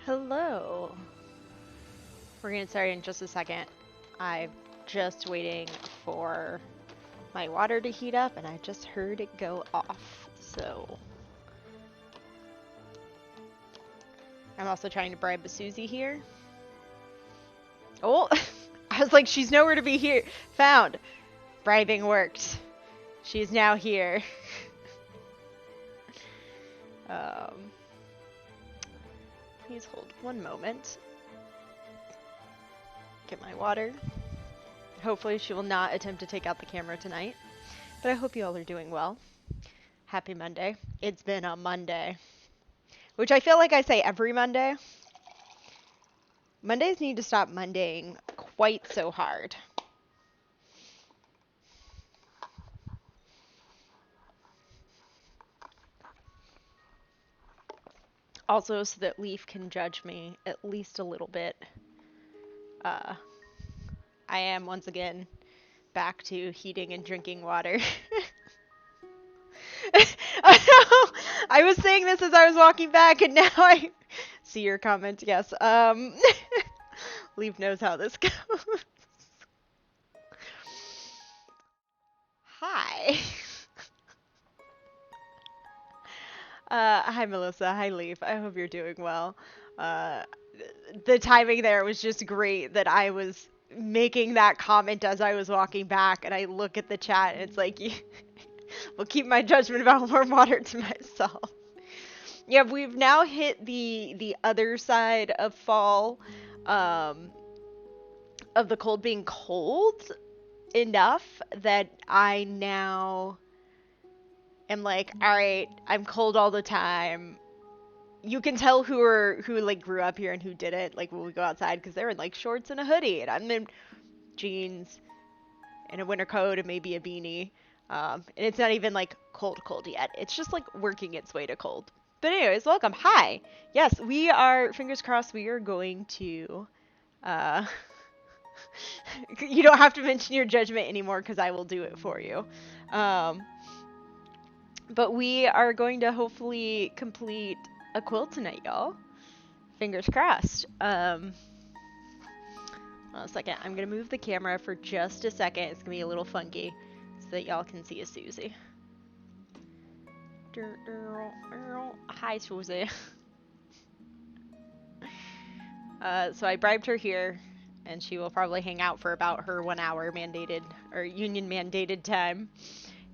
Hello. We're gonna start in just a second. I'm just waiting for my water to heat up and I just heard it go off. So I'm also trying to bribe a Susie here. Oh, I was like, she's nowhere to be here found. Bribing worked. She's now here. Please hold one moment. Get my water. Hopefully she will not attempt to take out the camera tonight. But I hope you all are doing well. Happy Monday. It's been a Monday. Which I feel like I say every Monday. Mondays need to stop Mondaying quite so hard. Also, so that Leaf can judge me at least a little bit. I am, once again, back to heating and drinking water. I was saying this as I was walking back, and now I see your comment. Yes. Leaf knows how this goes. Hi. Hi, Melissa. Hi, Leaf. I hope you're doing well. The timing there was just great that I was making that comment as I was walking back, and I look at the chat, and it's like, we'll keep my judgment about warm water to myself. Yeah, we've now hit the other side of fall, of the cold being cold enough that I now am like, all right, I'm cold all the time. You can tell who like grew up here and who didn't, like when we go outside, because they're in like shorts and a hoodie, and I'm in jeans and a winter coat and maybe a beanie. And it's not even like cold yet. It's just like working its way to cold. But anyways, welcome. Hi. Yes, we are, fingers crossed, we are going to, you don't have to mention your judgment anymore because I will do it for you. But we are going to hopefully complete a quilt tonight, y'all. Fingers crossed. Hold on a second. I'm going to move the camera for just a second. It's going to be a little funky so that y'all can see a Susie. Hi, Susie. So I bribed her here, and she will probably hang out for about her 1 hour mandated, or union mandated time,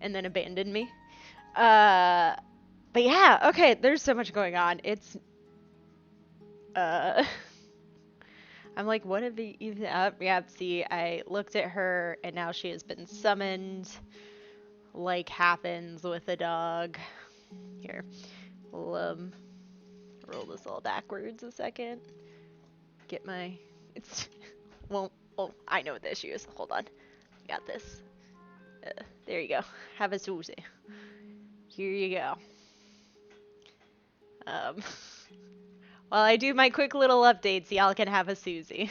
and then abandon me. But yeah, okay, there's so much going on. It's, I'm like, what have you even, yeah, see, I looked at her, and now she has been summoned, like happens with a dog. Here, we'll, roll this all backwards a second. Get my, it's, well, oh, I know what the issue is. Hold on. Got this. There you go. Have a Susie. Here you go. While I do my quick little updates, y'all can have a Susie.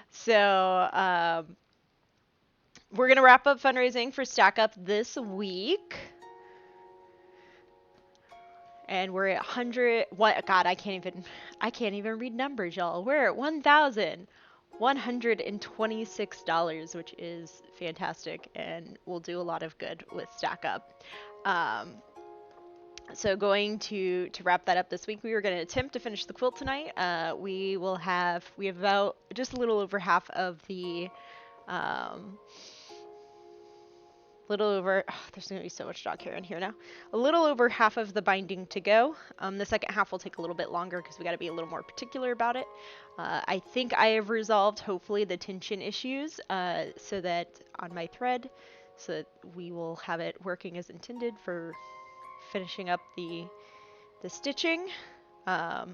So, we're gonna wrap up fundraising for Stack Up this week. And we're at 100, what, God, I can't even read numbers, y'all. We're at $1,126, which is fantastic and will do a lot of good with Stack Up. So going to wrap that up this week, we were going to attempt to finish the quilt tonight. We have about just a little over half of the, there's going to be so much dog hair in here now. A little over half of the binding to go. The second half will take a little bit longer because we got to be a little more particular about it. I think I have resolved, hopefully, the tension issues so that on my thread, so that we will have it working as intended for finishing up the stitching. As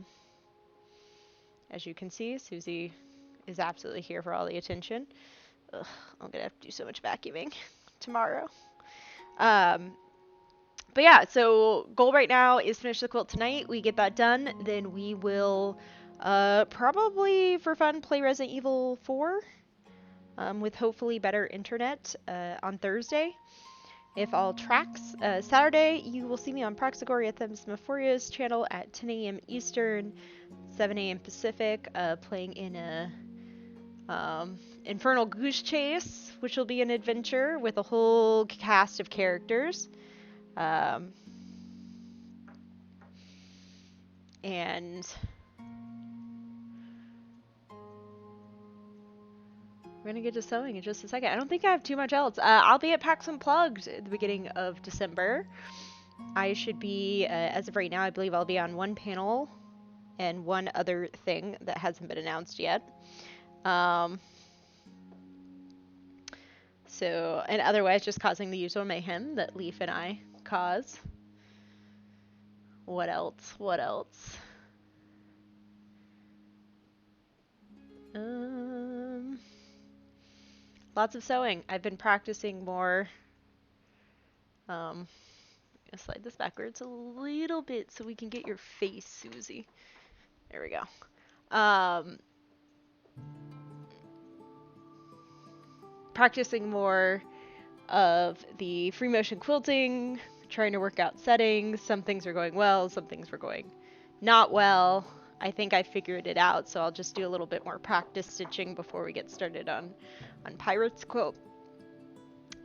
you can see, Susie is absolutely here for all the attention. Ugh, I'm going to have to do so much vacuuming tomorrow. But yeah, so goal right now is finish the quilt tonight. We get that done, then we will probably for fun play Resident Evil 4 with hopefully better internet on Thursday, if all tracks. Saturday you will see me on Proxagory at Themsmophoria's channel at 10 a.m. Eastern, 7 a.m. Pacific, playing in a Infernal Goose Chase, which will be an adventure with a whole cast of characters. Um, and we're gonna get to sewing in just a second. I don't think I have too much else. I'll be at PAX Unplugged at the beginning of December. I should be, as of right now, I believe I'll be on one panel and one other thing that hasn't been announced yet. So, and otherwise just causing the usual mayhem that Leaf and I cause. What else? What else? Lots of sewing. I've been practicing more. I'm gonna slide this backwards a little bit so we can get your face, Susie. There we go. Practicing more of the free motion quilting, trying to work out settings. Some things are going well, some things were going not well. I think I figured it out, so I'll just do a little bit more practice stitching before we get started on Pirate's Quilt.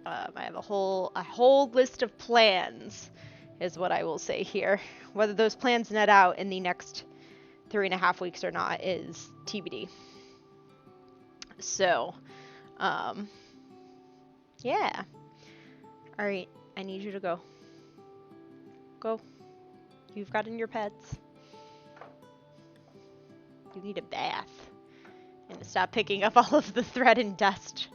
I have a whole list of plans, is what I will say here. Whether those plans net out in the next 3.5 weeks or not is TBD. So, yeah. All right, I need you to go. Go. You've gotten your pets. You need a bath. And stop picking up all of the thread and dust.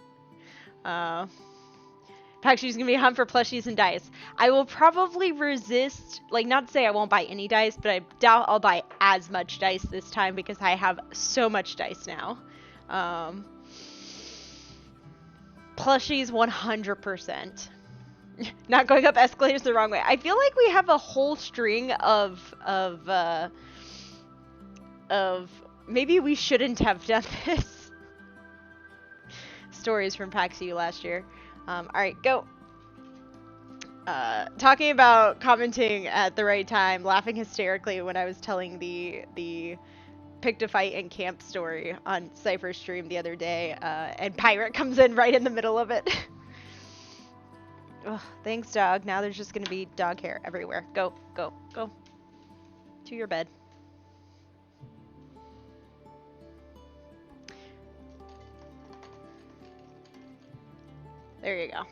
Actually, gonna be a hunt for plushies and dice. I will probably resist, like, not to say I won't buy any dice, but I doubt I'll buy as much dice this time because I have so much dice now. Plushies 100%. Not going up escalators the wrong way. I feel like we have a whole string of maybe we shouldn't have done this. Stories from PAX U last year. Alright, go. Talking about commenting at the right time, laughing hysterically when I was telling the pick to fight and camp story on Cypher stream the other day, and Pirate comes in right in the middle of it. Ugh, thanks, dog. Now there's just gonna be dog hair everywhere. Go, go, go. To your bed. There you go.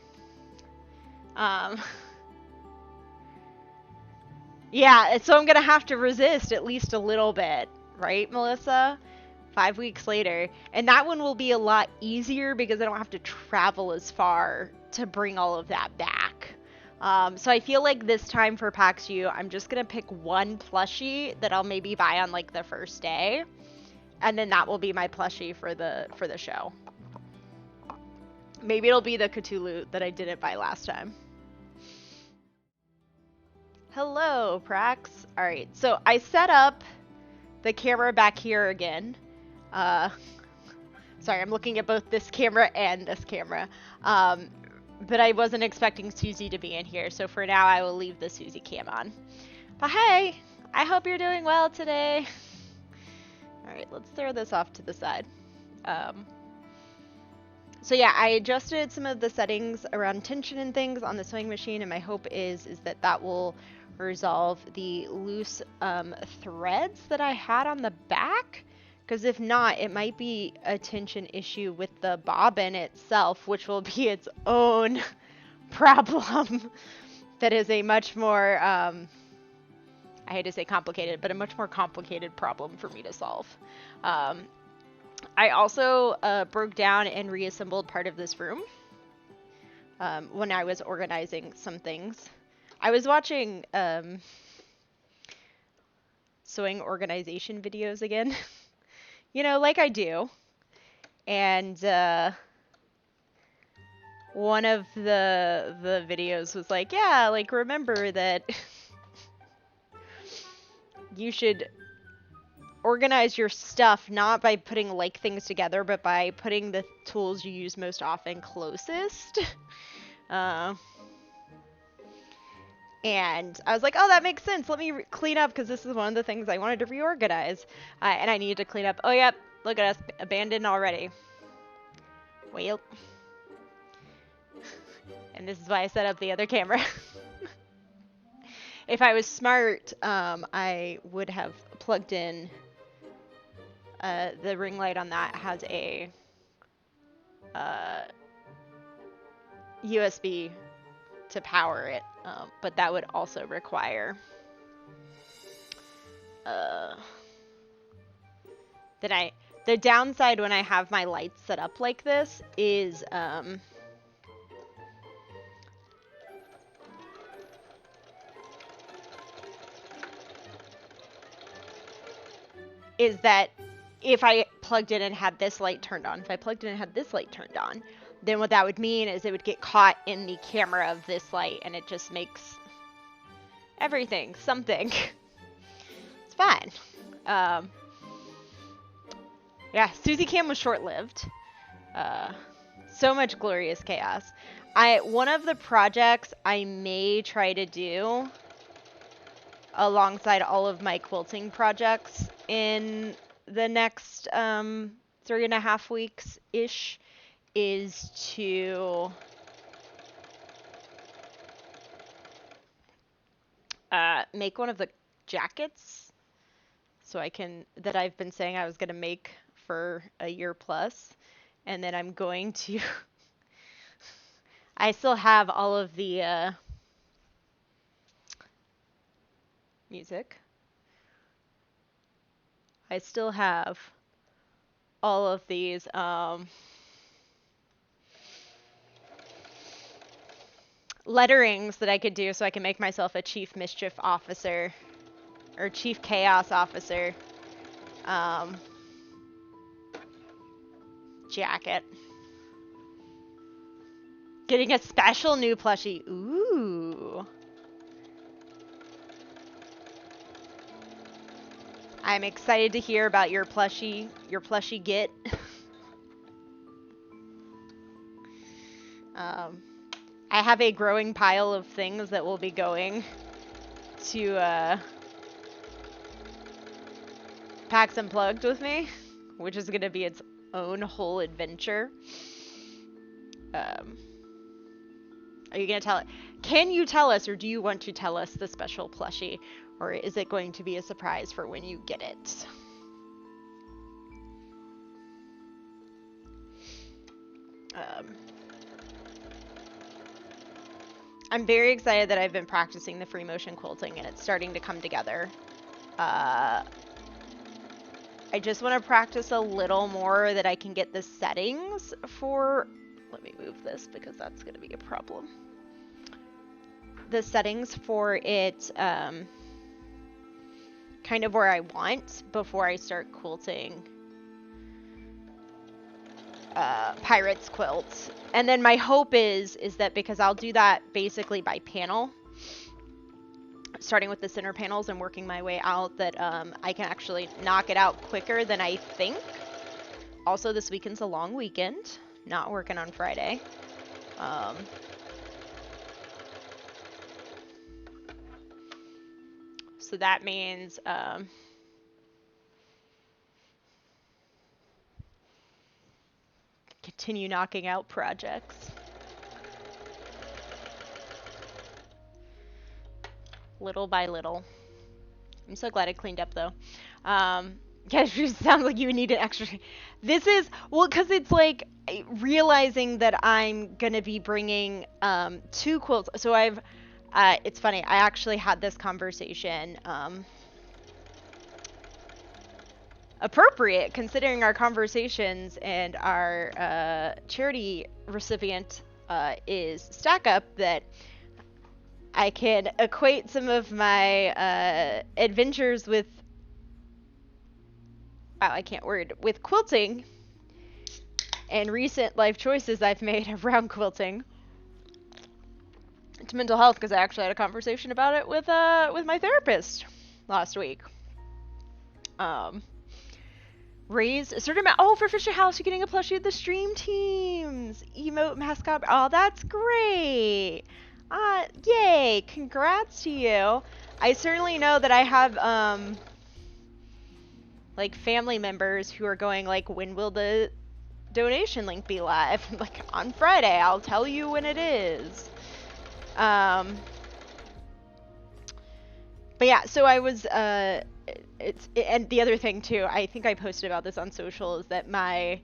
Yeah, so I'm gonna have to resist at least a little bit, right, Melissa? 5 weeks later. And that one will be a lot easier because I don't have to travel as far to bring all of that back. So I feel like this time for PAX U, I'm just gonna pick one plushie that I'll maybe buy on like the first day. And then that will be my plushie for the show. Maybe it'll be the Cthulhu that I didn't buy last time. Hello, Prax. Alright, so I set up the camera back here again. Sorry, I'm looking at both this camera and this camera. But I wasn't expecting Susie to be in here, so for now I will leave the Susie cam on. But hey, I hope you're doing well today. Alright, let's throw this off to the side. So yeah, I adjusted some of the settings around tension and things on the sewing machine, and my hope is that that will resolve the loose threads that I had on the back. Because if not, it might be a tension issue with the bobbin itself, which will be its own problem. That is a much more, I hate to say complicated, but a much more complicated problem for me to solve. I also broke down and reassembled part of this room when I was organizing some things. I was watching sewing organization videos again, you know, like I do. And one of the videos was like, yeah, like remember that you should organize your stuff not by putting like things together, but by putting the tools you use most often closest. And I was like, oh, that makes sense. Let me clean up because this is one of the things I wanted to reorganize. And I needed to clean up. Oh, yep. Look at us. Abandoned already. Well. And this is why I set up the other camera. If I was smart, I would have plugged in the ring light on that has a USB to power it, but that would also require the downside when I have my lights set up like this is that if I plugged in and had this light turned on, then what that would mean is it would get caught in the camera of this light, and it just makes everything something. It's fine. Yeah, Suzy Cam was short-lived. So much glorious chaos. One of the projects I may try to do alongside all of my quilting projects in the next 3.5 weeks-ish is to make one of the jackets that I've been saying I was going to make for a year plus. And then I'm going to I still have all of the music. I still have all of these letterings that I could do so I can make myself a Chief Mischief Officer or Chief Chaos Officer jacket. Getting a special new plushie. Ooh. I'm excited to hear about your plushie get. I have a growing pile of things that will be going to Packs Unplugged with me, which is going to be its own whole adventure. Are you going to tell it? Can you tell us, or do you want to tell us the special plushie, or is it going to be a surprise for when you get it? I'm very excited that I've been practicing the free motion quilting and it's starting to come together. I just want to practice a little more that I can get the settings for. Let me move this because that's going to be a problem. The settings for it kind of where I want before I start quilting Pirates quilts. And then my hope is that because I'll do that basically by panel, starting with the center panels and working my way out, that I can actually knock it out quicker than I think. Also, this weekend's a long weekend, not working on Friday. So that means continue knocking out projects. Little by little. I'm so glad I cleaned up though. Yeah, it just sounds like you would need an extra. This is, well, because it's like realizing that I'm going to be bringing 2 quilts. So it's funny, I actually had this conversation, appropriate considering our conversations, and our charity recipient is Stack Up, that I can equate some of my adventures with, wow, I can't word, with quilting and recent life choices I've made around quilting to mental health, because I actually had a conversation about it with my therapist last week. Raised a certain amount. Oh, for Fisher House, you're getting a plushie of the stream teams emote mascot. Oh, that's great. Yay, congrats to you. I certainly know that I have like family members who are going like, when will the donation link be live? Like, on Friday, I'll tell you when it is. But yeah, so I was and the other thing too, I think I posted about this on social, is that my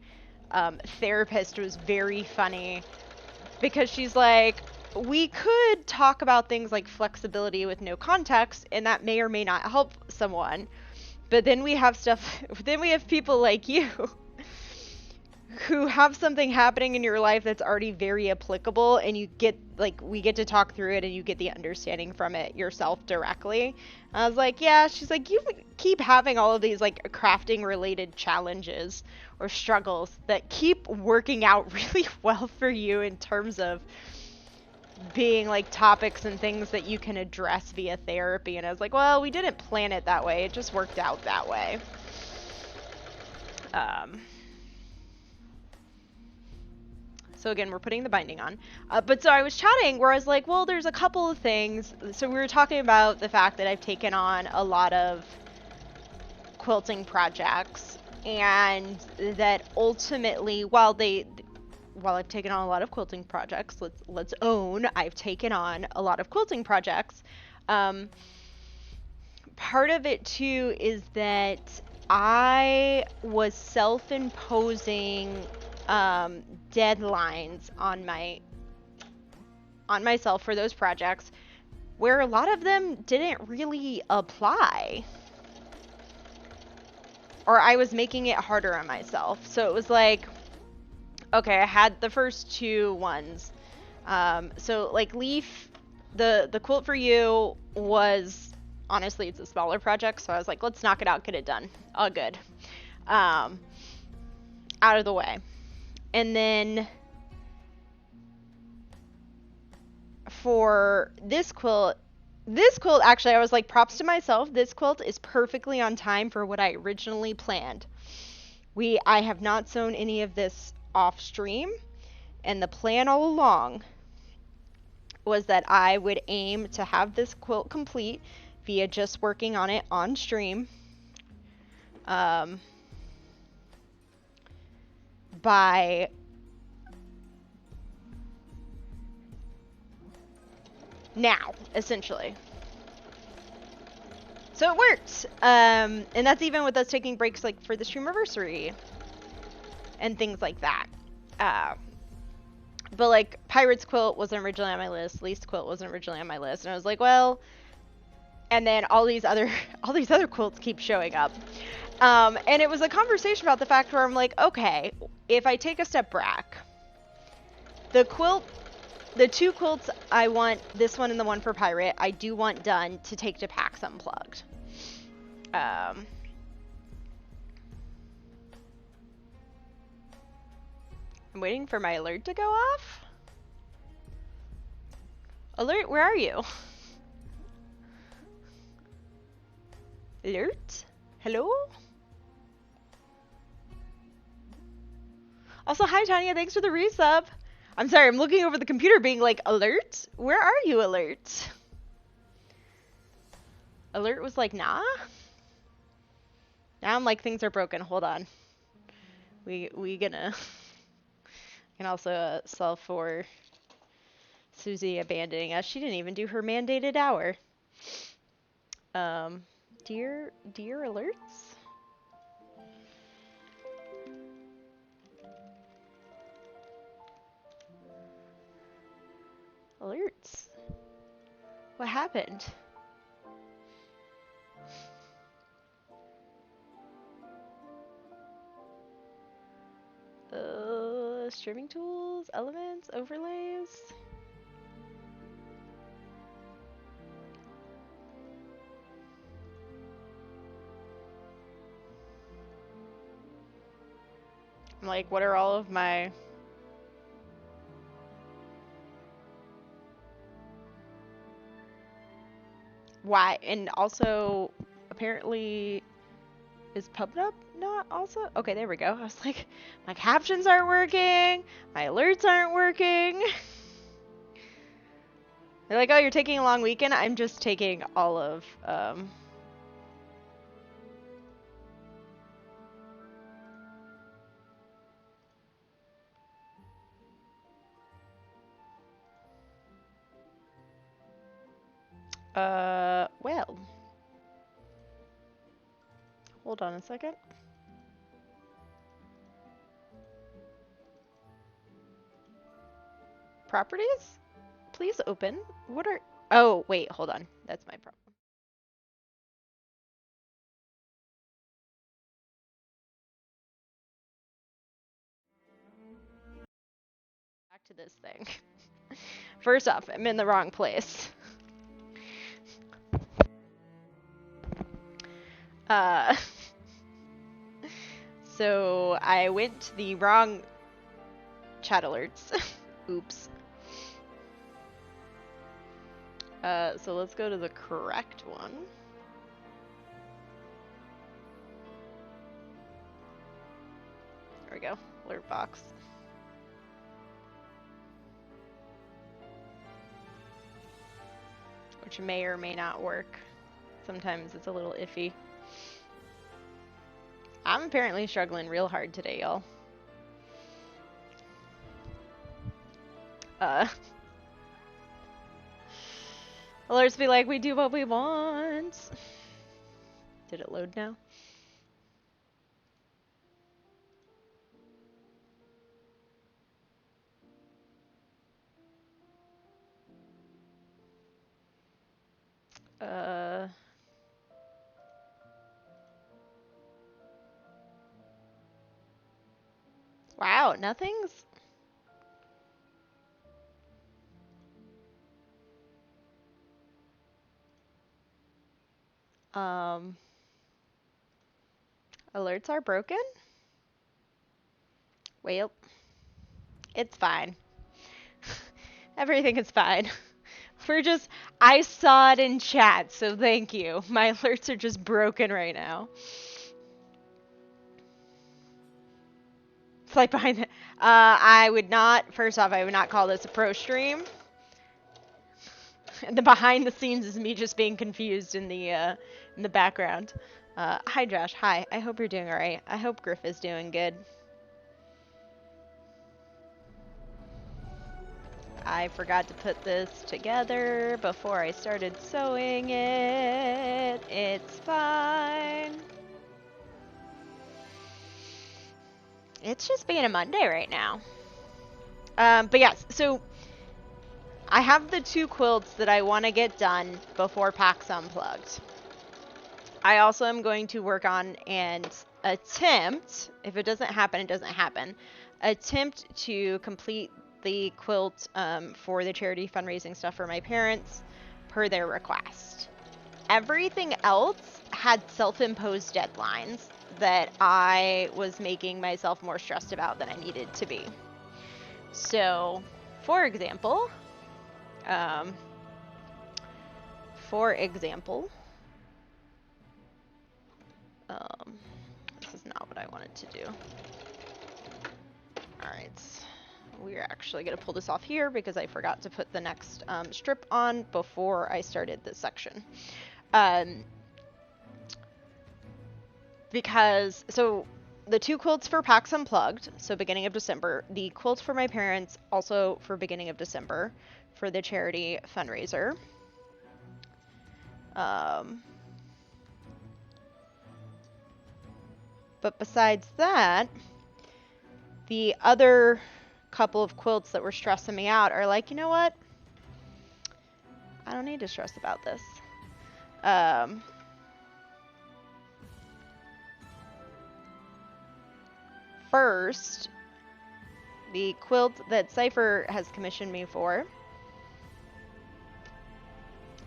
therapist was very funny because she's like, we could talk about things like flexibility with no context, and that may or may not help someone. But then we have then we have people like you who have something happening in your life that's already very applicable, and you get, like, we get to talk through it and you get the understanding from it yourself directly. I was like, yeah. She's like, you keep having all of these like crafting related challenges or struggles that keep working out really well for you in terms of being like topics and things that you can address via therapy. And I was like, well, we didn't plan it that way, it just worked out that way. So again, we're putting the binding on. But so I was chatting where I was like, well, there's a couple of things. So we were talking about the fact that I've taken on a lot of quilting projects, and that ultimately, while I've taken on a lot of quilting projects, let's own, I've taken on a lot of quilting projects. Part of it too is that I was self-imposing deadlines on myself for those projects, where a lot of them didn't really apply, or I was making it harder on myself. So it was like, okay, I had the first two ones. So like Leaf, the quilt for you was, honestly, it's a smaller project, so I was like, let's knock it out, get it done, all good, out of the way. And then for this quilt, actually, I was like, props to myself, this quilt is perfectly on time for what I originally planned. I have not sewn any of this off stream, and the plan all along was that I would aim to have this quilt complete via just working on it on stream by now, essentially. So it worked. And that's even with us taking breaks like for the streamiversary and things like that. But like Pirate's quilt wasn't originally on my list, Least quilt wasn't originally on my list, and I was like, well, and then all these other quilts keep showing up. And it was a conversation about the fact where I'm like, okay, if I take a step back, the two quilts I want, this one and the one for Pirate, I do want done to take to PAX Unplugged. I'm waiting for my alert to go off. Alert, where are you? Alert? Hello? Also, hi Tanya, thanks for the resub. I'm sorry, I'm looking over the computer being like, alert? Where are you, alert? Alert was like, nah? Now I'm like, things are broken, hold on. We gonna... can also solve for Susie abandoning us. She didn't even do her mandated hour. Dear alerts? Alerts? What happened? Streaming tools, elements, overlays. I'm like, what are all of my... Why? And also, apparently, is PubNub not also? Okay, there we go. I was like, my captions aren't working, my alerts aren't working. They're like, oh, you're taking a long weekend? I'm just taking all of, well. Hold on a second. Properties? Please open. What are... Oh, wait, hold on. That's my problem. Back to this thing. First off, I'm in the wrong place. So I went to the wrong chat alerts. Oops. So let's go to the correct one. There we go. Alert box. Which may or may not work. Sometimes it's a little iffy. I'm apparently struggling real hard today, y'all. Alerts be like, we do what we want. Did it load now? Wow, nothing's... Alerts are broken? Well, it's fine. Everything is fine. I saw it in chat, so thank you. My alerts are just broken right now. It's like behind the... First off, I would not call this a pro stream. The behind the scenes is me just being confused in the background. Hi Josh, hi. I hope you're doing alright. I hope Griff is doing good. I forgot to put this together before I started sewing it. It's fine. It's just being a Monday right now. But yes, so I have the 2 quilts that I want to get done before PAX Unplugged. I also am going to work on and attempt, if it doesn't happen, it doesn't happen, attempt to complete the quilt for the charity fundraising stuff for my parents per their request. Everything else had self-imposed deadlines that I was making myself more stressed about than I needed to be. So, for example, this is not what I wanted to do. Alright, we're actually going to pull this off here because I forgot to put the next strip on before I started this section. So the 2 quilts for PAX Unplugged, so beginning of December, the quilt for my parents also for beginning of December for the charity fundraiser. But besides that, the other couple of quilts that were stressing me out are like, you know what? I don't need to stress about this. First, the quilt that Cypher has commissioned me for,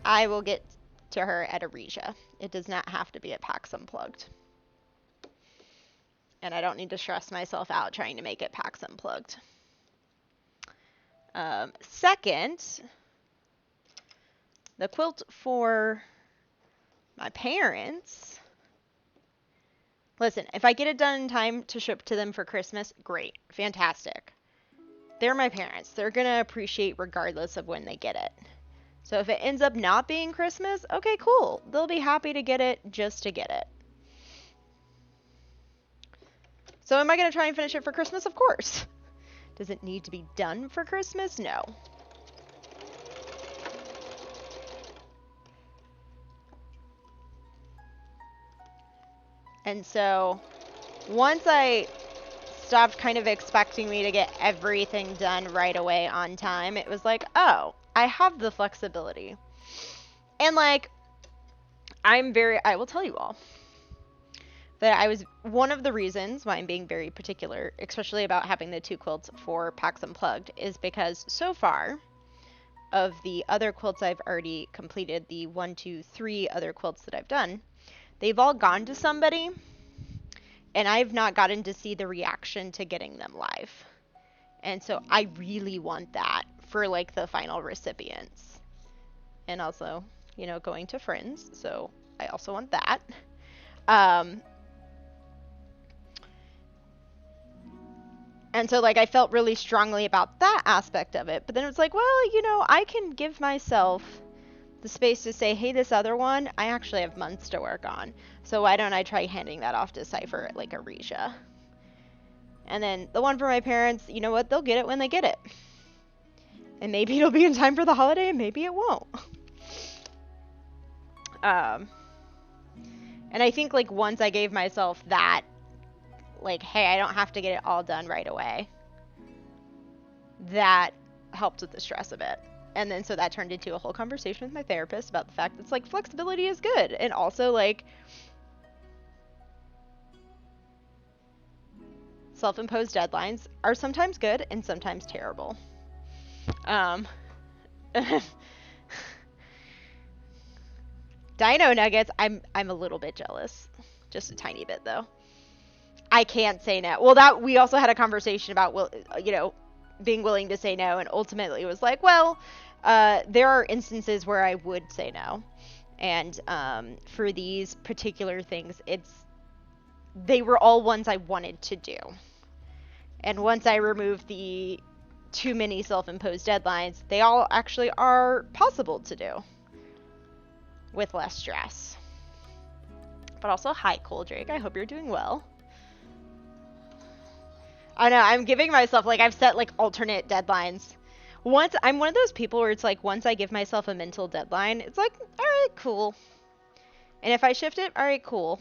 I will get to her at Aresia. It does not have to be at PAX Unplugged. And I don't need to stress myself out trying to make it PAX Unplugged. Second, the quilt for my parents. Listen, if I get it done in time to ship to them for Christmas, great. Fantastic. They're my parents. They're going to appreciate regardless of when they get it. So if it ends up not being Christmas, okay, cool. They'll be happy to get it just to get it. So am I going to try and finish it for Christmas? Of course. Does it need to be done for Christmas? No. And so once I stopped kind of expecting me to get everything done right away on time, it was like, oh, I have the flexibility. And like, I will tell you all that one of the reasons why I'm being very particular, especially about having the 2 quilts for PAX Unplugged, is because so far, of the other quilts I've already completed, the 1, 2, 3 other quilts that I've done, they've all gone to somebody, and I've not gotten to see the reaction to getting them live. And so I really want that for like the final recipients. And also, you know, going to friends, so I also want that. And so, like, I felt really strongly about that aspect of it. But then it was like, well, you know, I can give myself the space to say, hey, this other one, I actually have months to work on. So why don't I try handing that off to Cypher at, like, a Risha? And then the one for my parents, you know what? They'll get it when they get it. And maybe it'll be in time for the holiday, and maybe it won't. And I think, like, once I gave myself that, like, hey, I don't have to get it all done right away, that helped with the stress a bit. And then so that turned into a whole conversation with my therapist about the fact that it's like flexibility is good, and also like self-imposed deadlines are sometimes good and sometimes terrible. Dino Nuggets, I'm a little bit jealous, just a tiny bit though. I can't say no. Well, that we also had a conversation about, well, you know, being willing to say no, and ultimately it was like, well, there are instances where I would say no, and for these particular things, they were all ones I wanted to do, and once I removed the too many self-imposed deadlines, they all actually are possible to do with less stress. But also, hi, Cool Drake. I hope you're doing well. I know, I'm giving myself, like, I've set, like, alternate deadlines. I'm one of those people where it's like, once I give myself a mental deadline, it's like, alright, cool. And if I shift it, alright, cool.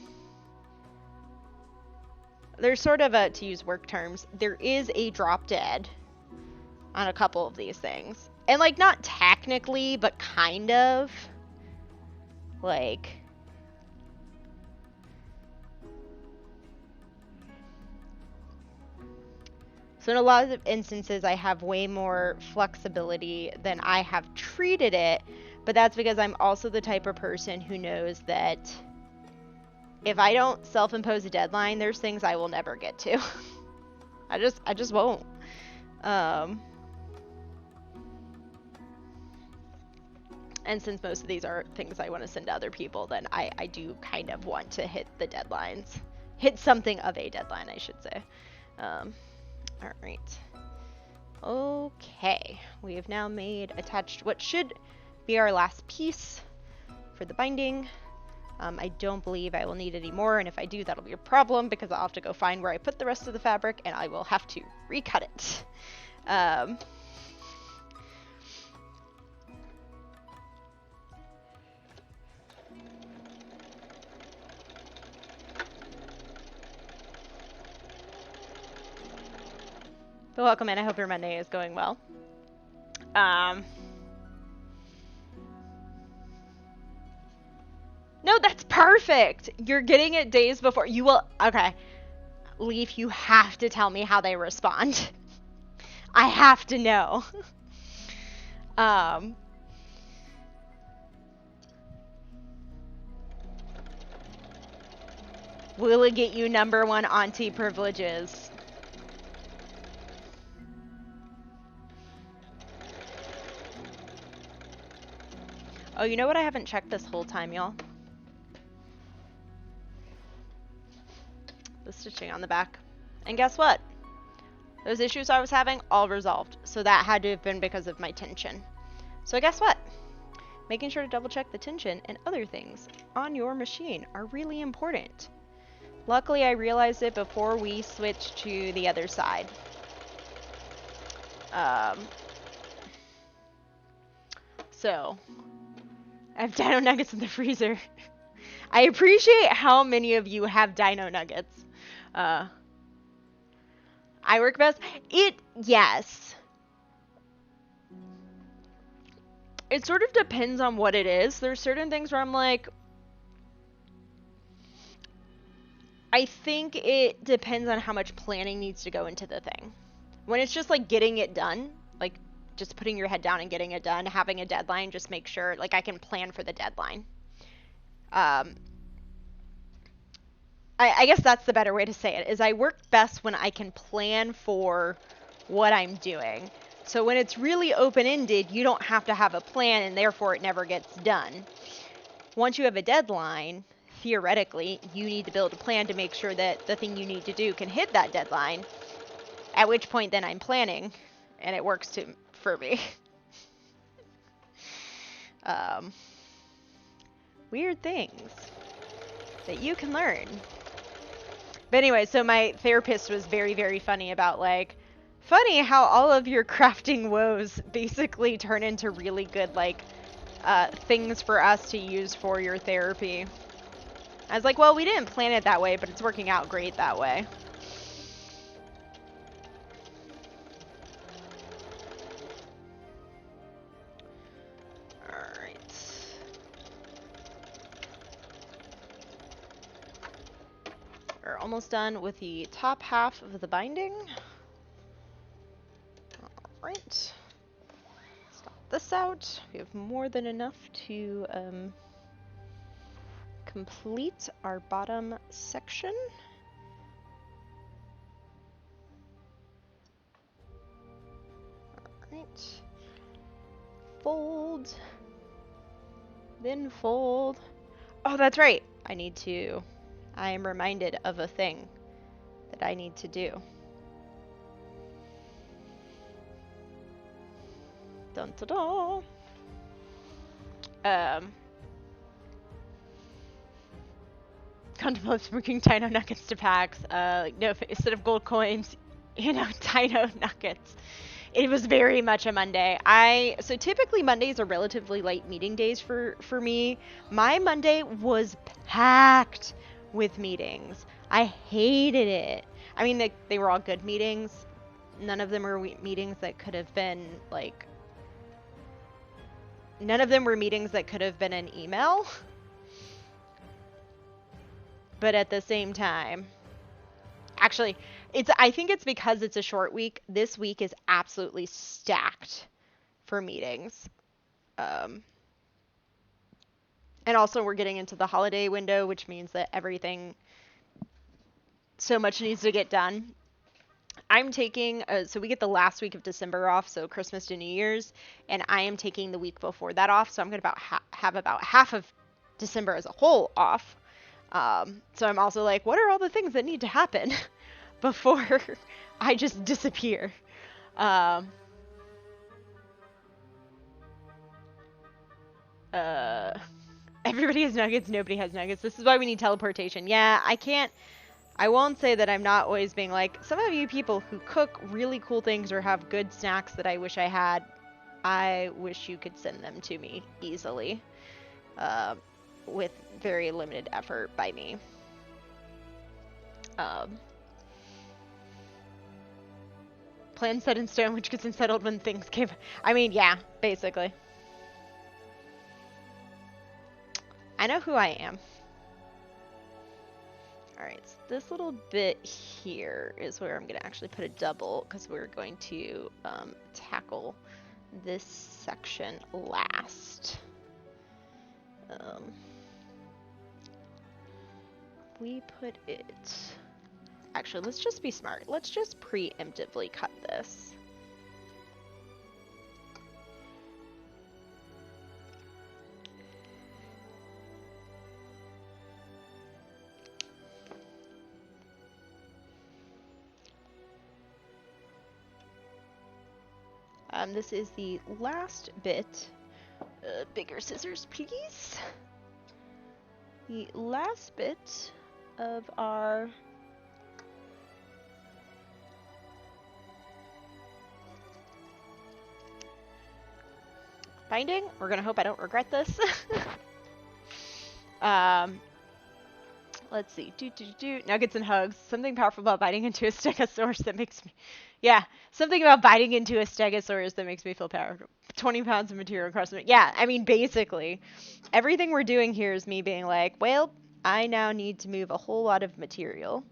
There's sort of a, to use work terms, there is a drop dead on a couple of these things. And, like, not technically, but kind of. Like... So in a lot of instances, I have way more flexibility than I have treated it, but that's because I'm also the type of person who knows that if I don't self-impose a deadline, there's things I will never get to. I just won't. And since most of these are things I want to send to other people, then I do kind of want to hit the deadlines. Hit something of a deadline, I should say. Alright. Okay. We have now attached what should be our last piece for the binding. I don't believe I will need any more, and if I do, that'll be a problem because I'll have to go find where I put the rest of the fabric, and I will have to recut it. But welcome in. I hope your Monday is going well. No, that's perfect. You're getting it days before. You will. Okay. Leaf, you have to tell me how they respond. I have to know. Will it get you #1 auntie privileges? Oh, you know what I haven't checked this whole time, y'all? The stitching on the back. And guess what? Those issues I was having, all resolved. So that had to have been because of my tension. So guess what? Making sure to double check the tension and other things on your machine are really important. Luckily, I realized it before we switched to the other side. So, I have dino nuggets in the freezer. I appreciate how many of you have dino nuggets. I work best. Yes. It sort of depends on what it is. There's certain things where I'm like, I think it depends on how much planning needs to go into the thing. When it's just like getting it done, like just putting your head down and getting it done, having a deadline, just make sure like I can plan for the deadline. I guess that's the better way to say it, is I work best when I can plan for what I'm doing. So when it's really open-ended, you don't have to have a plan, and therefore it never gets done. Once you have a deadline, theoretically, you need to build a plan to make sure that the thing you need to do can hit that deadline, at which point then I'm planning, and it works for me. Weird things that you can learn. But anyway, so my therapist was very, very funny about like, funny how all of your crafting woes basically turn into really good like things for us to use for your therapy. I was like, well, we didn't plan it that way, but it's working out great that way. We're almost done with the top half of the binding. Alright. Stop this out. We have more than enough to complete our bottom section. Alright. Fold. Then fold. Oh, that's right. I am reminded of a thing that I need to do. Dun da da. Contemplate smoking dino nuggets to packs. No, instead of gold coins, dino nuggets. It was very much a Monday. So typically Mondays are relatively light meeting days for me. My Monday was packed with meetings. I hated it. I mean, they were all good meetings. None of them were meetings that could have been like... None of them were meetings that could have been an email. But at the same time... Actually, I think it's because it's a short week. This week is absolutely stacked for meetings. And also we're getting into the holiday window, which means that so much needs to get done. I'm taking, so we get the last week of December off, so Christmas to New Year's, and I am taking the week before that off, so I'm going to have about half of December as a whole off. So I'm also like, what are all the things that need to happen before I just disappear? Everybody has nuggets, nobody has nuggets. This is why we need teleportation. Yeah, I won't say that I'm not always being like, some of you people who cook really cool things or have good snacks that I wish I had, I wish you could send them to me easily, with very limited effort by me. Plan set in stone, which gets unsettled when things came. I mean, yeah, basically. I know who I am. Alright, so this little bit here is where I'm going to actually put a double, because we're going to tackle this section last. We put it... Actually, let's just be smart. Let's just preemptively cut this. This is the last bit. Bigger scissors, please. The last bit of our binding. We're gonna hope I don't regret this. let's see. Nuggets and hugs. Something powerful about biting into a stegosaurus that makes me... Yeah, something about biting into a stegosaurus that makes me feel powerful. 20 pounds of material across the... Yeah, I mean, basically, everything we're doing here is me being like, well, I now need to move a whole lot of material.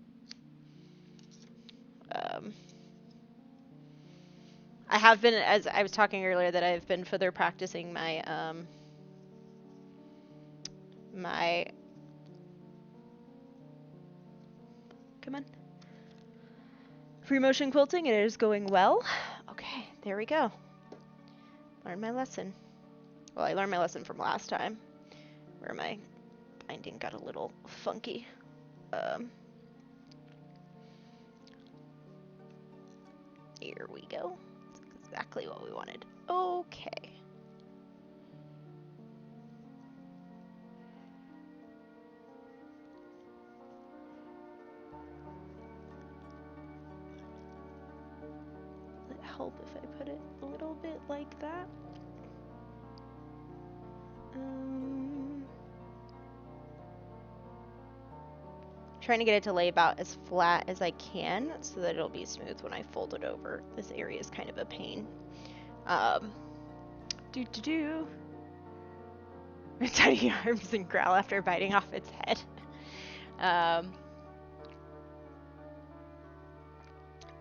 I have been, as I was talking earlier, that I've been further practicing my, come on, free motion quilting, and it is going well. Okay, there we go. Learned my lesson. Well, I learned my lesson from last time, where my binding got a little funky. Here we go. That's exactly what we wanted. Okay. Would it help if I put it a little bit like that? Trying to get it to lay about as flat as I can so that it'll be smooth when I fold it over. This area is kind of a pain. Tiny arms and growl after biting off its head.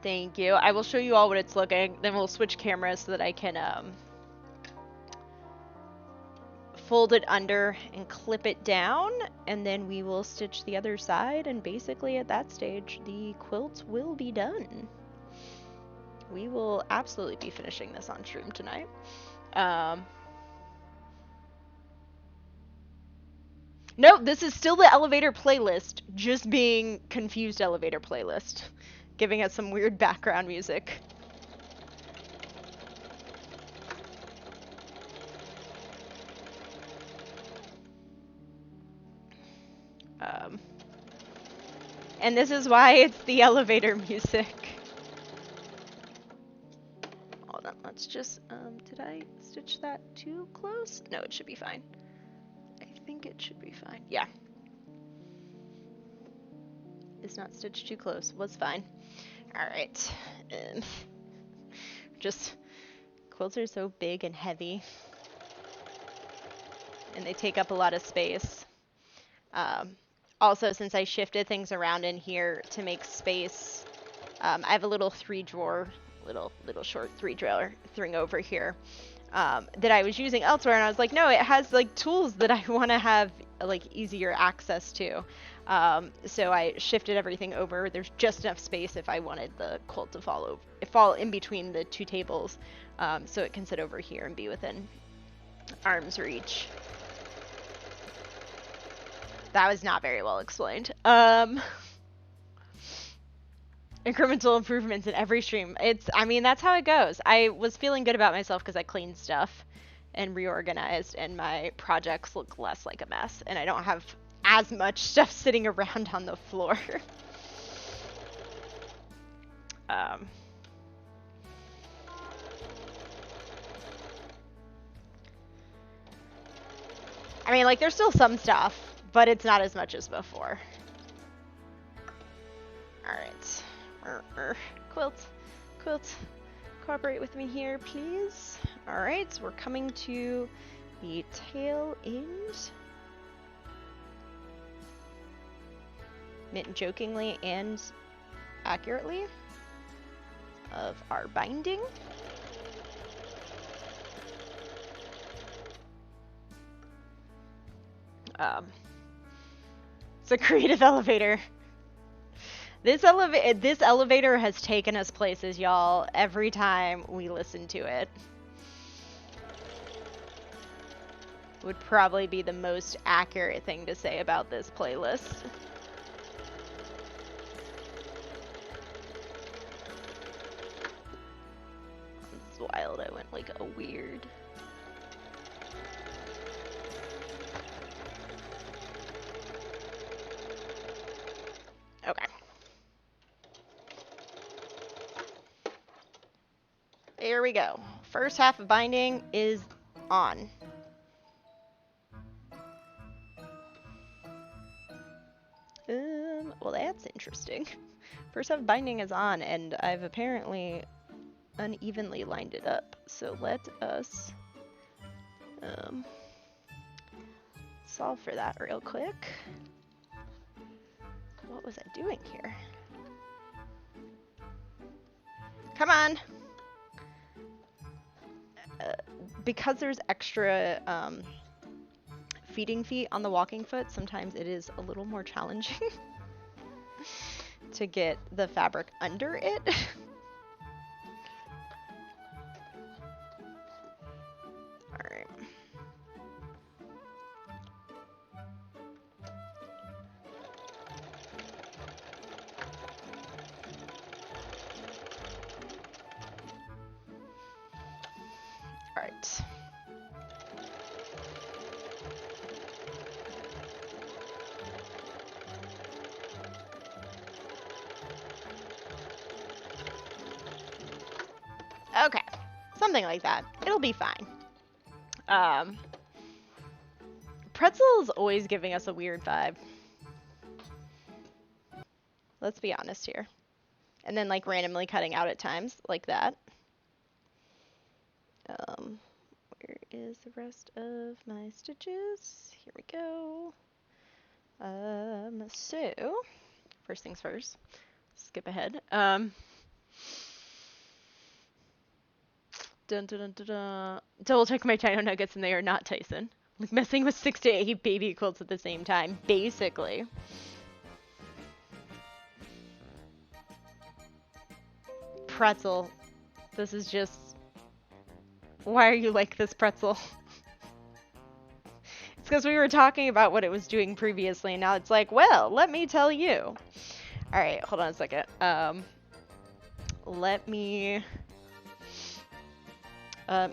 Thank you. I will show you all what it's looking. Then we'll switch cameras so that I can fold it under and clip it down, and then we will stitch the other side, and basically at that stage the quilt will be done. We will absolutely be finishing this on Shroom tonight. No, this is still the elevator playlist, just being confused elevator playlist, giving us some weird background music. And this is why it's the elevator music. Hold on, let's just, did I stitch that too close? No, it should be fine. I think it should be fine. Yeah. It's not stitched too close. Was fine. Alright. Just, quilts are so big and heavy. And they take up a lot of space. Also, since I shifted things around in here to make space, I have a little little short 3-drawer thing over here that I was using elsewhere, and I was like, no, it has like tools that I want to have like easier access to. So I shifted everything over. There's just enough space if I wanted the quilt to fall in between the two tables, so it can sit over here and be within arm's reach. That was not very well explained. Incremental improvements in every stream. I mean, that's how it goes. I was feeling good about myself because I cleaned stuff and reorganized, and my projects look less like a mess, and I don't have as much stuff sitting around on the floor. I mean, like, there's still some stuff, but it's not as much as before. Alright. Quilt, cooperate with me here, please. Alright, so we're coming to the tail end. Jokingly and accurately of our binding. It's a creative elevator. This elevator has taken us places, y'all, every time we listen to it. Would probably be the most accurate thing to say about this playlist. It's wild, I went like a weird... Okay. There we go. First half of binding is on. interesting. First half binding is on, and I've apparently unevenly lined it up. So let us solve for that real quick. What was I doing here? Come on! Because there's extra feeding feet on the walking foot, sometimes it is a little more challenging to get the fabric under it. Alright. Alright. Okay, something like that. It'll be fine. Pretzel is always giving us a weird vibe. Let's be honest here. And then like randomly cutting out at times like that. Where is the rest of my stitches? Here we go. So first things first. Skip ahead. Dun, dun, dun, dun, dun. Double check my Dino Nuggets and they are not Tyson. Like messing with 6 to 8 baby quilts at the same time, basically. Pretzel. This is just... Why are you like this, Pretzel? It's because we were talking about what it was doing previously, and now it's like, well, let me tell you. Alright, hold on a second. Let me...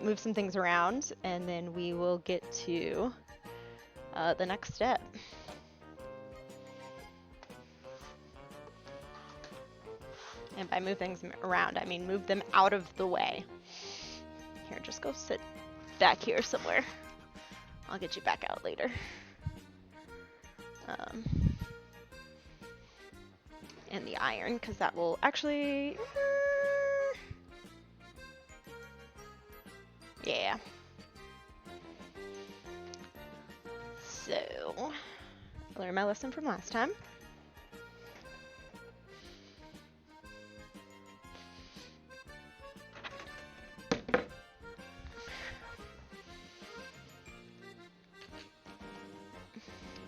move some things around, and then we will get to the next step. And by move things around, I mean move them out of the way. Here, just go sit back here somewhere. I'll get you back out later. And the iron, because that will actually... Yeah. So, I learned my lesson from last time.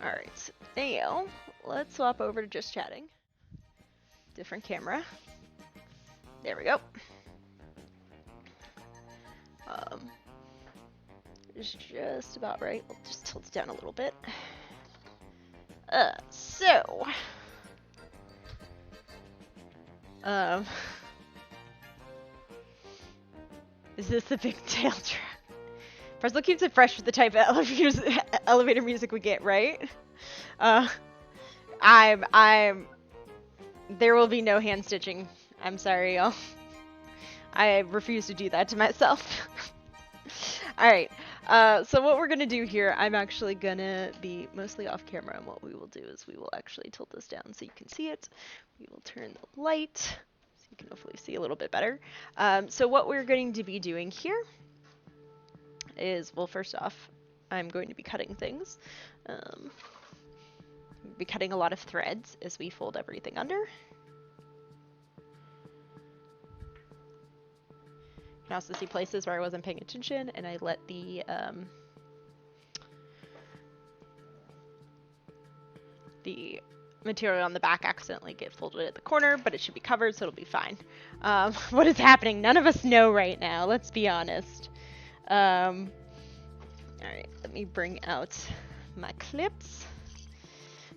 Alright, now let's swap over to just chatting. Different camera. There we go. It's just about right. We'll just tilt it down a little bit. So. Is this the big tail track? Pretzel keeps it fresh with the type of elevator music we get, right? There will be no hand stitching. I'm sorry, y'all. I refuse to do that to myself. Alright, so what we're gonna do here, I'm actually gonna be mostly off camera, and what we will do is we will actually tilt this down so you can see it. We will turn the light so you can hopefully see a little bit better. So what we're going to be doing here is, well, first off, I'm going to be cutting things. Be cutting a lot of threads as we fold everything under. You can also see places where I wasn't paying attention and I let the material on the back accidentally get folded at the corner, but it should be covered, so it'll be fine. What is happening? None of us know right now, let's be honest. Alright, let me bring out my clips.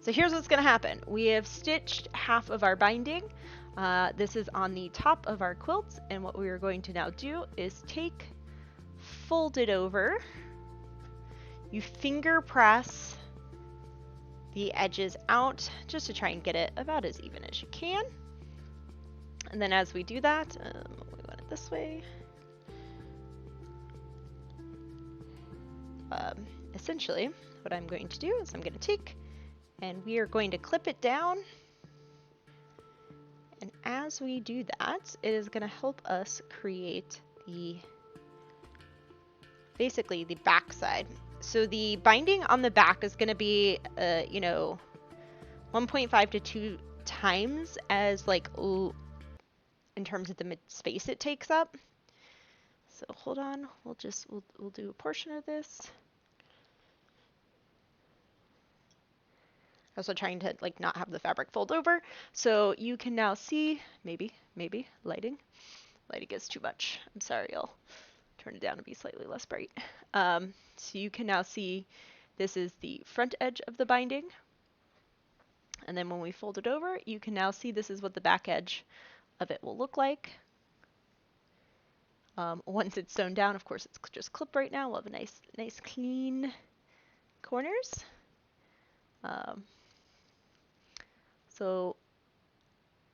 So here's what's going to happen. We have stitched half of our binding. This is on the top of our quilt, and what we are going to now do is take, fold it over, you finger press the edges out just to try and get it about as even as you can. And then as we do that, we want it this way. Essentially, what I'm going to do is I'm going to take, and we are going to clip it down as we do that, it is going to help us create basically the back side. So the binding on the back is going to be, 1.5 to 2 times as like in terms of the space it takes up. So hold on, we'll do a portion of this. Also trying to like not have the fabric fold over. So you can now see, maybe lighting is too much. I'm sorry, I'll turn it down to be slightly less bright. So you can now see this is the front edge of the binding. And then when we fold it over, you can now see this is what the back edge of it will look like. Once it's sewn down, of course it's just clipped right now. We'll have a nice clean corners. So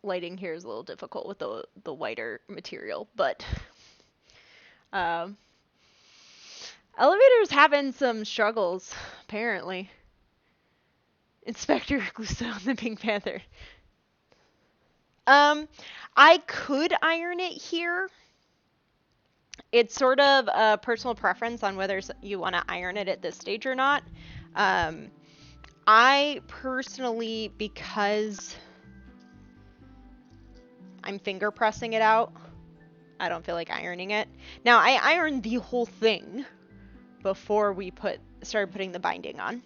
lighting here is a little difficult with the whiter material, but Elevator's having some struggles, apparently. Inspector Clouseau, the Pink Panther. I could iron it here. It's sort of a personal preference on whether you want to iron it at this stage or not. I personally, because I'm finger pressing it out, I don't feel like ironing it. Now, I ironed the whole thing before we started putting the binding on.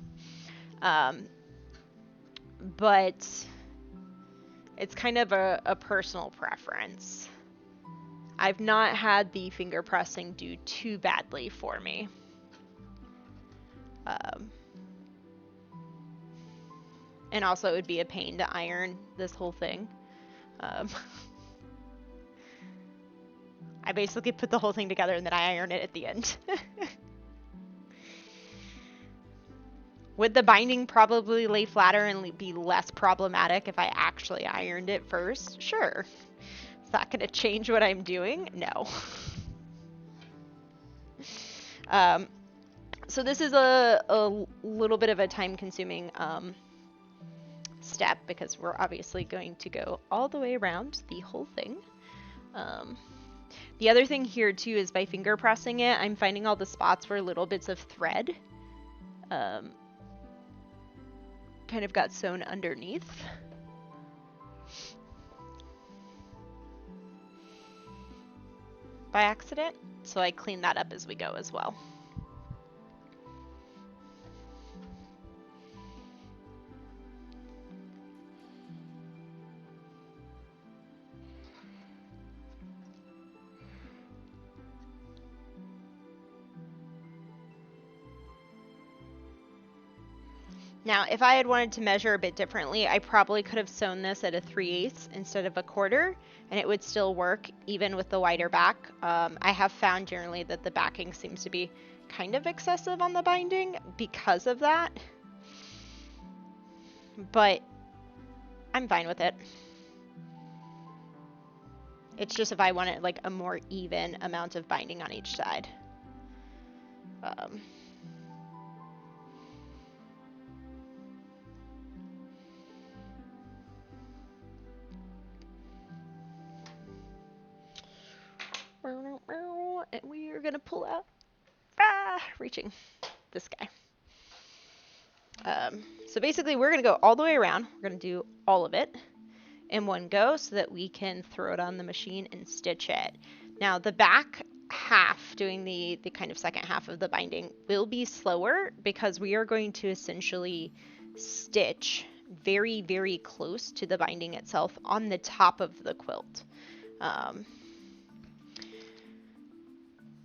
But it's kind of a personal preference. I've not had the finger pressing do too badly for me. And also it would be a pain to iron this whole thing. I basically put the whole thing together and then I iron it at the end. Would the binding probably lay flatter and be less problematic if I actually ironed it first? Sure. Is that going to change what I'm doing? No. So this is a little bit of a time-consuming step because we're obviously going to go all the way around the whole thing. The other thing here too is by finger pressing it, I'm finding all the spots where little bits of thread kind of got sewn underneath. By accident, so I clean that up as we go as well. Now, if I had wanted to measure a bit differently, I probably could have sewn this at a 3/8 instead of a 1/4, and it would still work even with the wider back. I have found generally that the backing seems to be kind of excessive on the binding because of that, but I'm fine with it. It's just if I wanted like a more even amount of binding on each side. And we are gonna pull out, reaching this guy. So basically we're gonna go all the way around. We're gonna do all of it in one go so that we can throw it on the machine and stitch it. Now the back half, doing the kind of second half of the binding, will be slower because we are going to essentially stitch very, very close to the binding itself on the top of the quilt.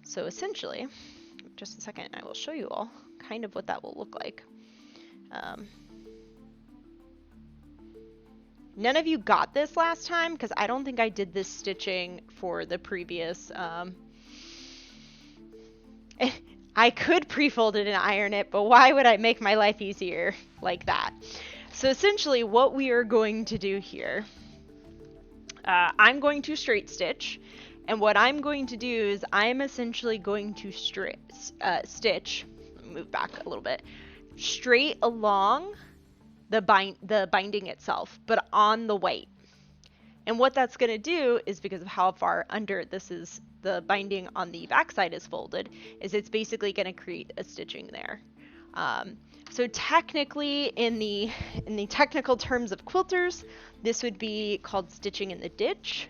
So essentially, just a second, I will show you all kind of what that will look like. None of you got this last time because I don't think I did this stitching for the previous. I could pre-fold it and iron it, but why would I make my life easier like that? So essentially what we are going to do here, I'm going to straight stitch. And what I'm going to do is I'm essentially going to stitch, move back a little bit, straight along the binding itself, but on the white. And what that's going to do is, because of how far under this is, the binding on the backside is folded, is it's basically going to create a stitching there. So technically, in the technical terms of quilters, this would be called stitching in the ditch.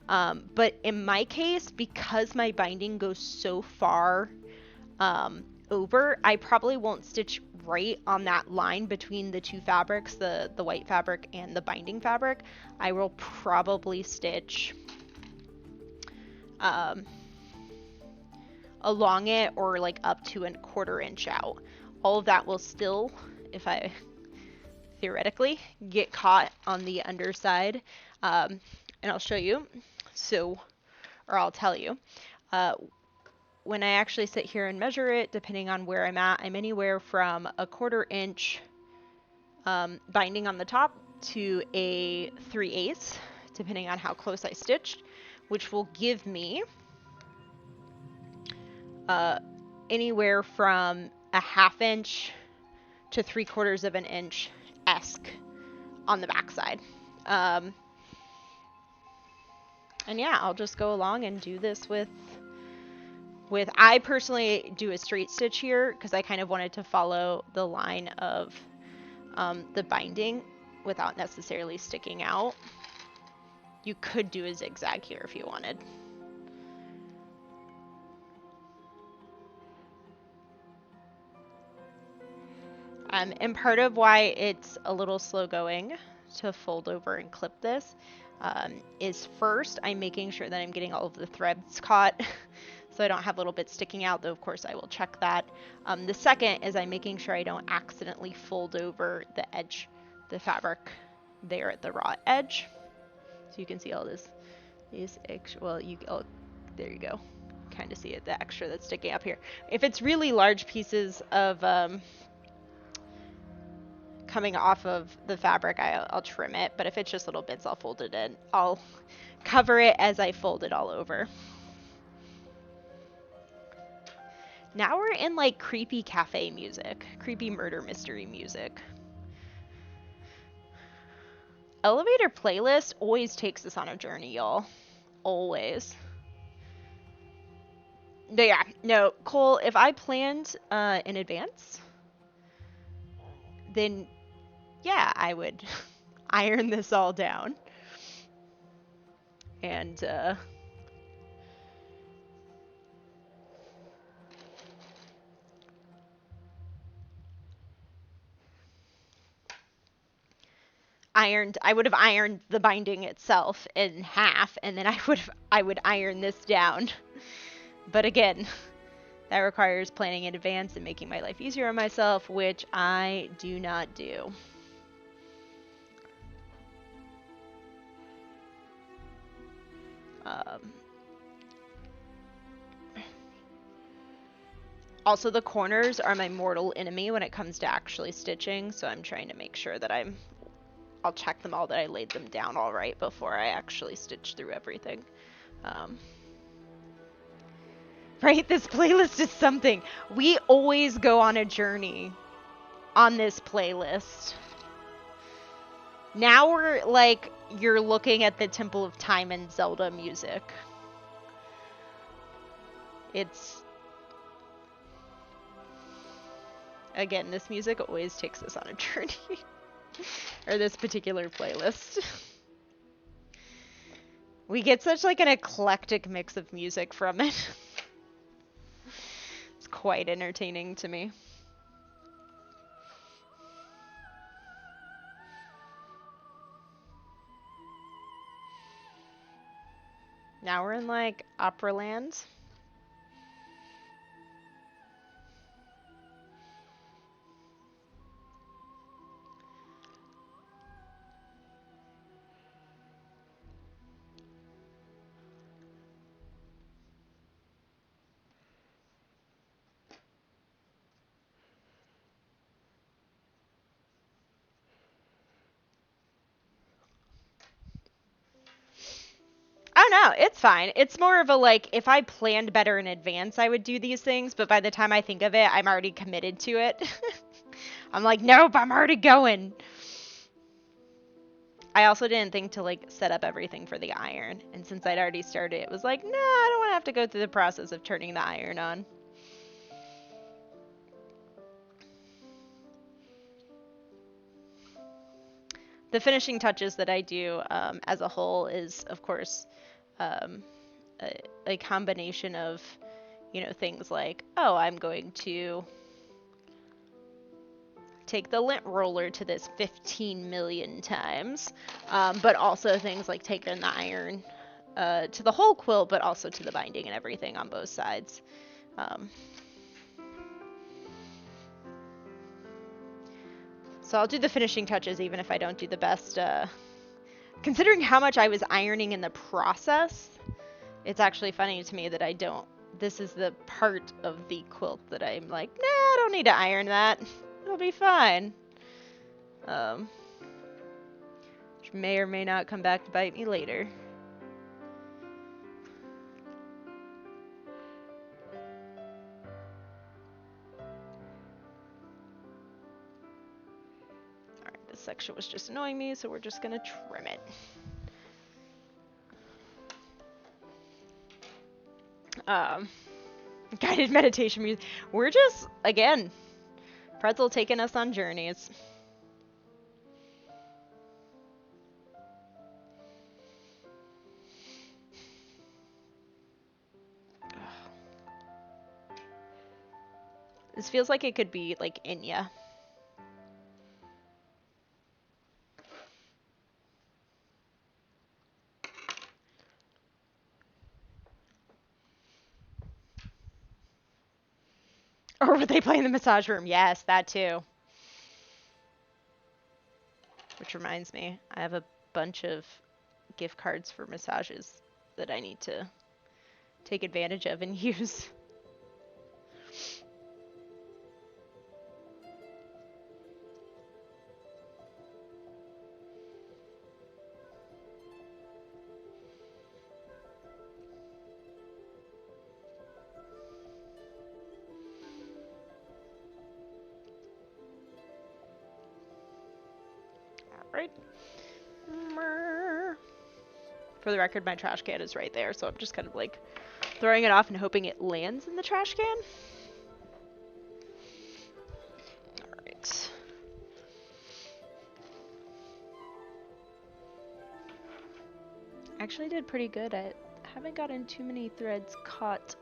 But in my case, because my binding goes so far over, I probably won't stitch right on that line between the two fabrics, the white fabric and the binding fabric. I will probably stitch along it, or like up to 1/4 inch out. All of that will still, if I theoretically, get caught on the underside. And I'll show you. So, or I'll tell you. When I actually sit here and measure it, depending on where I'm at, I'm anywhere from 1/4 inch binding on the top to a 3/8, depending on how close I stitched, which will give me anywhere from a 1/2 inch to 3/4 of an inch-esque on the backside. And yeah, I'll just go along and do this with I personally do a straight stitch here because I kind of wanted to follow the line of the binding without necessarily sticking out. You could do a zigzag here if you wanted. And part of why it's a little slow going to fold over and clip this is, first, I'm making sure that I'm getting all of the threads caught so I don't have little bits sticking out, though of course I will check that. The second is I'm making sure I don't accidentally fold over the edge, the fabric there at the raw edge. So you can see all this, well, there you go. Kind of see it, the extra that's sticking up here. If it's really large pieces of coming off of the fabric, I'll trim it, but if it's just little bits, I'll fold it in. I'll cover it as I fold it all over. Now we're in like creepy cafe music, creepy murder mystery music. Elevator playlist always takes us on a journey, y'all. Always. But yeah, no, Cole, if I planned in advance, then yeah, I would iron this all down. And I would have ironed the binding itself in half, and then I would iron this down. But again, that requires planning in advance and making my life easier on myself, which I do not do. Also, the corners are my mortal enemy when it comes to actually stitching, so I'm trying to make sure that I'll check them all, that I laid them down all right before I actually stitch through everything. Right? This playlist is something. We always go on a journey on this playlist. Now we're like, you're looking at the Temple of Time and Zelda music. It's... Again, this music always takes us on a journey. Or this particular playlist. We get such like an eclectic mix of music from it. It's quite entertaining to me. Now we're in like opera land. Oh no, it's fine. It's more of a like, if I planned better in advance, I would do these things, but by the time I think of it, I'm already committed to it. I'm like, nope, I'm already going. I also didn't think to like set up everything for the iron. And since I'd already started, it was like, nah, I don't want to have to go through the process of turning the iron on. The finishing touches that I do as a whole is, of course, um, a combination of, things like, oh, I'm going to take the lint roller to this 15 million times, but also things like taking the iron to the whole quilt, but also to the binding and everything on both sides. So I'll do the finishing touches even if I don't do the best. Considering how much I was ironing in the process, it's actually funny to me that I don't. This is the part of the quilt that I'm like, nah, I don't need to iron that. It'll be fine. Which may or may not come back to bite me later. Alright, this section was just annoying me, so we're just gonna trim it. Guided meditation music. We're just, again, Pretzel taking us on journeys. This feels like it could be like Inya. Or would they play in the massage room? Yes, that too. Which reminds me, I have a bunch of gift cards for massages that I need to take advantage of and use. Alright. For the record, my trash can is right there, so I'm just kind of like throwing it off and hoping it lands in the trash can. Alright. Actually did pretty good. I haven't gotten too many threads caught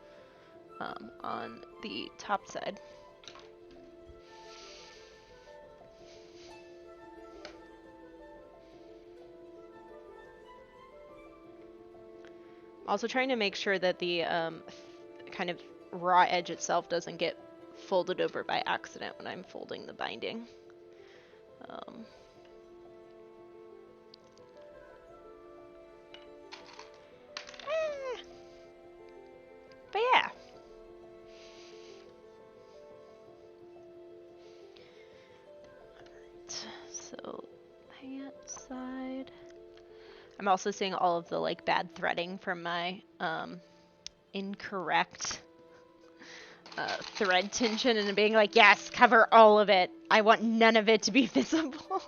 on the top side. Also trying to make sure that the kind of raw edge itself doesn't get folded over by accident when I'm folding the binding. But yeah. Alright, so pant side. I'm also seeing all of the like bad threading from my incorrect thread tension and being like, yes, cover all of it. I want none of it to be visible.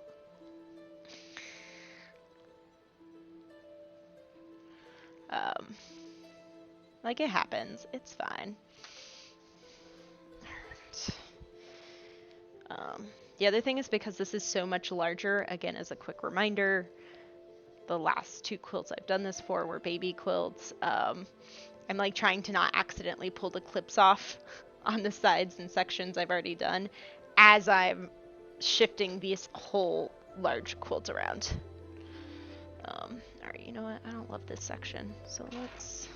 Like it happens. It's fine. The other thing is because this is so much larger, again, as a quick reminder, the last two quilts I've done this for were baby quilts. I'm like trying to not accidentally pull the clips off on the sides and sections I've already done as I'm shifting this whole large quilt around. Alright, you know what? I don't love this section, so let's...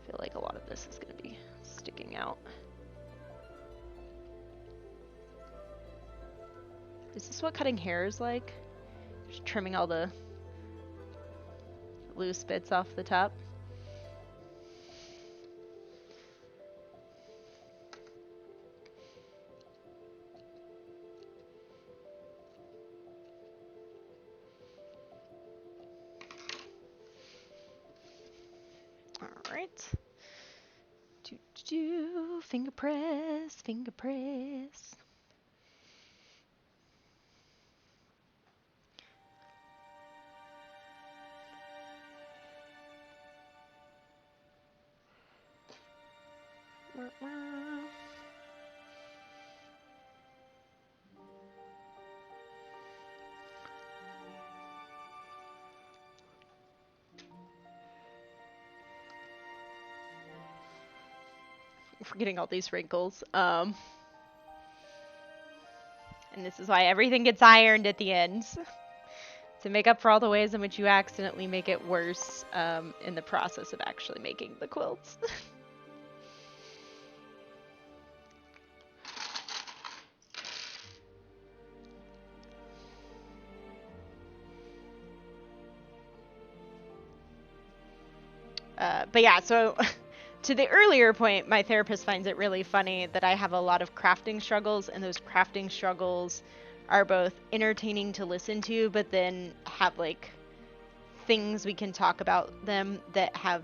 I feel like a lot of this is going to be sticking out. Is this what cutting hair is like? Just trimming all the loose bits off the top? Alright. Finger press, finger press. We're getting all these wrinkles. And this is why everything gets ironed at the end. To make up for all the ways in which you accidentally make it worse in the process of actually making the quilts. But yeah, so to the earlier point, my therapist finds it really funny that I have a lot of crafting struggles, and those crafting struggles are both entertaining to listen to, but then have like things we can talk about them that have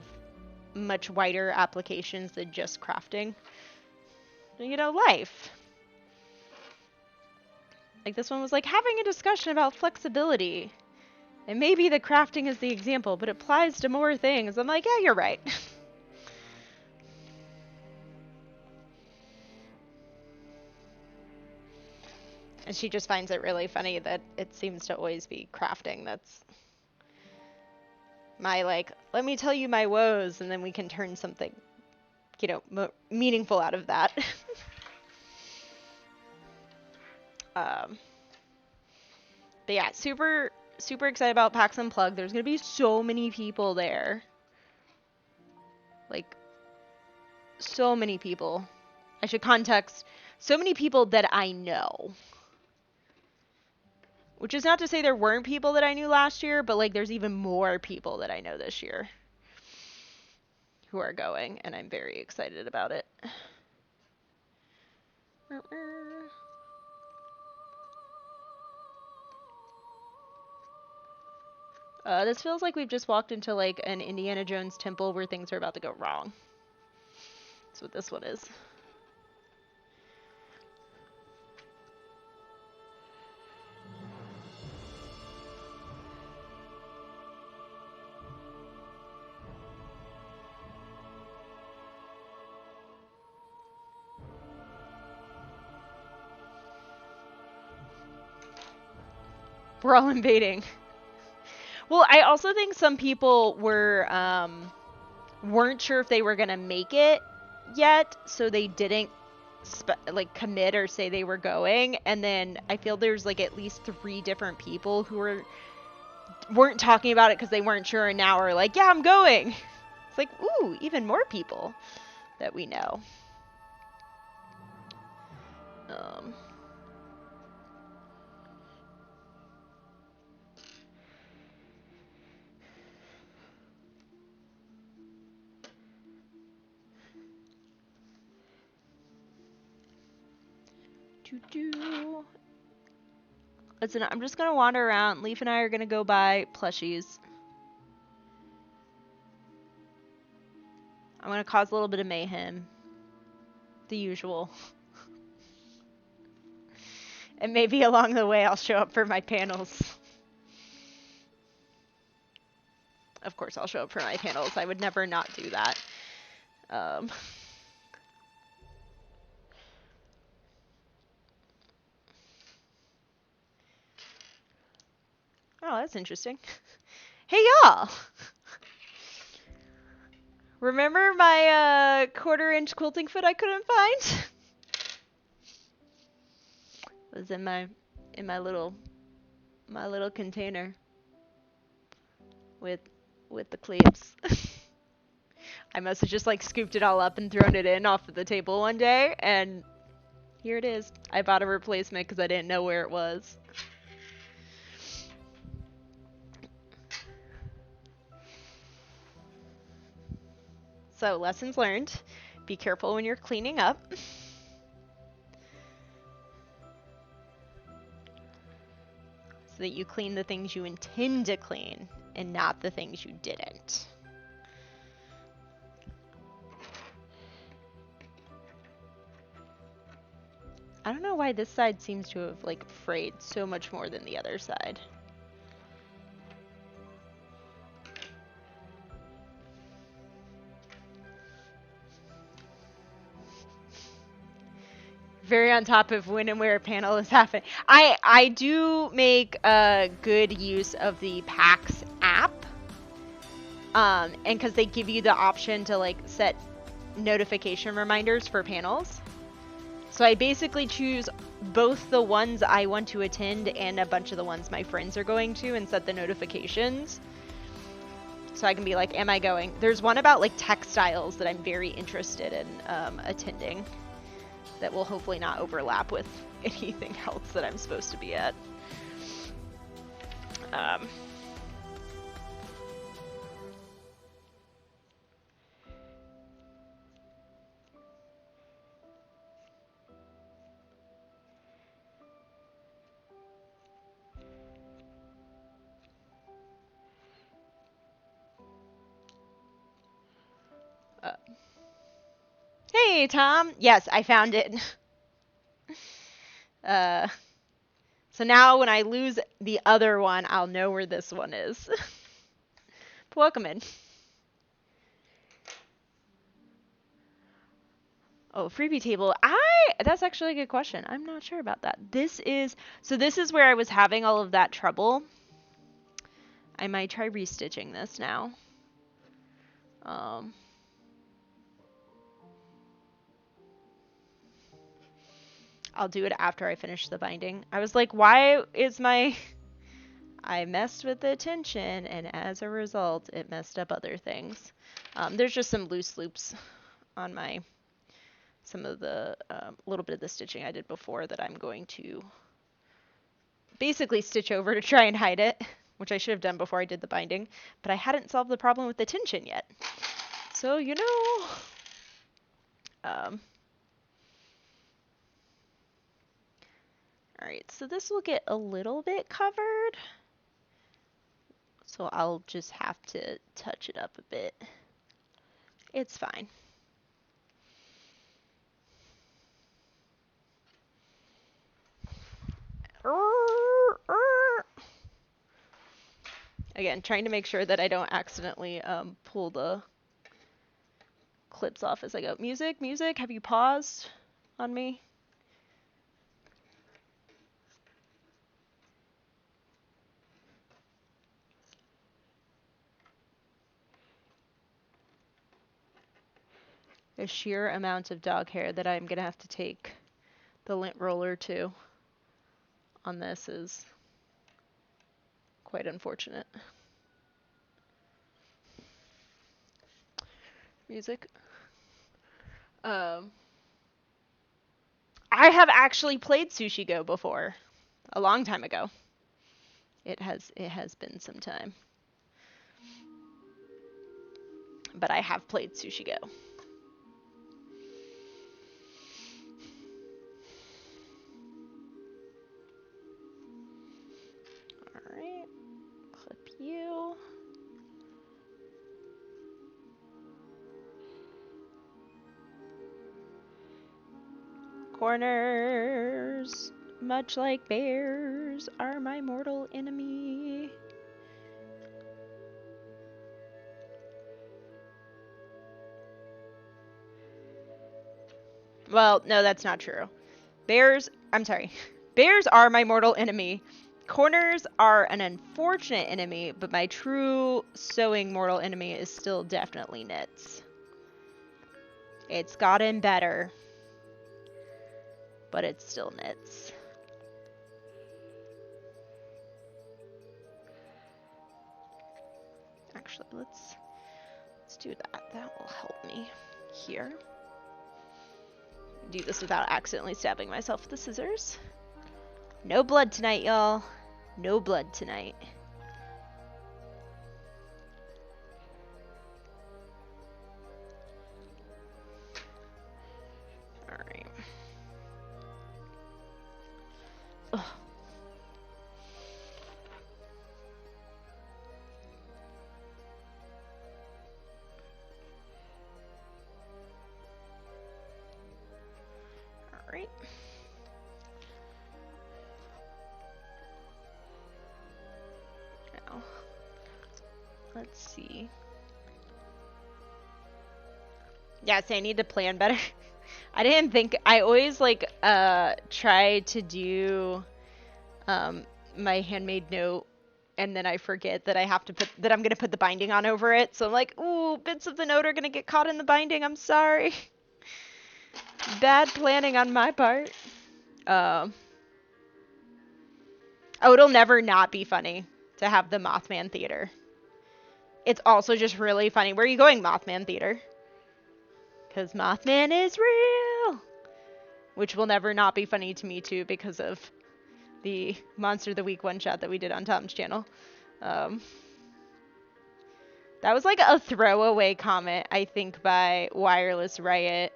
much wider applications than just crafting. You know, life. Like this one was like having a discussion about flexibility. And maybe the crafting is the example, but it applies to more things. I'm like, yeah, you're right. And she just finds it really funny that it seems to always be crafting that's my, like, let me tell you my woes, and then we can turn something, you know, meaningful out of that. But yeah, super excited about PAX Unplugged. There's gonna be so many people there. Like, so many people. I should context, so many people that I know. Which is not to say there weren't people that I knew last year, but like there's even more people that I know this year who are going, and I'm very excited about it. This feels like we've just walked into like an Indiana Jones temple where things are about to go wrong. That's what this one is. We're all invading. Well, I also think some people weren't sure if they were gonna make it yet, so they didn't like commit or say they were going. And then I feel there's like at least 3 different people who weren't talking about it because they weren't sure, and now are like, yeah, I'm going. It's like, ooh, even more people that we know. Listen, I'm just gonna wander around. Leaf and I are gonna go buy plushies. I'm gonna cause a little bit of mayhem. The usual. And maybe along the way I'll show up for my panels. Of course I'll show up for my panels. I would never not do that. Oh, that's interesting. Hey, y'all! Remember my 1/4-inch quilting foot I couldn't find? It was in my little container with the cleats. I must have just like scooped it all up and thrown it in off of the table one day, and here it is. I bought a replacement because I didn't know where it was. So, lessons learned. Be careful when you're cleaning up. So that you clean the things you intend to clean and not the things you didn't. I don't know why this side seems to have like frayed so much more than the other side. Very on top of when and where a panel is happening. I do make good use of the PAX app. And because they give you the option to like set notification reminders for panels. So I basically choose both the ones I want to attend and a bunch of the ones my friends are going to and set the notifications. So I can be like, am I going? There's one about like textiles that I'm very interested in attending that will hopefully not overlap with anything else that I'm supposed to be at. Hey, Tom. Yes, I found it. So now when I lose the other one, I'll know where this one is. Welcome in. Oh, freebie table. That's actually a good question. I'm not sure about that. This is where I was having all of that trouble. I might try restitching this now. I'll do it after I finish the binding. I was like, why is my... I messed with the tension, and as a result, it messed up other things. There's just some loose loops on some of the little bit of the stitching I did before that I'm going to basically stitch over to try and hide it, which I should have done before I did the binding, but I hadn't solved the problem with the tension yet. So, you know... Alright, so this will get a little bit covered. So I'll just have to touch it up a bit. It's fine. Again, trying to make sure that I don't accidentally pull the clips off as I go. Music, music, have you paused on me? The sheer amount of dog hair that I'm gonna have to take the lint roller to on this is quite unfortunate. Music. I have actually played Sushi Go before, a long time ago. It has been some time. But I have played Sushi Go. Alright, clip you. Corners, much like bears, are my mortal enemy. Well, no, that's not true. Bears are my mortal enemy. Corners are an unfortunate enemy, but my true sewing mortal enemy is still definitely knits. It's gotten better, but it's still knits. Actually, let's do that. That will help me here. Do this without accidentally stabbing myself with the scissors. No blood tonight, y'all. No blood tonight. Alright. Alright. Now, let's see. Yeah, so I need to plan better. I didn't think, I always like try to do my handmade note, and then I forget that I have to put, that I'm gonna put the binding on over it. So I'm like, ooh, bits of the note are gonna get caught in the binding. I'm sorry. Bad planning on my part. Oh, it'll never not be funny to have the Mothman Theater. It's also just really funny. Where are you going, Mothman Theater? Because Mothman is real! Which will never not be funny to me, too, because of the Monster of the Week one-shot that we did on Tom's channel. That was like a throwaway comment, I think, by Wireless Riot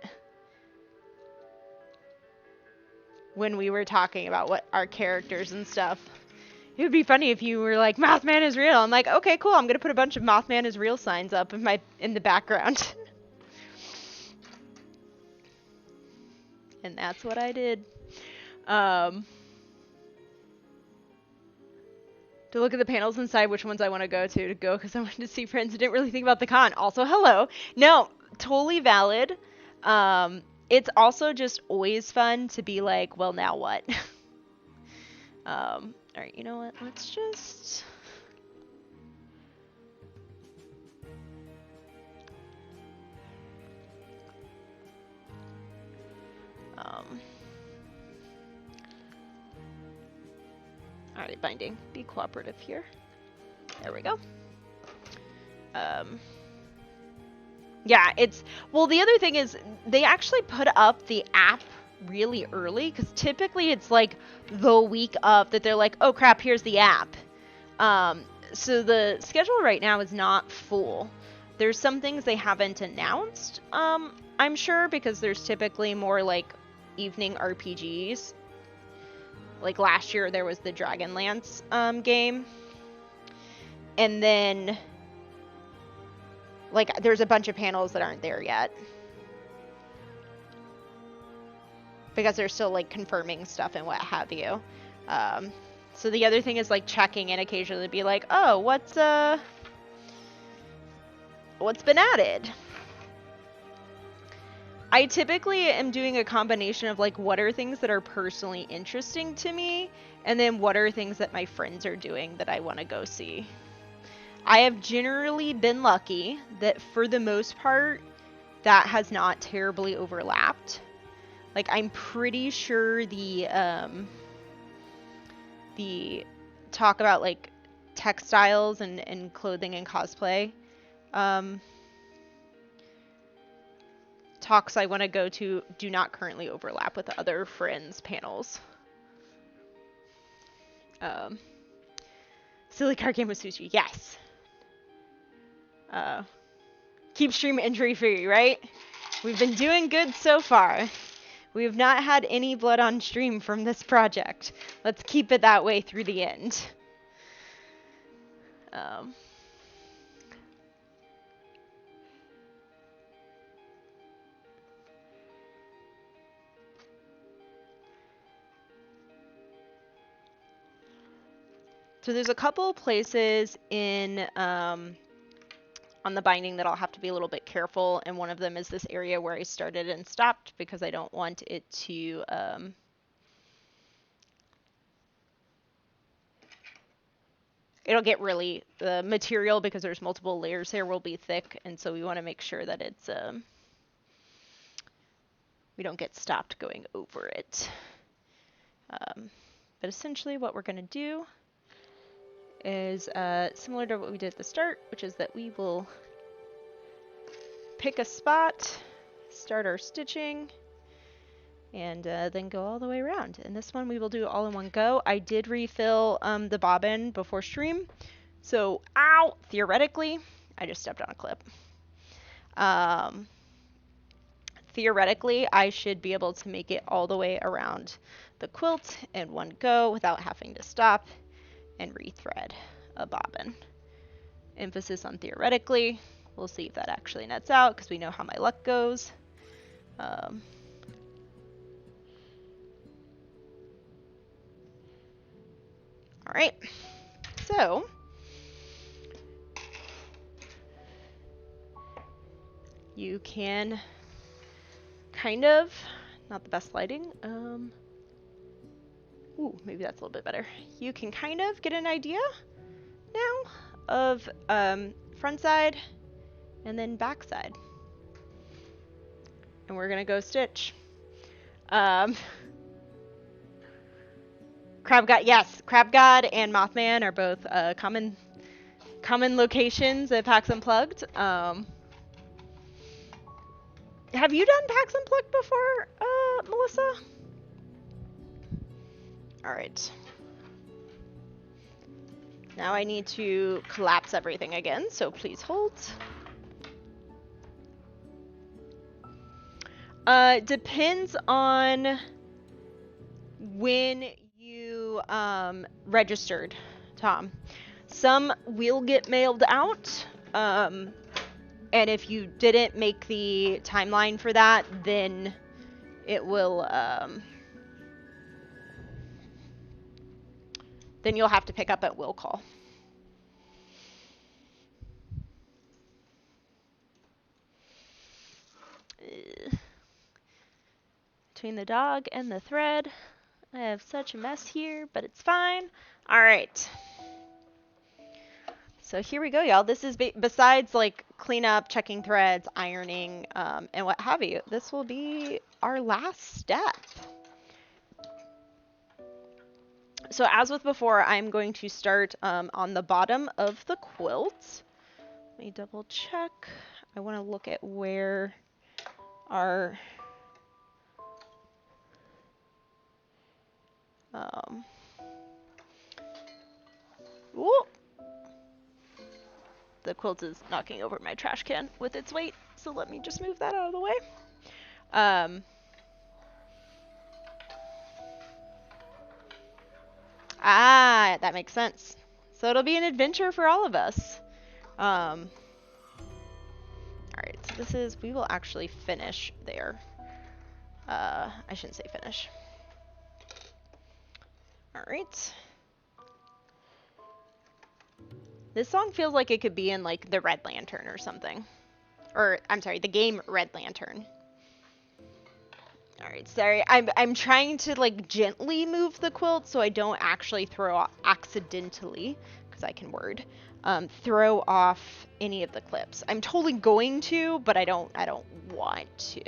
when we were talking about what our characters and stuff. It would be funny if you were like, Mothman is real. I'm like, okay, cool. I'm gonna put a bunch of Mothman is real signs up in the background. And that's what I did. To look at the panels and decide which ones I want to go because I wanted to see friends who didn't really think about the con. Also, hello. No, totally valid. It's also just always fun to be like, well, now what? Alright, you know what? Let's just... Alright, binding. Be cooperative here. There we go. Yeah, it's... Well, the other thing is, they actually put up the app really early, because typically it's like the week of that they're like, oh crap, here's the app. So the schedule right now is not full. There's some things they haven't announced, I'm sure, because there's typically more like evening RPGs. Like last year there was the Dragonlance game. And then like there's a bunch of panels that aren't there yet. Because they're still like confirming stuff and what have you. So the other thing is like checking in occasionally to be like, oh, what's been added? I typically am doing a combination of like what are things that are personally interesting to me, and then what are things that my friends are doing that I want to go see. I have generally been lucky that for the most part that has not terribly overlapped. Like I'm pretty sure the talk about like textiles and clothing and cosplay talks I want to go to do not currently overlap with other friends' panels. Silly card game with sushi, yes. Keep stream injury free, right? We've been doing good so far. We have not had any blood on stream from this project. Let's keep it that way through the end. So there's a couple places in on the binding that I'll have to be a little bit careful, and one of them is this area where I started and stopped because I don't want it to it'll get really, the material, because there's multiple layers here, will be thick, and so we want to make sure that it's we don't get stopped going over it. But essentially what we're going to do is similar to what we did at the start, which is that we will pick a spot, start our stitching, and then go all the way around. And this one we will do all in one go. I did refill the bobbin before stream, so ow, theoretically, I just stepped on a clip. Theoretically, I should be able to make it all the way around the quilt in one go without having to stop and rethread a bobbin. Emphasis on theoretically. We'll see if that actually nets out, because we know how my luck goes. All right, so you can kind of, not the best lighting, ooh, maybe that's a little bit better. You can kind of get an idea now of front side and then back side. And we're gonna go stitch. Crab God, yes, Crab God and Mothman are both common locations at PAX Unplugged. Have you done PAX Unplugged before, Melissa? All right. Now I need to collapse everything again, so please hold. Depends on when you registered, Tom. Some will get mailed out, and if you didn't make the timeline for that, then it will, then you'll have to pick up at will call. Between the dog and the thread, I have such a mess here, but it's fine. All right. So here we go, y'all. This is besides like cleanup, checking threads, ironing, and what have you. This will be our last step. So as with before, I'm going to start on the bottom of the quilt. Let me double check. I want to look at where our whoop. The quilt is knocking over my trash can with its weight, so let me just move that out of the way. That makes sense. So it'll be an adventure for all of us. Alright, so this is, we will actually finish there. I shouldn't say finish. Alright. This song feels like it could be in like the Red Lantern or something. Or, I'm sorry, the game Red Lantern. Alright, sorry. I'm trying to like gently move the quilt so I don't actually accidentally, because I can word, throw off any of the clips. I'm totally going to, but I don't want to.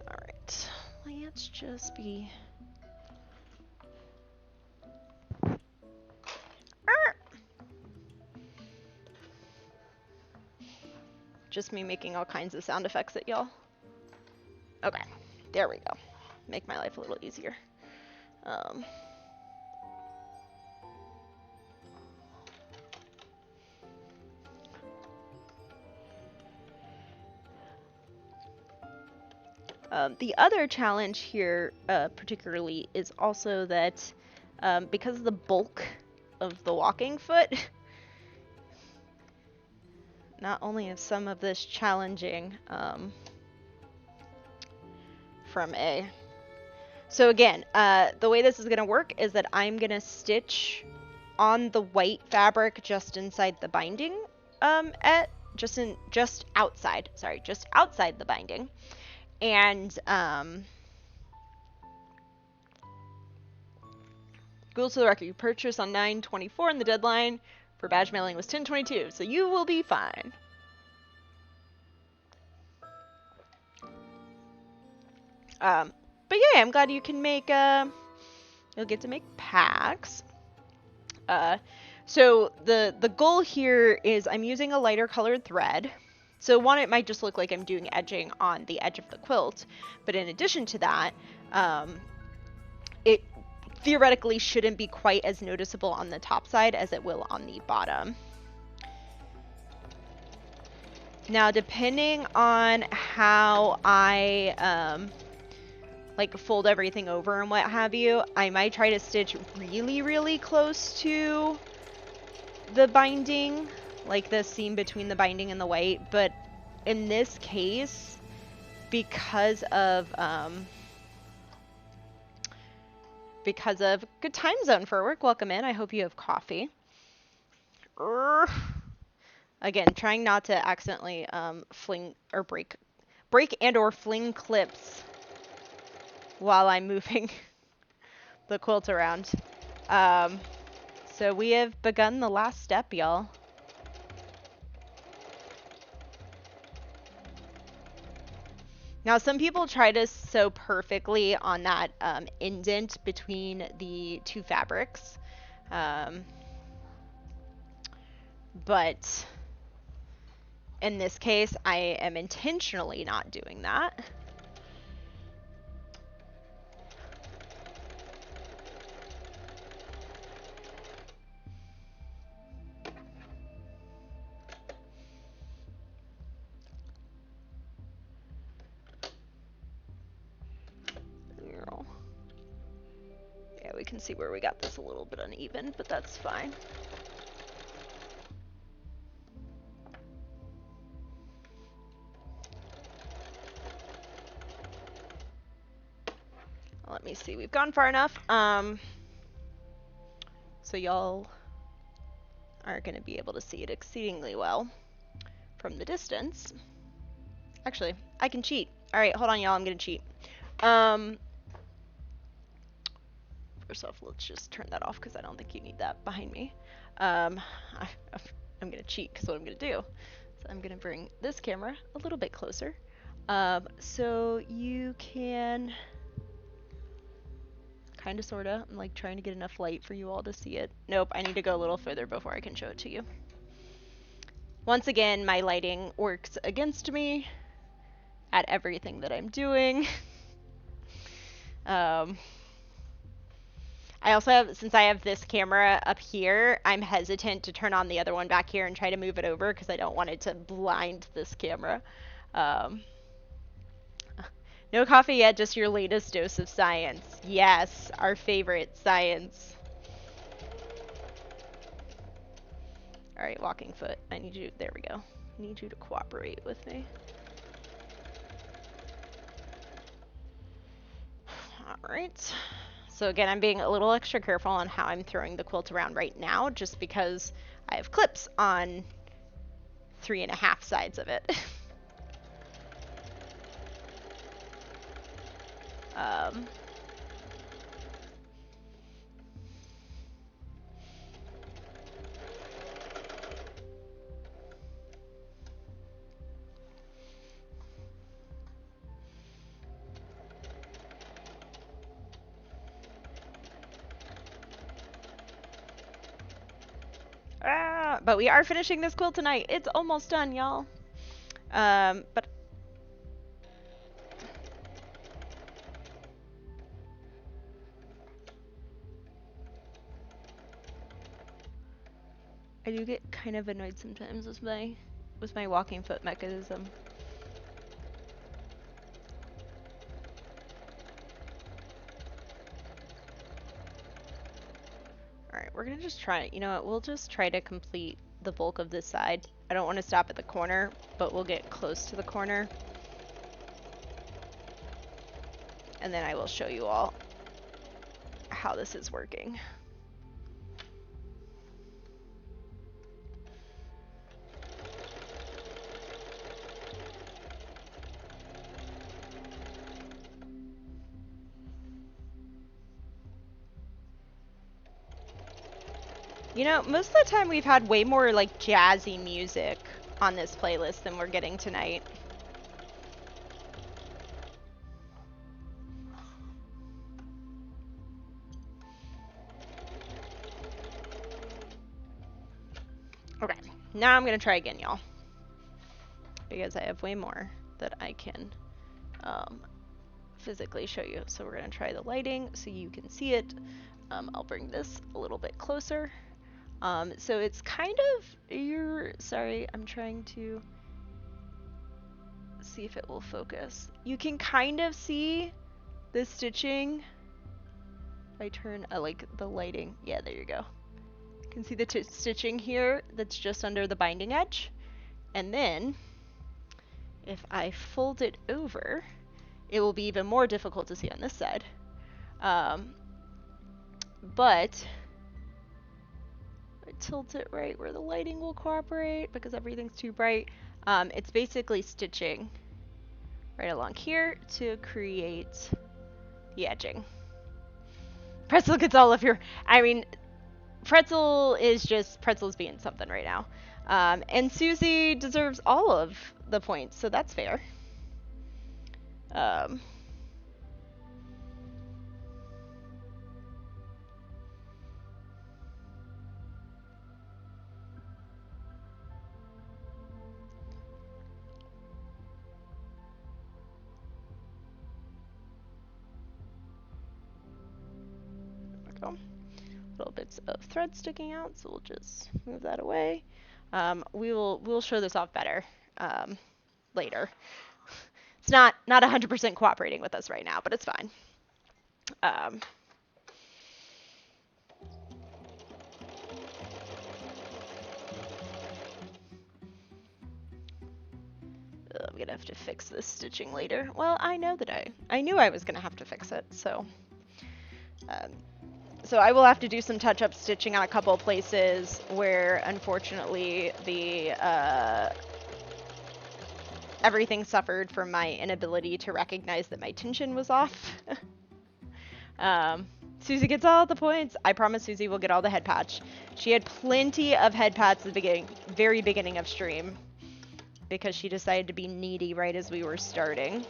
Alright, let's just be... Just me making all kinds of sound effects at y'all. Okay, there we go. Make my life a little easier. The other challenge here, particularly, is also that because of the bulk of the walking foot, not only is some of this challenging from A. So again, the way this is going to work is that I'm going to stitch on the white fabric just inside the binding, just outside the binding. And Google to the record, you purchased on 9/24 and the deadline for badge mailing was 10/22, so you will be fine. But yeah, I'm glad you can make, you'll get to make packs. So the goal here is I'm using a lighter colored thread. So one, it might just look like I'm doing edging on the edge of the quilt, but in addition to that, it theoretically shouldn't be quite as noticeable on the top side as it will on the bottom. Now, depending on how I like fold everything over and what have you, I might try to stitch really, really close to the binding, like the seam between the binding and the white, but in this case, because of good time zone for work, welcome in, I hope you have coffee. Again, trying not to accidentally fling or break and or fling clips while I'm moving the quilt around. So we have begun the last step, y'all. Now, some people try to sew perfectly on that indent between the two fabrics. But in this case, I am intentionally not doing that. Yeah, we can see where we got this a little bit uneven, but that's fine. Let me see, we've gone far enough. So y'all are going to be able to see it exceedingly well from the distance. Actually, I can cheat. All right, hold on, y'all. I'm going to cheat. First off, let's just turn that off because I don't think you need that behind me. I'm going to cheat because what I'm going to do is I'm going to bring this camera a little bit closer. So you can kind of, sort of, I'm like trying to get enough light for you all to see it. Nope, I need to go a little further before I can show it to you. Once again, my lighting works against me at everything that I'm doing. I also have, since I have this camera up here, I'm hesitant to turn on the other one back here and try to move it over because I don't want it to blind this camera. No coffee yet, just your latest dose of science. Yes, our favorite science. Alright, walking foot. I need you, there we go. I need you to cooperate with me. Alright. So again, I'm being a little extra careful on how I'm throwing the quilt around right now, just because I have clips on 3.5 sides of it. But we are finishing this quilt tonight. It's almost done, y'all. But I do get kind of annoyed sometimes with my walking foot mechanism. Alright, we're gonna just try it. You know what? We'll just try to complete the bulk of this side. I don't want to stop at the corner, but we'll get close to the corner. And then I will show you all how this is working. You know, most of the time we've had way more like jazzy music on this playlist than we're getting tonight. Okay, now I'm gonna try again, y'all. Because I have way more that I can physically show you. So we're gonna try the lighting so you can see it. I'll bring this a little bit closer. So it's kind of, sorry, I'm trying to see if it will focus. You can kind of see the stitching. If I turn, like the lighting, yeah, there you go. You can see the stitching here that's just under the binding edge. And then, if I fold it over, it will be even more difficult to see on this side. But I tilt it right where the lighting will cooperate because everything's too bright. It's basically stitching right along here to create the edging. Pretzel gets all of your... I mean, Pretzel's being something right now. And Susie deserves all of the points, so that's fair. There we go. Little bits of thread sticking out, so we'll just move that away. We'll show this off better later. It's not 100% cooperating with us right now, but it's fine. I'm gonna have to fix this stitching later. Well, I know that I knew I was gonna have to fix it, so so I will have to do some touch-up stitching on a couple of places where, unfortunately, the everything suffered from my inability to recognize that my tension was off. Susie gets all the points. I promise Susie will get all the head patch. She had plenty of head pats at the very beginning of stream because she decided to be needy right as we were starting.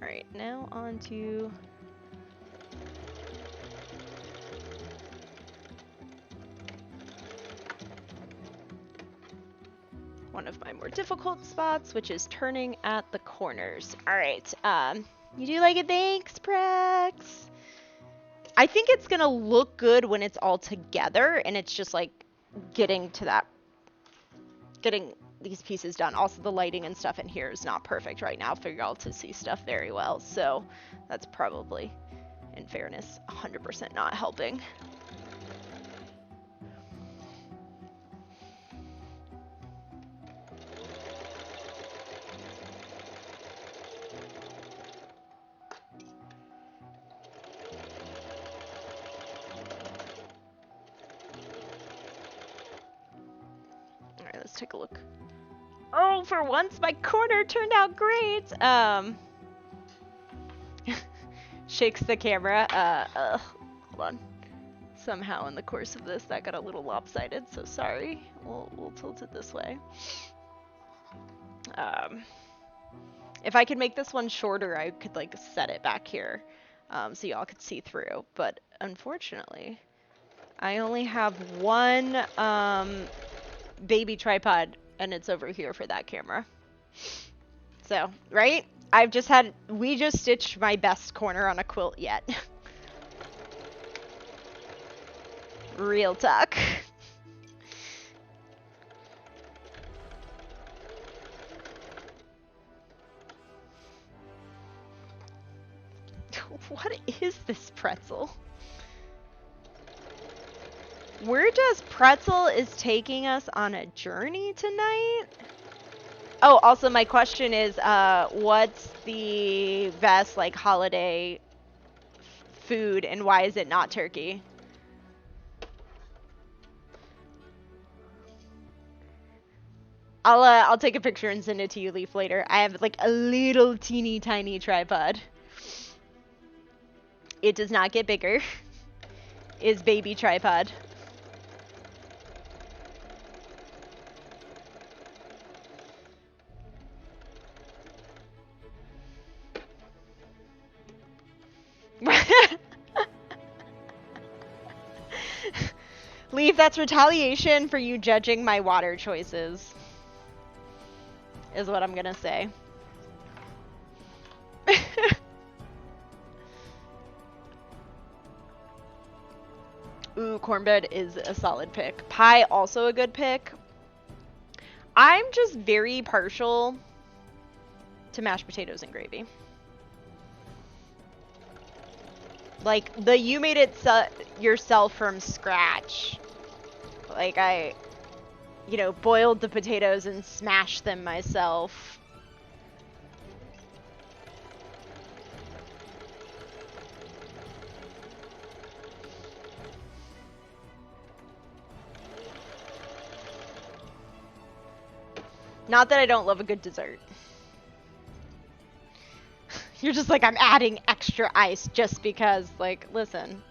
Alright, now on to one of my more difficult spots, which is turning at the corners. Alright, you do like it? Thanks, Prex! I think it's gonna look good when it's all together, and it's just like getting these pieces done. Also, the lighting and stuff in here is not perfect right now for y'all to see stuff very well, so that's probably, in fairness, 100% not helping. Alright, let's take a look. Oh, for once my corner turned out great! Shakes the camera. Hold on. Somehow in the course of this that got a little lopsided, so sorry. We'll tilt it this way. If I could make this one shorter, I could like set it back here so y'all could see through, but unfortunately I only have one baby tripod and it's over here for that camera. So, right? We just stitched my best corner on a quilt yet. Real talk. What is this pretzel? Where does Pretzel is taking us on a journey tonight? Oh, also my question is, what's the best like holiday food and why is it not turkey? I'll take a picture and send it to you, Leaf, later. I have like a little teeny tiny tripod. It does not get bigger. Is baby tripod. Leaf, that's retaliation for you judging my water choices. Is what I'm gonna say. Ooh, cornbread is a solid pick. Pie, also a good pick. I'm just very partial to mashed potatoes and gravy. Like, you made it yourself from scratch. Like, I, boiled the potatoes and smashed them myself. Not that I don't love a good dessert. You're just like, I'm adding extra ice just because, like, listen.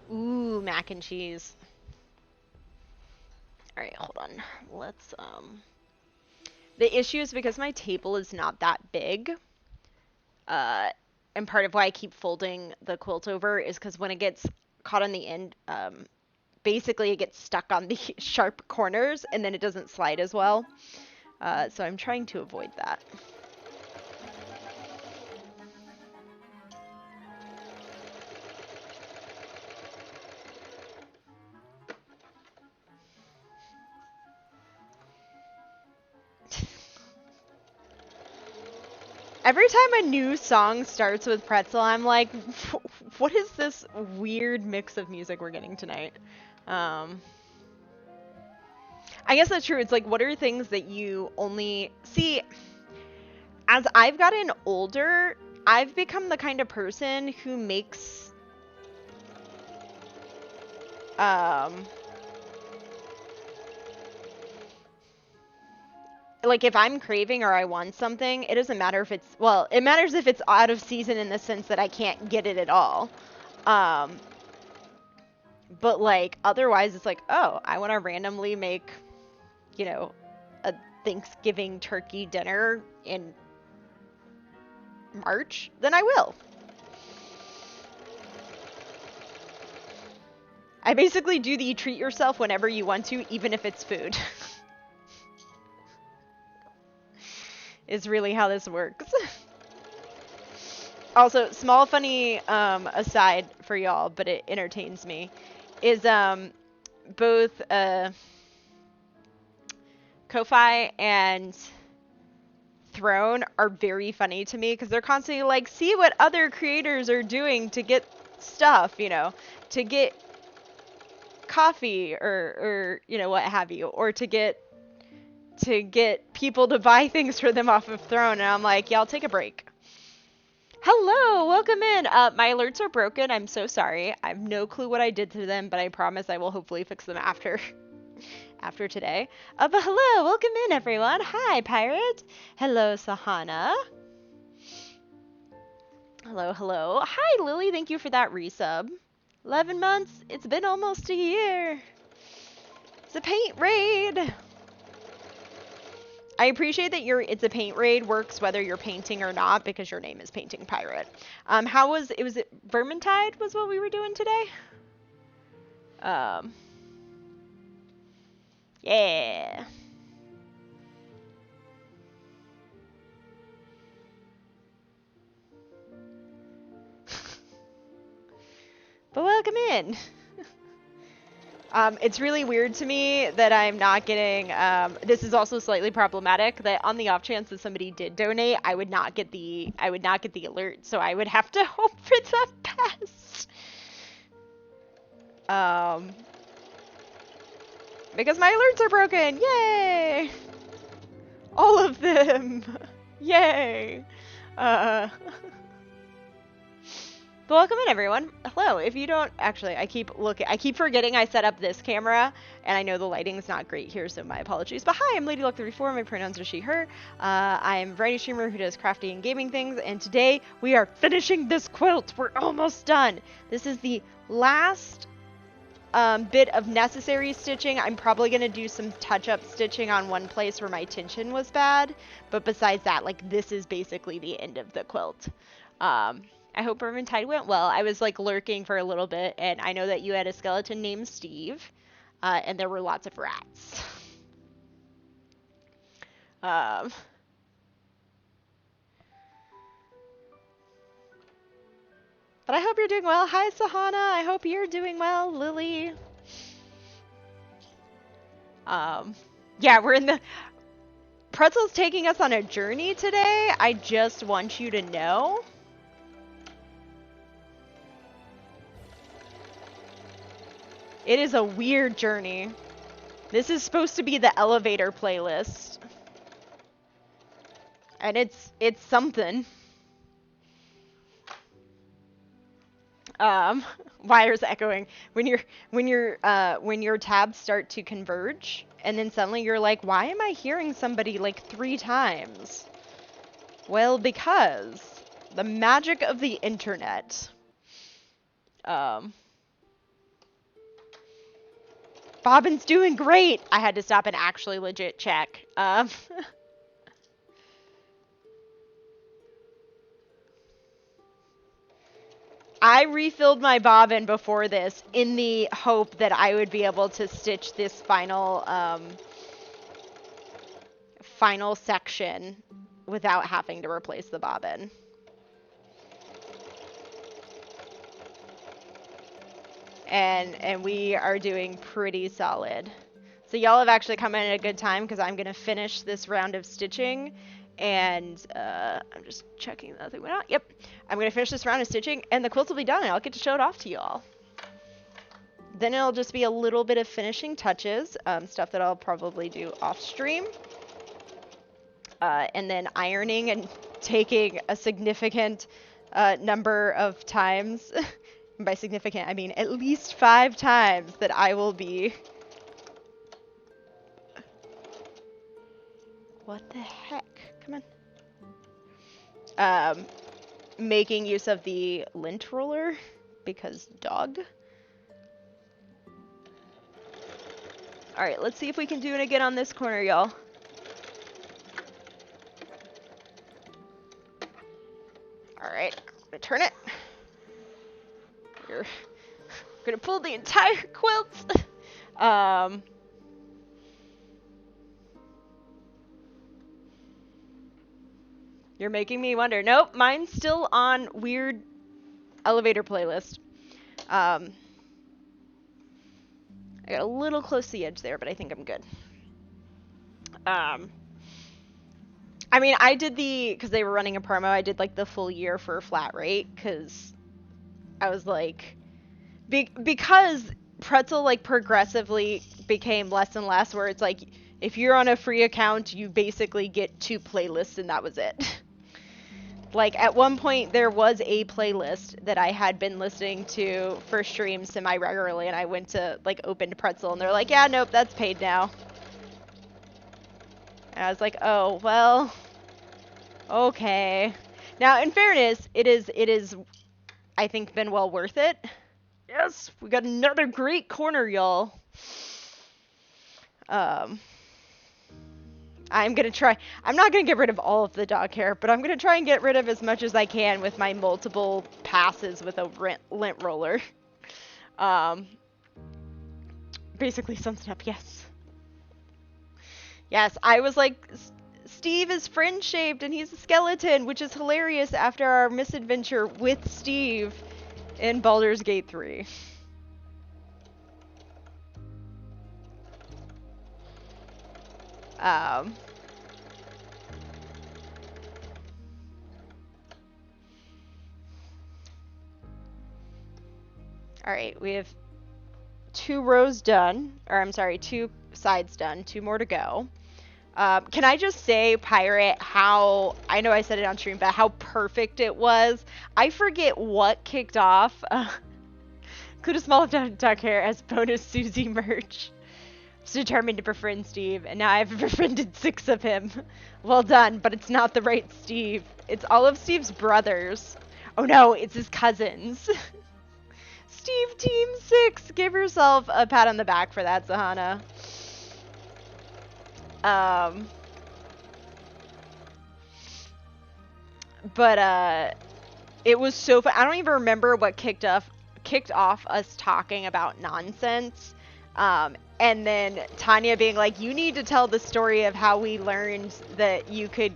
Ooh, mac and cheese. Alright, hold on. Let's, The issue is because my table is not that big, and part of why I keep folding the quilt over is because when it gets caught on the end, basically it gets stuck on the sharp corners and then it doesn't slide as well. So I'm trying to avoid that. Every time a new song starts with pretzel, I'm like, what is this weird mix of music we're getting tonight? I guess that's true. It's like, what are things that you only see? As I've gotten older, I've become the kind of person who makes like if I'm craving or I want something, it doesn't matter if it's, well, it matters if it's out of season in the sense that I can't get it at all. But like otherwise it's like, oh, I want to randomly make, you know, a Thanksgiving turkey dinner in March, then I will. I basically do the treat yourself whenever you want to, even if it's food. Is really how this works. Also, small funny aside for y'all, but it entertains me, is both Ko-Fi and Throne are very funny to me because they're constantly like, see what other creators are doing to get stuff, you know, to get coffee or you know, what have you, or to get people to buy things for them off of Throne, and I'm like, y'all take a break. Hello, welcome in. My alerts are broken. I'm so sorry. I have no clue what I did to them, but I promise I will hopefully fix them after today. But hello, welcome in everyone. Hi, Pirate. Hello, Sahana. Hello, hello. Hi, Lily. Thank you for that resub. 11 months. It's been almost a year. It's a paint raid. I appreciate that It's a Paint raid works whether you're painting or not because your name is Painting Pirate. How was it Vermintide was what we were doing today? Yeah. But welcome in. It's really weird to me that I'm not getting, this is also slightly problematic, that on the off chance that somebody did donate, I would not get the alert, so I would have to hope for the best. Because my alerts are broken, yay! All of them, yay! But welcome in, everyone. Hello. If you don't, actually, I keep forgetting I set up this camera, and I know the lighting's not great here, so my apologies. But hi, I'm Lady Luck 34. My pronouns are she, her. I am a variety streamer who does crafting and gaming things, and today we are finishing this quilt. We're almost done. This is the last bit of necessary stitching. I'm probably going to do some touch-up stitching on one place where my tension was bad, but besides that, like, this is basically the end of the quilt. I hope Vermintide went well. I was like lurking for a little bit, and I know that you had a skeleton named Steve, and there were lots of rats. But I hope you're doing well. Hi, Sahana. I hope you're doing well, Lily. Yeah, we're in the... Pretzel's taking us on a journey today. I just want you to know. It is a weird journey. This is supposed to be the elevator playlist. And it's something. Wires echoing when your tabs start to converge, and then suddenly you're like, why am I hearing somebody like 3 times? Well, because the magic of the internet. Bobbin's doing great. I had to stop and actually legit check. I refilled my bobbin before this in the hope that I would be able to stitch this final section without having to replace the bobbin. And we are doing pretty solid. So y'all have actually come in at a good time because I'm going to finish this round of stitching. And I'm just checking that thing went out. Yep. I'm going to finish this round of stitching and the quilts will be done and I'll get to show it off to y'all. Then it'll just be a little bit of finishing touches, stuff that I'll probably do off stream. And then ironing and taking a significant number of times. By significant, I mean at least 5 times that I will be... What the heck? Come on. Making use of the lint roller, because dog. Alright, let's see if we can do it again on this corner, y'all. Alright, I'm gonna turn it. We're gonna pull the entire quilt. You're making me wonder. Nope, mine's still on weird elevator playlist. I got a little close to the edge there, but I think I'm good. I mean, I did because they were running a promo, I did like the full year for flat rate, because I was like, because Pretzel like progressively became less and less, where it's like, if you're on a free account, you basically get 2 playlists and that was it. Like, at one point, there was a playlist that I had been listening to for stream semi-regularly, and I went to, like, opened Pretzel, and they're like, yeah, nope, that's paid now. And I was like, oh, well, okay. Now, in fairness, it is, I think, been well worth it. Yes, we got another great corner, y'all. I'm gonna try. I'm not gonna get rid of all of the dog hair, but I'm gonna try and get rid of as much as I can with my multiple passes with a lint roller. Basically sums it up, yes. Yes, I was like, Steve is fringe shaved and he's a skeleton, which is hilarious after our misadventure with Steve in Baldur's Gate 3. Alright, we have 2 rows done, or I'm sorry, 2 sides done, 2 more to go. Can I just say, Pirate, how, I know I said it on stream, but how perfect it was. I forget what kicked off. Include a small duck hair as bonus Susie merch. I was determined to befriend Steve, and now I've befriended 6 of him. Well done, but it's not the right Steve. It's all of Steve's brothers. Oh no, it's his cousins. Steve Team 6! Give yourself a pat on the back for that, Sahana. But it was so fun. I don't even remember what kicked off us talking about nonsense. And then Tanya being like, you need to tell the story of how we learned that you could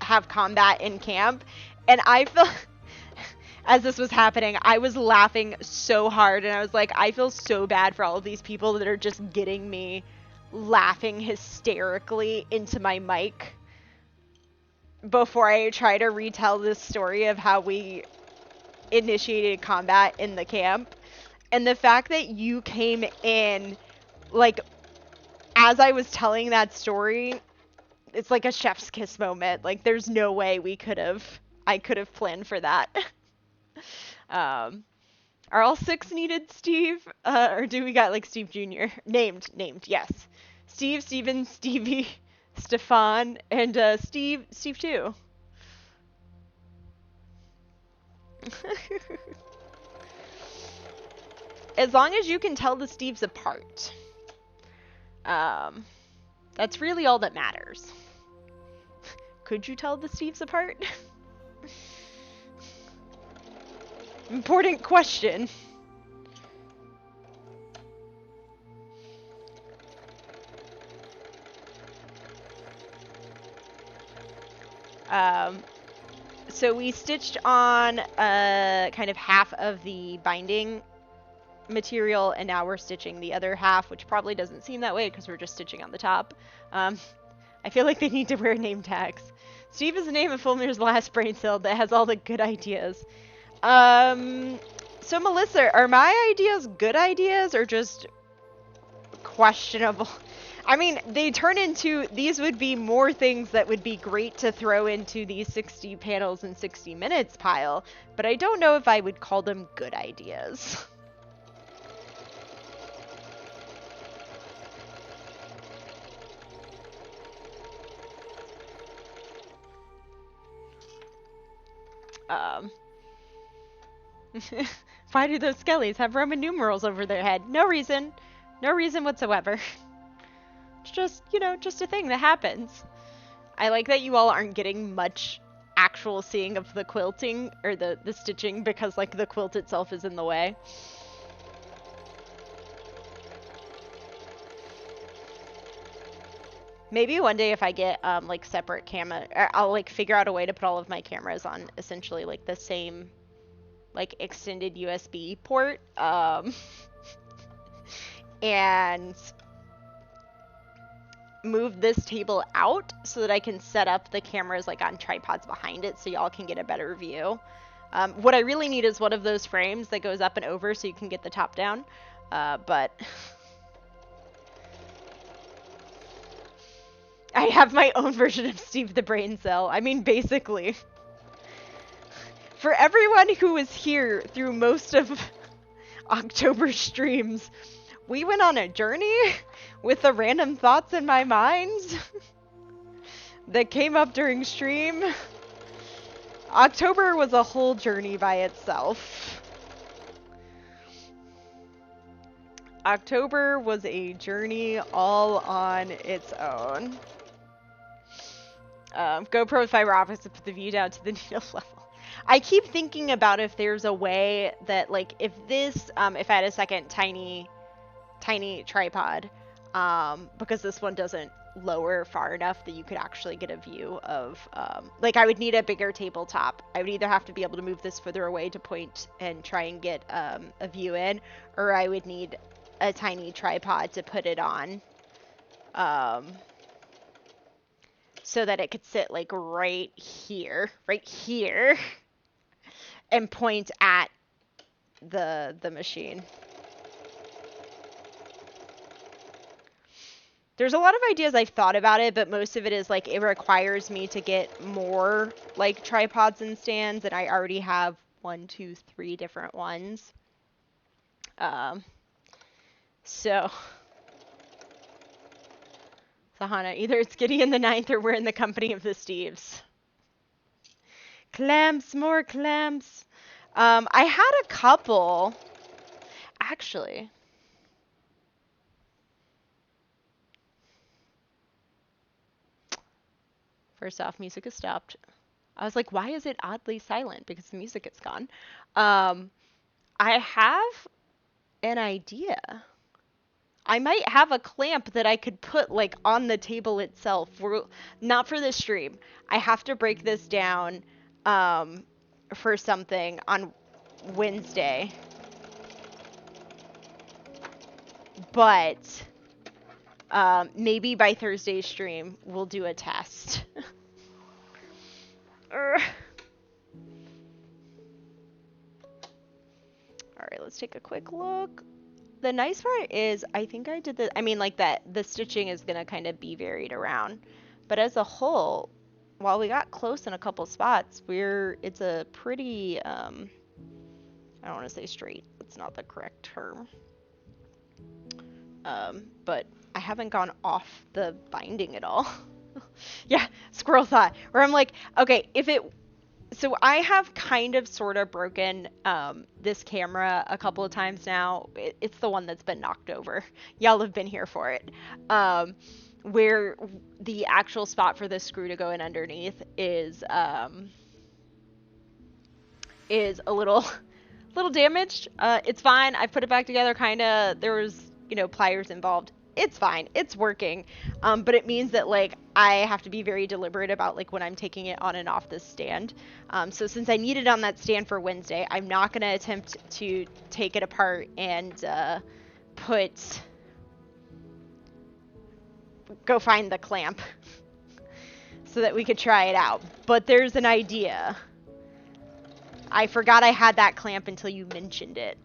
have combat in camp. And I felt, as this was happening, I was laughing so hard. And I was like, I feel so bad for all of these people that are just getting me laughing hysterically into my mic before I try to retell this story of how we initiated combat in the camp. And the fact that you came in, like, as I was telling that story, It's like a chef's kiss moment. Like there's no way I could have planned for that. um, are all six needed, Steve? Or do we got like Steve Jr.? Named, yes. Steve, Steven, Stevie, Stefan, and Steve too. As long as you can tell the Steves apart. Um, that's really all that matters. Could you tell the Steves apart? Important question. So we stitched on kind of half of the binding material, and now we're stitching the other half, which probably doesn't seem that way because we're just stitching on the top. I feel like they need to wear name tags. Steve is the name of Fulmir's last brain cell that has all the good ideas. So Melissa, are my ideas good ideas or just questionable? I mean, they turn into, these would be more things that would be great to throw into the 60 panels in 60 minutes pile, but I don't know if I would call them good ideas. Why do those skellies have Roman numerals over their head? No reason. No reason whatsoever. It's just, you know, just a thing that happens. I like that you all aren't getting much actual seeing of the quilting or the stitching because like the quilt itself is in the way. Maybe one day if I get like separate camera, I'll like figure out a way to put all of my cameras on essentially like the same like extended USB port and move this table out so that I can set up the cameras like on tripods behind it so y'all can get a better view. What I really need is one of those frames that goes up and over so you can get the top down, but I have my own version of Steve the Brain Cell. I mean, basically. For everyone who was here through most of October streams, we went on a journey with the random thoughts in my mind that came up during stream. October was a whole journey by itself. October was a journey all on its own. GoPro with fiber optics to put the view down to the needle level. I keep thinking about if there's a way that, like, if this, if I had a second tiny tripod, because this one doesn't lower far enough that you could actually get a view of, like, I would need a bigger tabletop. I would either have to be able to move this further away to point and try and get a view in, or I would need a tiny tripod to put it on, so that it could sit, like, right here, and point at the machine. There's a lot of ideas I've thought about it, but most of it is like it requires me to get more like tripods and stands, and I already have 1, 2, 3 different ones. So Sahana, either it's Gideon the Ninth or we're in the company of the Steves. Clamps, more clamps. I had a couple, actually. First off, music has stopped. I was like, why is it oddly silent? Because the music is gone. I have an idea. I might have a clamp that I could put like on the table itself. Not for this stream. I have to break this down for something on Wednesday. But maybe by Thursday's stream, we'll do a test. Alright, let's take a quick look. The nice part is, I think I did the, I mean, like that, the stitching is gonna kind of be varied around. But as a whole, while we got close in a couple spots, it's a pretty, I don't want to say straight, that's not the correct term. But I haven't gone off the binding at all. Yeah, squirrel thought, where I'm like, okay, so I have kind of sort of broken this camera a couple of times now. It's the one that's been knocked over. Y'all have been here for it. Where the actual spot for the screw to go in underneath is a little damaged. It's fine. I put it back together kind of. There was, pliers involved. It's fine. It's working. But it means that like I have to be very deliberate about like when I'm taking it on and off this stand. So since I need it on that stand for Wednesday, I'm not going to attempt to take it apart and go find the clamp so that we could try it out. But there's an idea. I forgot I had that clamp until you mentioned it.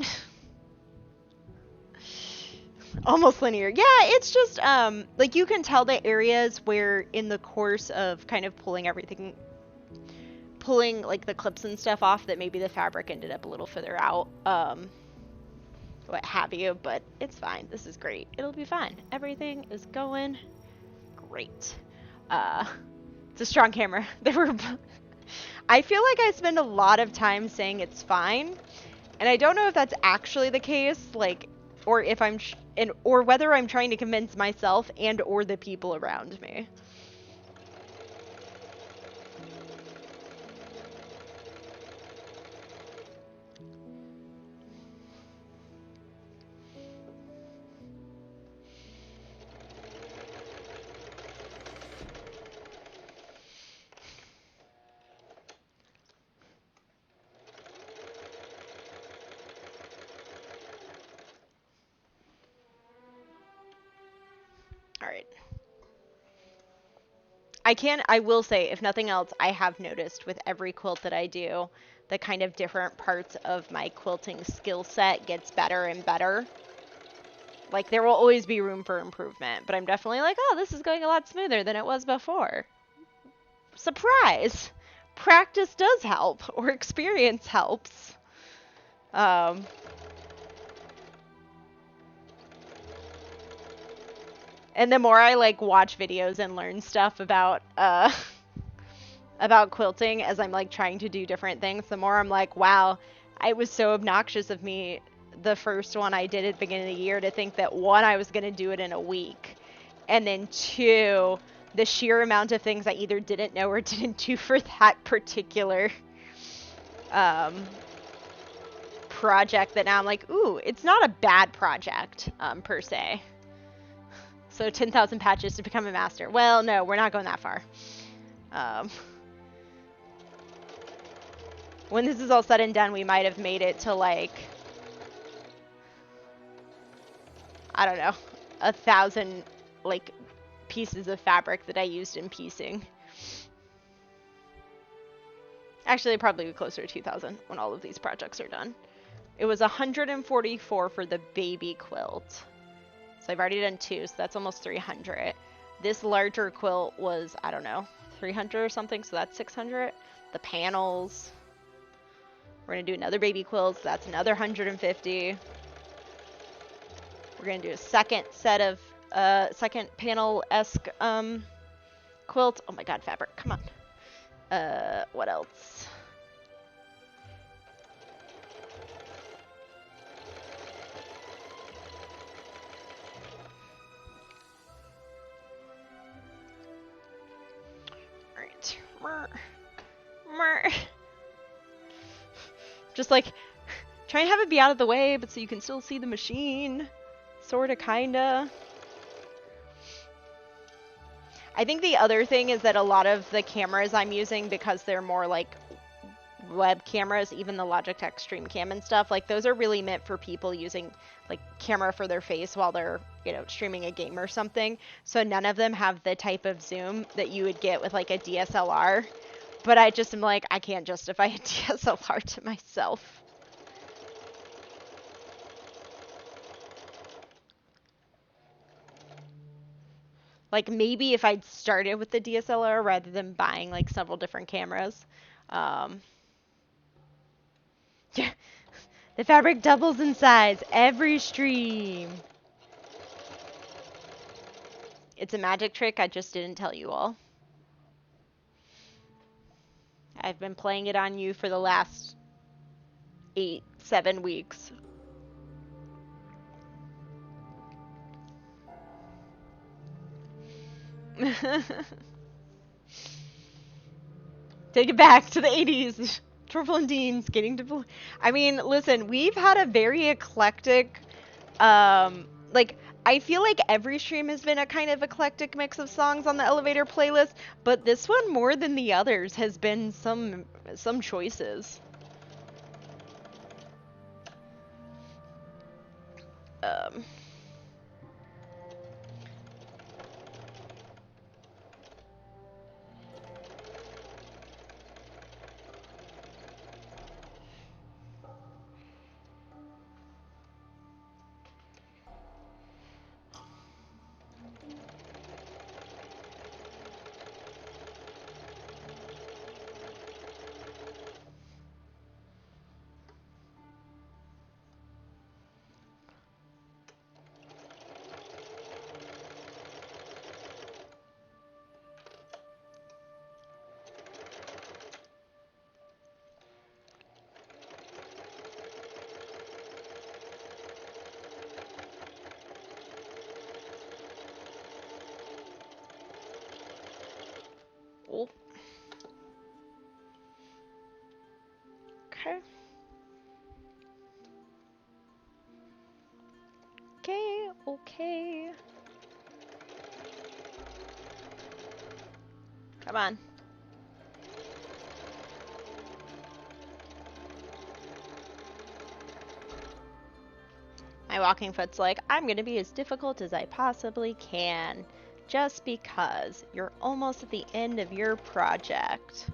Almost linear. Yeah, it's just, like you can tell the areas where in the course of kind of pulling like the clips and stuff off that maybe the fabric ended up a little further out, what have you, but it's fine. This is great. It'll be fine. Everything is going great. It's a strong camera. I feel like I spend a lot of time saying it's fine, and I don't know if that's actually the case, like, or if or whether I'm trying to convince myself and or the people around me. Alright. I will say, if nothing else, I have noticed with every quilt that I do, the kind of different parts of my quilting skill set gets better and better. Like, there will always be room for improvement, but I'm definitely like, oh, this is going a lot smoother than it was before. Surprise! Practice does help, or experience helps. And the more I like watch videos and learn stuff about quilting as I'm like trying to do different things, the more I'm like, wow, it was so obnoxious of me the first one I did at the beginning of the year to think that one, I was going to do it in a week, and then two, the sheer amount of things I either didn't know or didn't do for that particular project, that now I'm like, ooh, it's not a bad project per se. So 10,000 patches to become a master. Well, no, we're not going that far. When this is all said and done, we might have made it to like, I don't know, 1,000 like pieces of fabric that I used in piecing. Actually, probably closer to 2,000 when all of these projects are done. It was 144 for the baby quilt. So I've already done 2, so that's almost 300. This larger quilt was, I don't know, 300 or something, so that's 600. The panels. We're going to do another baby quilt, so that's another 150. We're going to do a second set of, second panel-esque quilt. Oh my god, fabric, come on. What else? Just like try and have it be out of the way, but so you can still see the machine. Sorta, kinda. I think the other thing is that a lot of the cameras I'm using, because they're more like web cameras, even the Logitech Stream Cam and stuff, like those are really meant for people using like camera for their face while they're, streaming a game or something. So none of them have the type of zoom that you would get with like a DSLR. But I just am like, I can't justify a DSLR to myself. Like maybe if I'd started with the DSLR rather than buying like several different cameras. Um, yeah, the fabric doubles in size every stream. It's a magic trick I just didn't tell you all. I've been playing it on you for the last 7 weeks. Take it back to the 80s. Triple and Dean skating to... I mean, listen, we've had a very eclectic, like, I feel like every stream has been a kind of eclectic mix of songs on the elevator playlist, but this one more than the others has been some choices. Oh. Okay. Okay. Come on. My walking foot's like, I'm gonna be as difficult as I possibly can. Just because you're almost at the end of your project.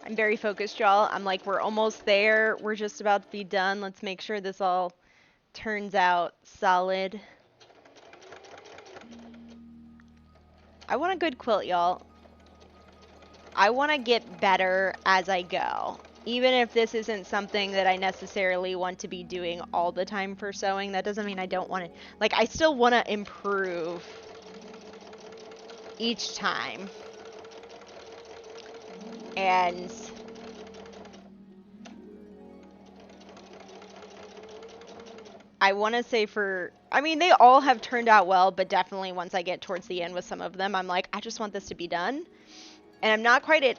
I'm very focused, y'all. I'm like, we're almost there. We're just about to be done. Let's make sure this all turns out solid. I want a good quilt, y'all. I want to get better as I go. Even if this isn't something that I necessarily want to be doing all the time for sewing, that doesn't mean I don't want to. Like, I still want to improve each time. And I want to say I mean, they all have turned out well, but definitely once I get towards the end with some of them, I'm like, I just want this to be done. And I'm not quite at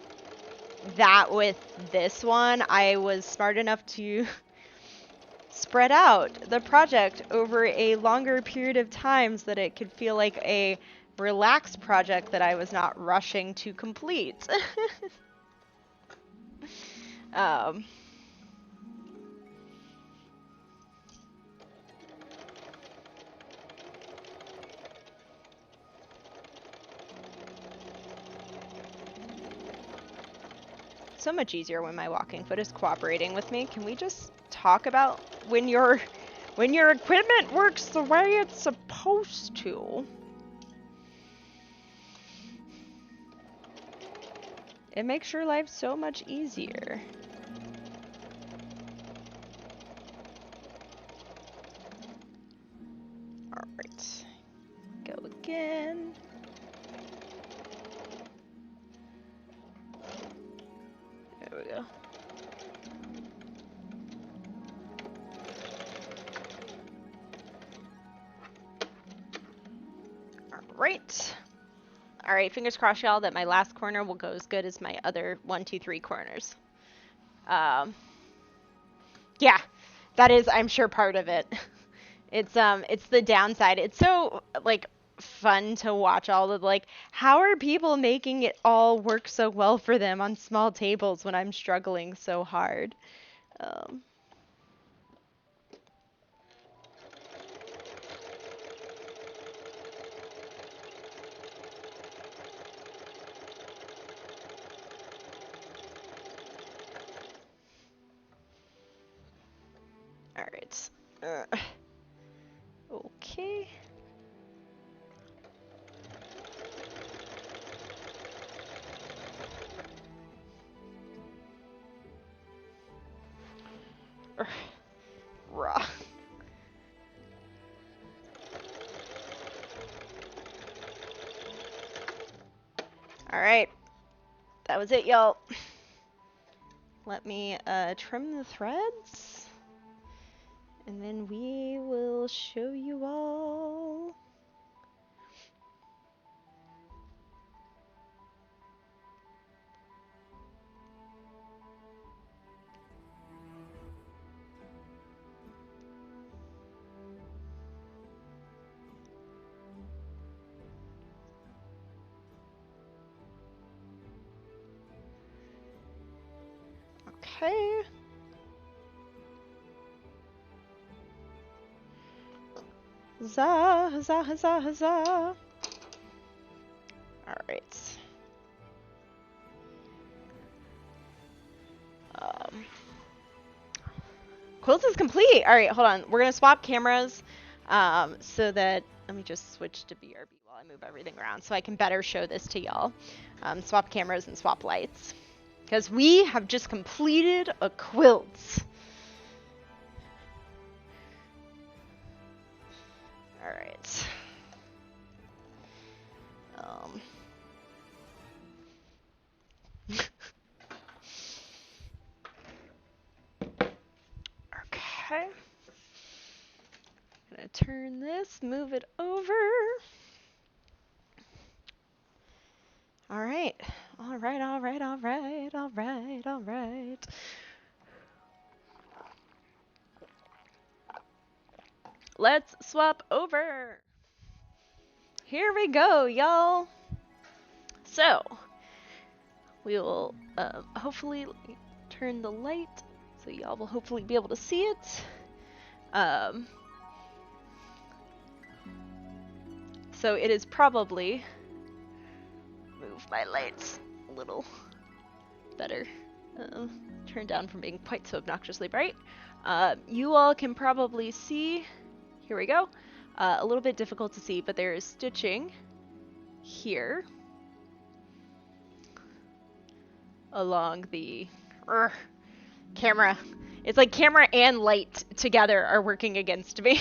that with this one. I was smart enough to spread out the project over a longer period of time so that it could feel like a relaxed project that I was not rushing to complete. So much easier when my walking foot is cooperating with me. Can we just talk about when your equipment works the way it's supposed to? It makes your life so much easier. Alright. Go again. There we go. Alright. Alright, fingers crossed, y'all, that my last corner will go as good as my other 1, 2, 3 corners. Yeah, that is, I'm sure, part of it. It's the downside. It's so, like, fun to watch all of like, how are people making it all work so well for them on small tables when I'm struggling so hard? Um, all right. Okay. Raw. All right. That was it, y'all. Let me trim the threads, and then we will show you all. Okay. Huzzah, huzzah, huzzah, huzzah. All right. Quilt is complete. All right, hold on. We're gonna swap cameras, so that let me just switch to BRB while I move everything around, so I can better show this to y'all. Swap cameras and swap lights, because we have just completed a quilt. All right. Okay. Gonna turn this, move it over. All right. All right, all right, all right, all right, all right. Let's swap over. Here we go, y'all. So, we will hopefully turn the light so y'all will hopefully be able to see it. So it is probably, move my lights a little better, turn down from being quite so obnoxiously bright. You all can probably see, here we go, a little bit difficult to see, but there is stitching here along the camera. It's like camera and light together are working against me.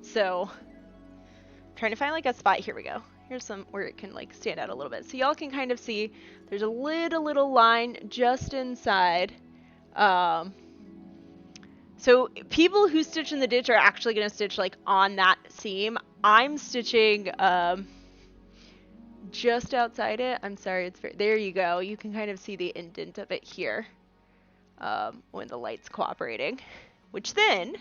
So trying to find like a spot. Here we go. Here's some where it can like stand out a little bit. So y'all can kind of see there's a little line just inside. So people who stitch in the ditch are actually going to stitch like on that seam. I'm stitching just outside it. I'm sorry, it's there you go. You can kind of see the indent of it here when the light's cooperating, which then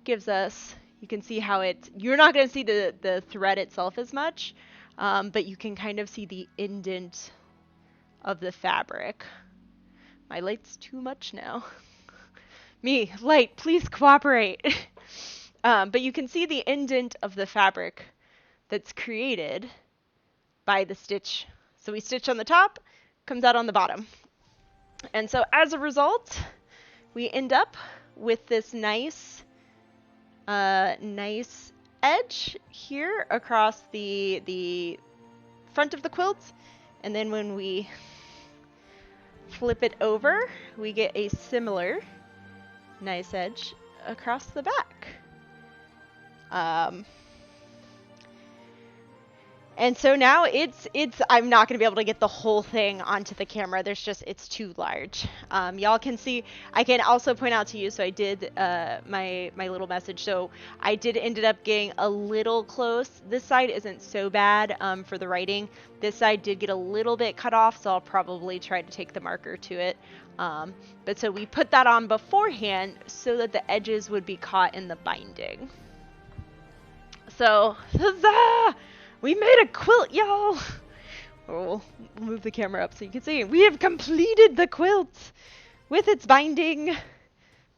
gives us, you can see how you're not going to see the thread itself as much, but you can kind of see the indent of the fabric. My light's too much now. Me, light, please cooperate. But you can see the indent of the fabric that's created by the stitch. So we stitch on the top, comes out on the bottom. And so as a result, we end up with this nice edge here across the front of the quilt. And then when we flip it over, we get a similar nice edge across the back. And so now I'm not going to be able to get the whole thing onto the camera. It's too large. Y'all can see, I can also point out to you, so I did my little message. So I did ended up getting a little close. This side isn't so bad for the writing. This side did get a little bit cut off, so I'll probably try to take the marker to it. But so we put that on beforehand so that the edges would be caught in the binding. So, huzzah! We made a quilt, y'all! We'll move the camera up so you can see. We have completed the quilt with its binding.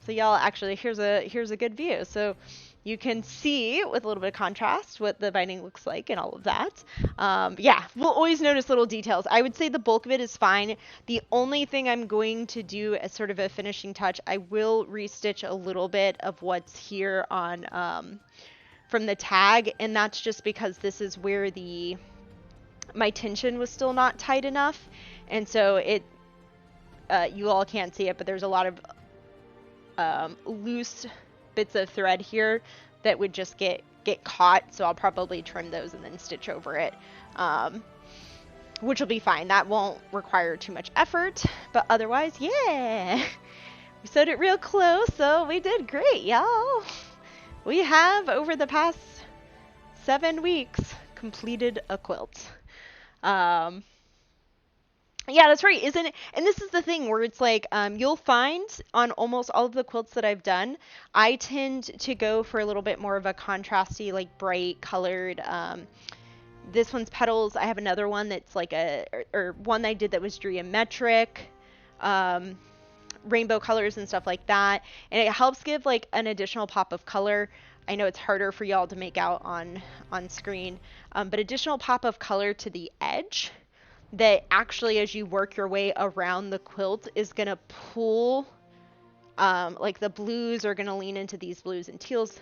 So y'all, actually, here's a good view. So you can see with a little bit of contrast what the binding looks like and all of that. Yeah, we'll always notice little details. I would say the bulk of it is fine. The only thing I'm going to do as sort of a finishing touch, I will restitch a little bit of what's here on from the tag, and that's just because this is where my tension was still not tight enough, and so you all can't see it, but there's a lot of loose bits of thread here that would just get caught, so I'll probably trim those and then stitch over it, which will be fine. That won't require too much effort, but otherwise, yeah, we sewed it real close, so we did great, y'all. We have, over the past 7 weeks, completed a quilt. Yeah, that's right, isn't it? And this is the thing where it's like, you'll find on almost all of the quilts that I've done, I tend to go for a little bit more of a contrasty, like bright colored, this one's petals. I have another one that's like or one I did that was geometric, rainbow colors and stuff like that, and it helps give like an additional pop of color. I know it's harder for y'all to make out on screen, but additional pop of color to the edge that actually, as you work your way around the quilt, is gonna pull, like the blues are gonna lean into these blues and teals,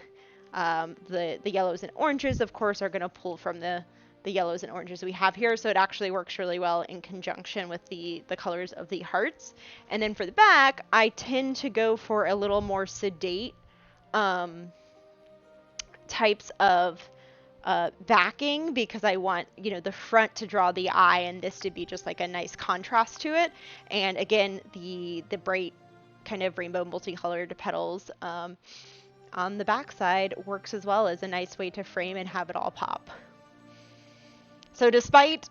the yellows and oranges of course are gonna pull from the yellows and oranges we have here, so it actually works really well in conjunction with the colors of the hearts. And then for the back, I tend to go for a little more sedate types of backing, because I want, the front to draw the eye and this to be just like a nice contrast to it. And again, the bright kind of rainbow multicolored petals on the back side works as well as a nice way to frame and have it all pop. So despite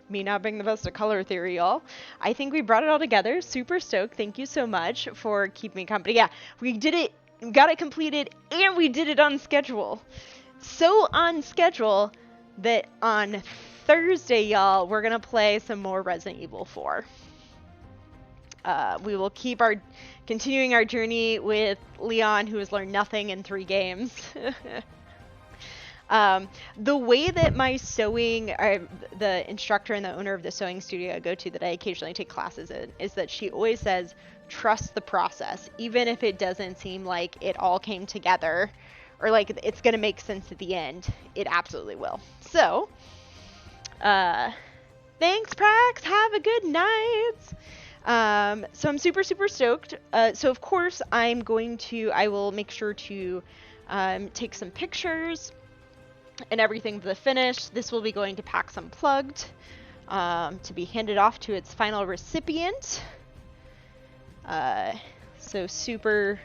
me not being the best at color theory, y'all, I think we brought it all together. Super stoked. Thank you so much for keeping me company. Yeah, we did it, got it completed, and we did it on schedule. So on schedule that on Thursday, y'all, we're going to play some more Resident Evil 4. We will keep continuing our journey with Leon, who has learned nothing in 3 games. The way that my sewing, the instructor and the owner of the sewing studio I go to that I occasionally take classes in, is that she always says, trust the process, even if it doesn't seem like it all came together or like it's going to make sense at the end. It absolutely will. So, thanks, Prax. Have a good night. So I'm super, super stoked. So of course I will make sure to take some pictures and everything for the finish. This will be going to PAX Unplugged to be handed off to its final recipient. So super,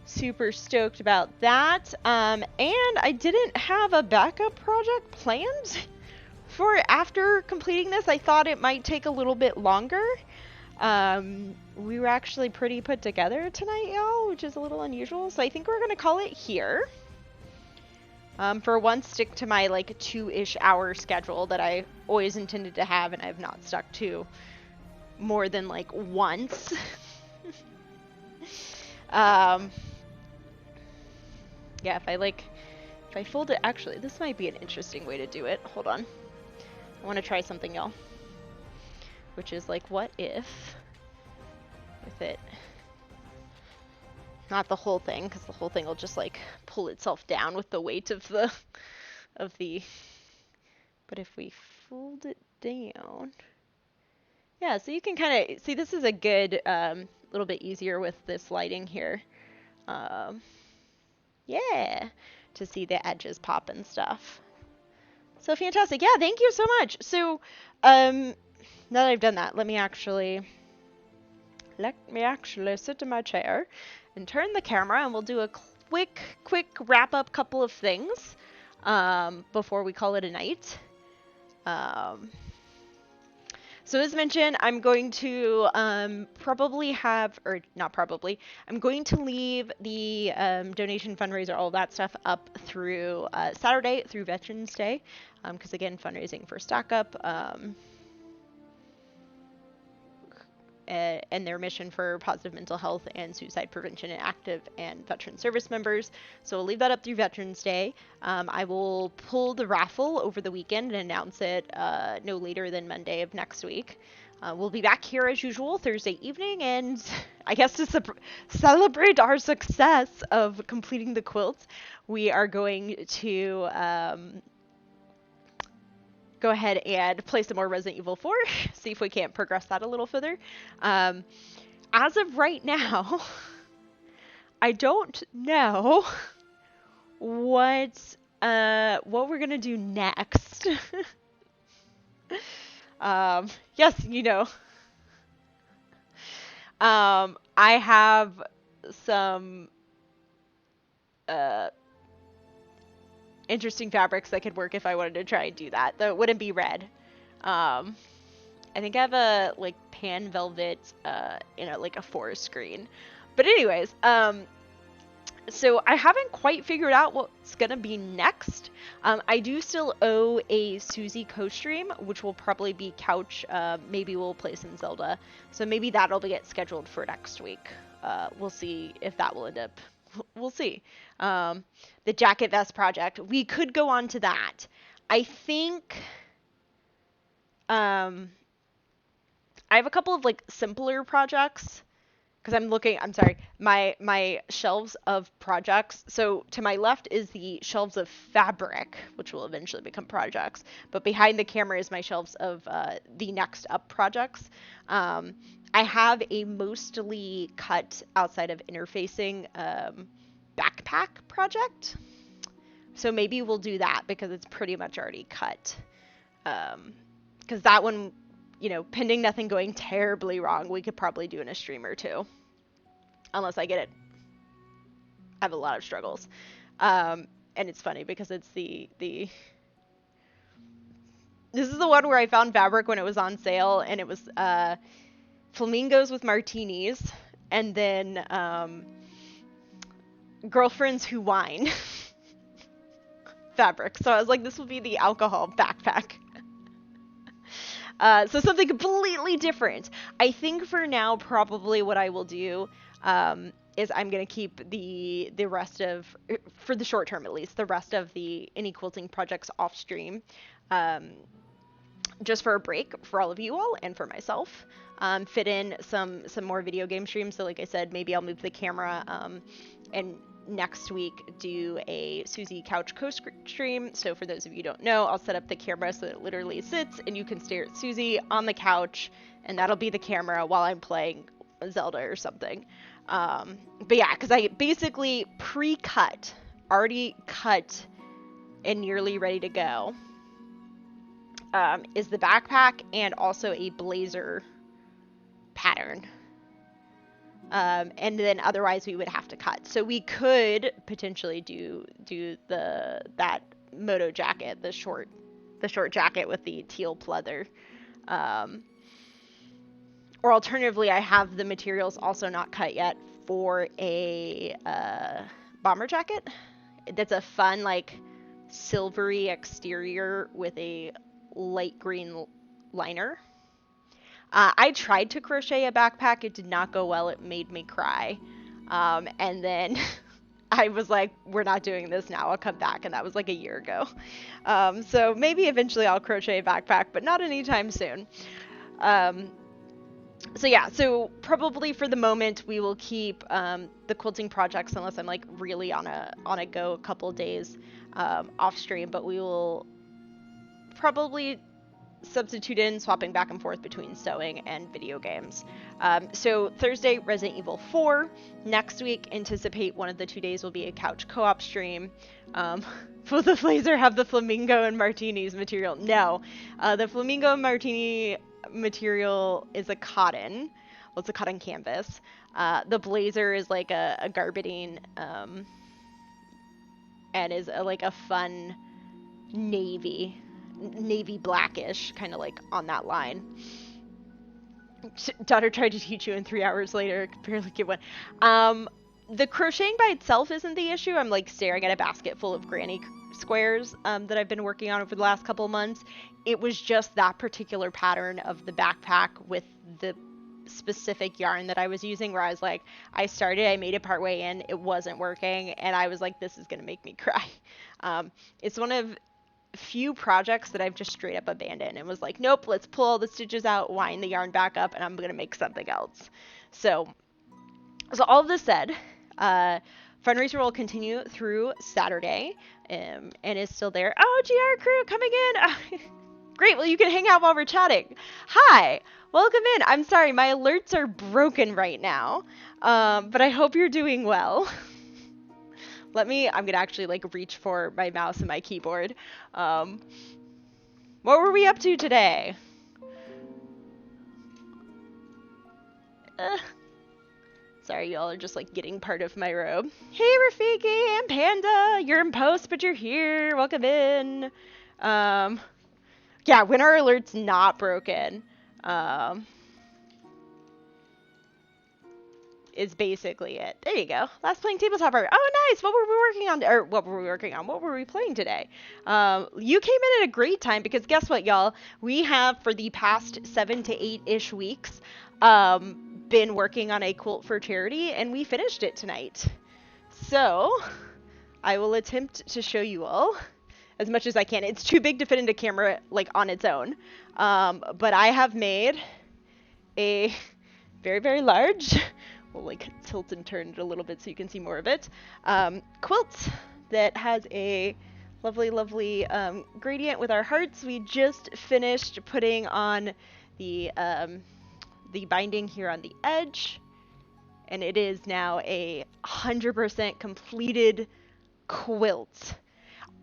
super stoked about that. And I didn't have a backup project planned for after completing this. I thought it might take a little bit longer. We were actually pretty put together tonight, y'all, which is a little unusual. So I think we're going to call it here. For once, stick to my like 2-ish hour schedule that I always intended to have and I've not stuck to more than like once. Yeah, if I fold it, actually, this might be an interesting way to do it. Hold on. I want to try something, y'all. Which is like, what if with it, not the whole thing, because the whole thing will just like pull itself down with the weight of the, but if we fold it down, yeah, so you can kind of see this is a good, little bit easier with this lighting here. Yeah, to see the edges pop and stuff. So fantastic. Yeah, thank you so much. So, now that I've done that, let me actually sit in my chair and turn the camera, and we'll do a quick wrap up couple of things before we call it a night. So as mentioned, I'm going to probably have, or not probably, I'm going to leave the donation fundraiser, all that stuff up through Saturday through Veterans Day, because again, fundraising for Stack Up. And their mission for positive mental health and suicide prevention in active and veteran service members. So we'll leave that up through Veterans Day. I will pull the raffle over the weekend and announce it no later than Monday of next week. We'll be back here as usual Thursday evening, and I guess to celebrate our success of completing the quilt, we are going to go ahead and play some more Resident Evil 4, see if we can't progress that a little further. As of right now, I don't know what we're gonna do next. Yes, you know. I have some interesting fabrics that could work if I wanted to try and do that, though it wouldn't be red. I think I have a like pan velvet in a like a forest green. But anyways, so I haven't quite figured out what's gonna be next. I do still owe a Susie co-stream, which will probably be couch. Maybe we'll play some Zelda. So maybe that'll get scheduled for next week. We'll see if that will end up. We'll see. The jacket vest project. We could go on to that. I think I have a couple of like simpler projects because I'm sorry, my shelves of projects. So to my left is the shelves of fabric, which will eventually become projects. But behind the camera is my shelves of the next up projects. I have a mostly cut outside of interfacing backpack project. So maybe we'll do that because it's pretty much already cut. Because that one, you know, pending nothing going terribly wrong, we could probably do in a stream or two. Unless I get it. I have a lot of struggles. And it's funny because it's the this is the one where I found fabric when it was on sale, and it was flamingos with martinis, and then girlfriends who whine fabric. So I was like, this will be the alcohol backpack. So something completely different. I think for now, probably what I will do is I'm going to keep the rest of, for the short term at least, the rest of the any quilting projects off stream. Just for a break for all of you all and for myself. Fit in some more video game streams. So like I said, maybe I'll move the camera and next week do a Susie couch co-stream. So for those of you who don't know, I'll set up the camera so that it literally sits and you can stare at Susie on the couch, and that'll be the camera while I'm playing Zelda or something. But yeah, because I basically pre-cut, already cut and nearly ready to go, is the backpack and also a blazer pattern. And then otherwise we would have to cut. So we could potentially do that moto jacket, the short jacket with the teal pleather. Or alternatively, I have the materials also not cut yet for a bomber jacket. That's a fun like silvery exterior with a light green liner. I tried to crochet a backpack. It did not go well. It made me cry. And then I was like, we're not doing this now. I'll come back. And that was like a year ago. So maybe eventually I'll crochet a backpack, but not anytime soon. So yeah, so probably for the moment we will keep the quilting projects unless I'm like really on a go a couple days off stream, but we will probably substitute in swapping back and forth between sewing and video games. So Thursday, Resident Evil 4. Next week, anticipate one of the 2 days will be a couch co-op stream. Will the Blazer have the flamingo and martinis material? No. The flamingo and martini material is a cotton. Well, it's a cotton canvas. The Blazer is like a garbadine, and is like a fun navy blackish, kind of like on that line. Daughter tried to teach you, and 3 hours later could barely get one. The crocheting by itself isn't the issue. I'm like staring at a basket full of granny squares that I've been working on over the last couple of months. It was just that particular pattern of the backpack with the specific yarn that I was using, where I was like, I made it partway in, it wasn't working, and I was like, this is gonna make me cry. It's one of few projects that I've just straight up abandoned and was like, nope, let's pull all the stitches out, wind the yarn back up, and I'm gonna make something else. So all of this said, fundraiser will continue through Saturday, and is still there. Oh, GR crew coming in. Great, well, you can hang out while we're chatting. Hi, welcome in. I'm sorry, my alerts are broken right now, but I hope you're doing well. I'm gonna actually like reach for my mouse and my keyboard. What were we up to today? Sorry, y'all are just like getting part of my robe. Hey, Rafiki and Panda, you're in post, but you're here. Welcome in. Yeah, when our alert's not broken, is basically it. There you go. Last playing tabletop art. Oh, nice. What were we working on? Or what were we working on? What were we playing today? You came in at a great time, because guess what, y'all? We have, for the past 7 to 8-ish weeks, been working on a quilt for charity, and we finished it tonight. So I will attempt to show you all as much as I can. It's too big to fit into camera like on its own. But I have made a very, very large, we'll like tilt and turn it a little bit so you can see more of it, quilt that has a lovely, lovely gradient with our hearts. We just finished putting on the binding here on the edge, and it is now a 100% completed quilt.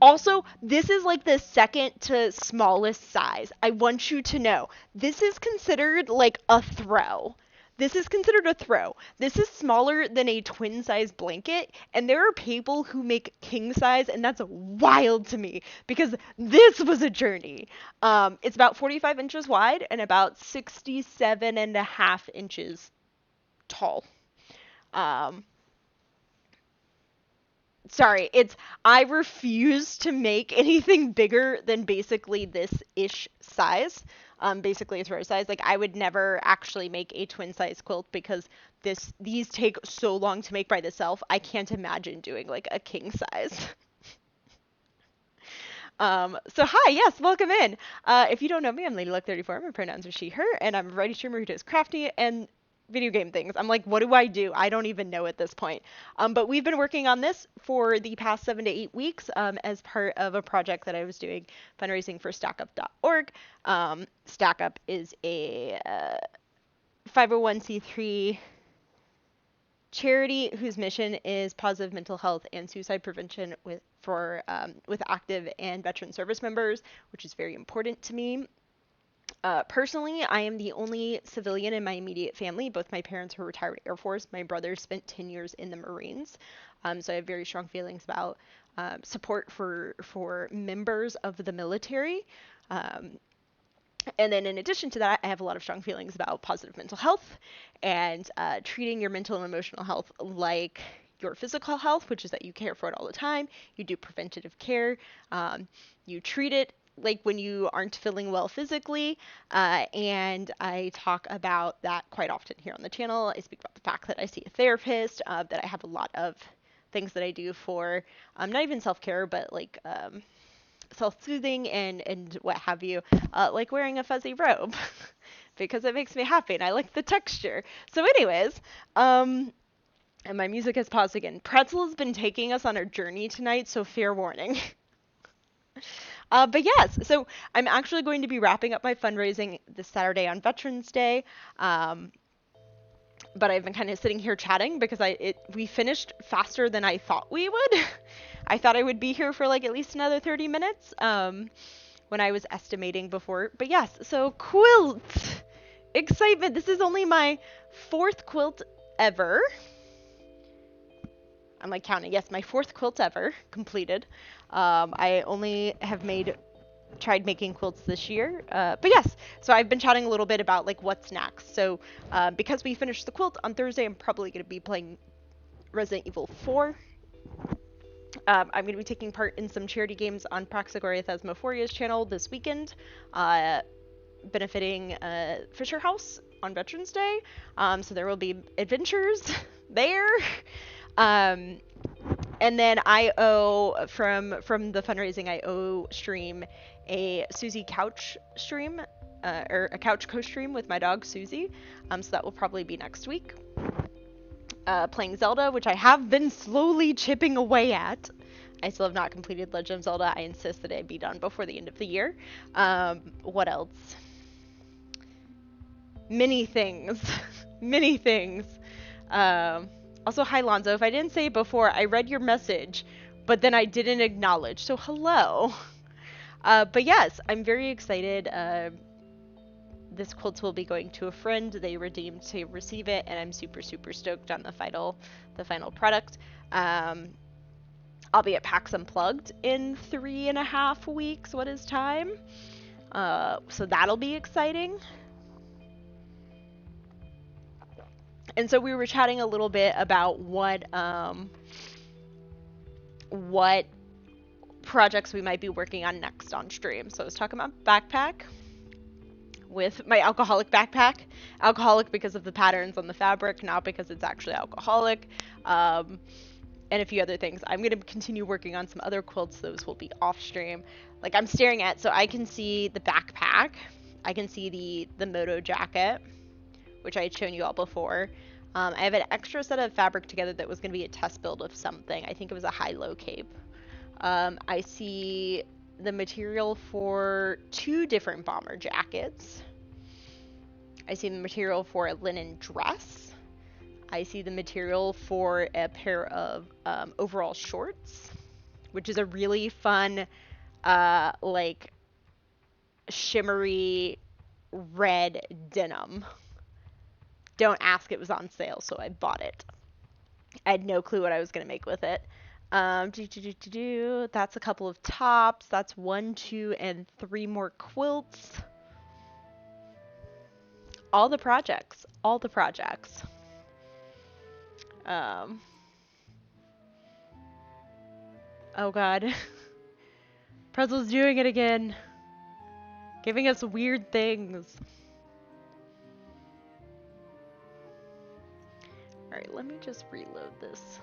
Also, this is like the second to smallest size. I want you to know, this is considered like a throw. This is considered a throw. This is smaller than a twin size blanket, and there are people who make king size, and that's wild to me, because this was a journey. It's about 45 inches wide and about 67.5 inches tall. Sorry, I refuse to make anything bigger than basically this-ish size. Basically a throw size. Like, I would never actually make a twin size quilt, because these take so long to make by themselves. I can't imagine doing like a king size. So hi, yes, welcome in. If you don't know me, I'm Lady Luck34. My pronouns are she, her, and I'm a variety streamer who does crafty and video game things. I'm like, what do? I don't even know at this point. But we've been working on this for the past 7 to 8 weeks as part of a project that I was doing, fundraising for StackUp.org. StackUp is a 501c3 charity whose mission is positive mental health and suicide prevention with active and veteran service members, which is very important to me. Personally, I am the only civilian in my immediate family. Both my parents were retired Air Force. My brother spent 10 years in the Marines. So I have very strong feelings about support for members of the military. And then in addition to that, I have a lot of strong feelings about positive mental health and treating your mental and emotional health like your physical health, which is that you care for it all the time. You do preventative care. You treat it like when you aren't feeling well physically, and I talk about that quite often here on the channel. I speak about the fact that I see a therapist, that I have a lot of things that I do for not even self-care, but like self-soothing and what have you, like wearing a fuzzy robe because it makes me happy and I like the texture. So anyways, and my music has paused again. Pretzel has been taking us on a journey tonight, so fair warning. But yes, so I'm actually going to be wrapping up my fundraising this Saturday on Veterans Day. Um, but I've been kind of sitting here chatting because we finished faster than I thought we would. I thought I would be here for like at least another 30 minutes when I was estimating before. But yes, so quilt excitement. This is only my 4th quilt ever. I'm like counting. Yes, my 4th quilt ever completed. I only have tried making quilts this year. But yes, so I've been chatting a little bit about like what's next. So because we finished the quilt on Thursday, I'm probably going to be playing Resident Evil 4. I'm going to be taking part in some charity games on Praxagoria Thesmophoria's channel this weekend, benefiting Fisher House on Veterans Day. So there will be adventures there. And then I owe from the fundraising, I owe stream a Susie couch stream, or a couch co-stream with my dog Susie. So that will probably be next week. Playing Zelda, which I have been slowly chipping away at. I still have not completed Legend of Zelda. I insist that it be done before the end of the year. What else? Many things. Many things. Also, hi Lonzo. If I didn't say it before, I read your message, but then I didn't acknowledge. So hello. But yes, I'm very excited. This quilt will be going to a friend. They redeemed to receive it, and I'm super, super stoked on the final product. I'll be at PAX Unplugged in 3.5 weeks. What is time? So that'll be exciting. And so we were chatting a little bit about what projects we might be working on next on stream. So I was talking about backpack with my alcoholic backpack. Alcoholic because of the patterns on the fabric, not because it's actually alcoholic. And a few other things. I'm going to continue working on some other quilts. Those will be off stream. Like I'm staring at, so I can see the backpack. I can see the moto jacket, which I had shown you all before. I have an extra set of fabric together that was going to be a test build of something. I think it was a high-low cape. I see the material for 2 different bomber jackets. I see the material for a linen dress. I see the material for a pair of overall shorts, which is a really fun, like, shimmery red denim. Don't ask, it was on sale, so I bought it. I had no clue what I was going to make with it. That's a couple of tops. That's 1, 2, and 3 more quilts. All the projects. All the projects. Oh god. Pretzel's doing it again. Giving us weird things. Alright, let me just reload this.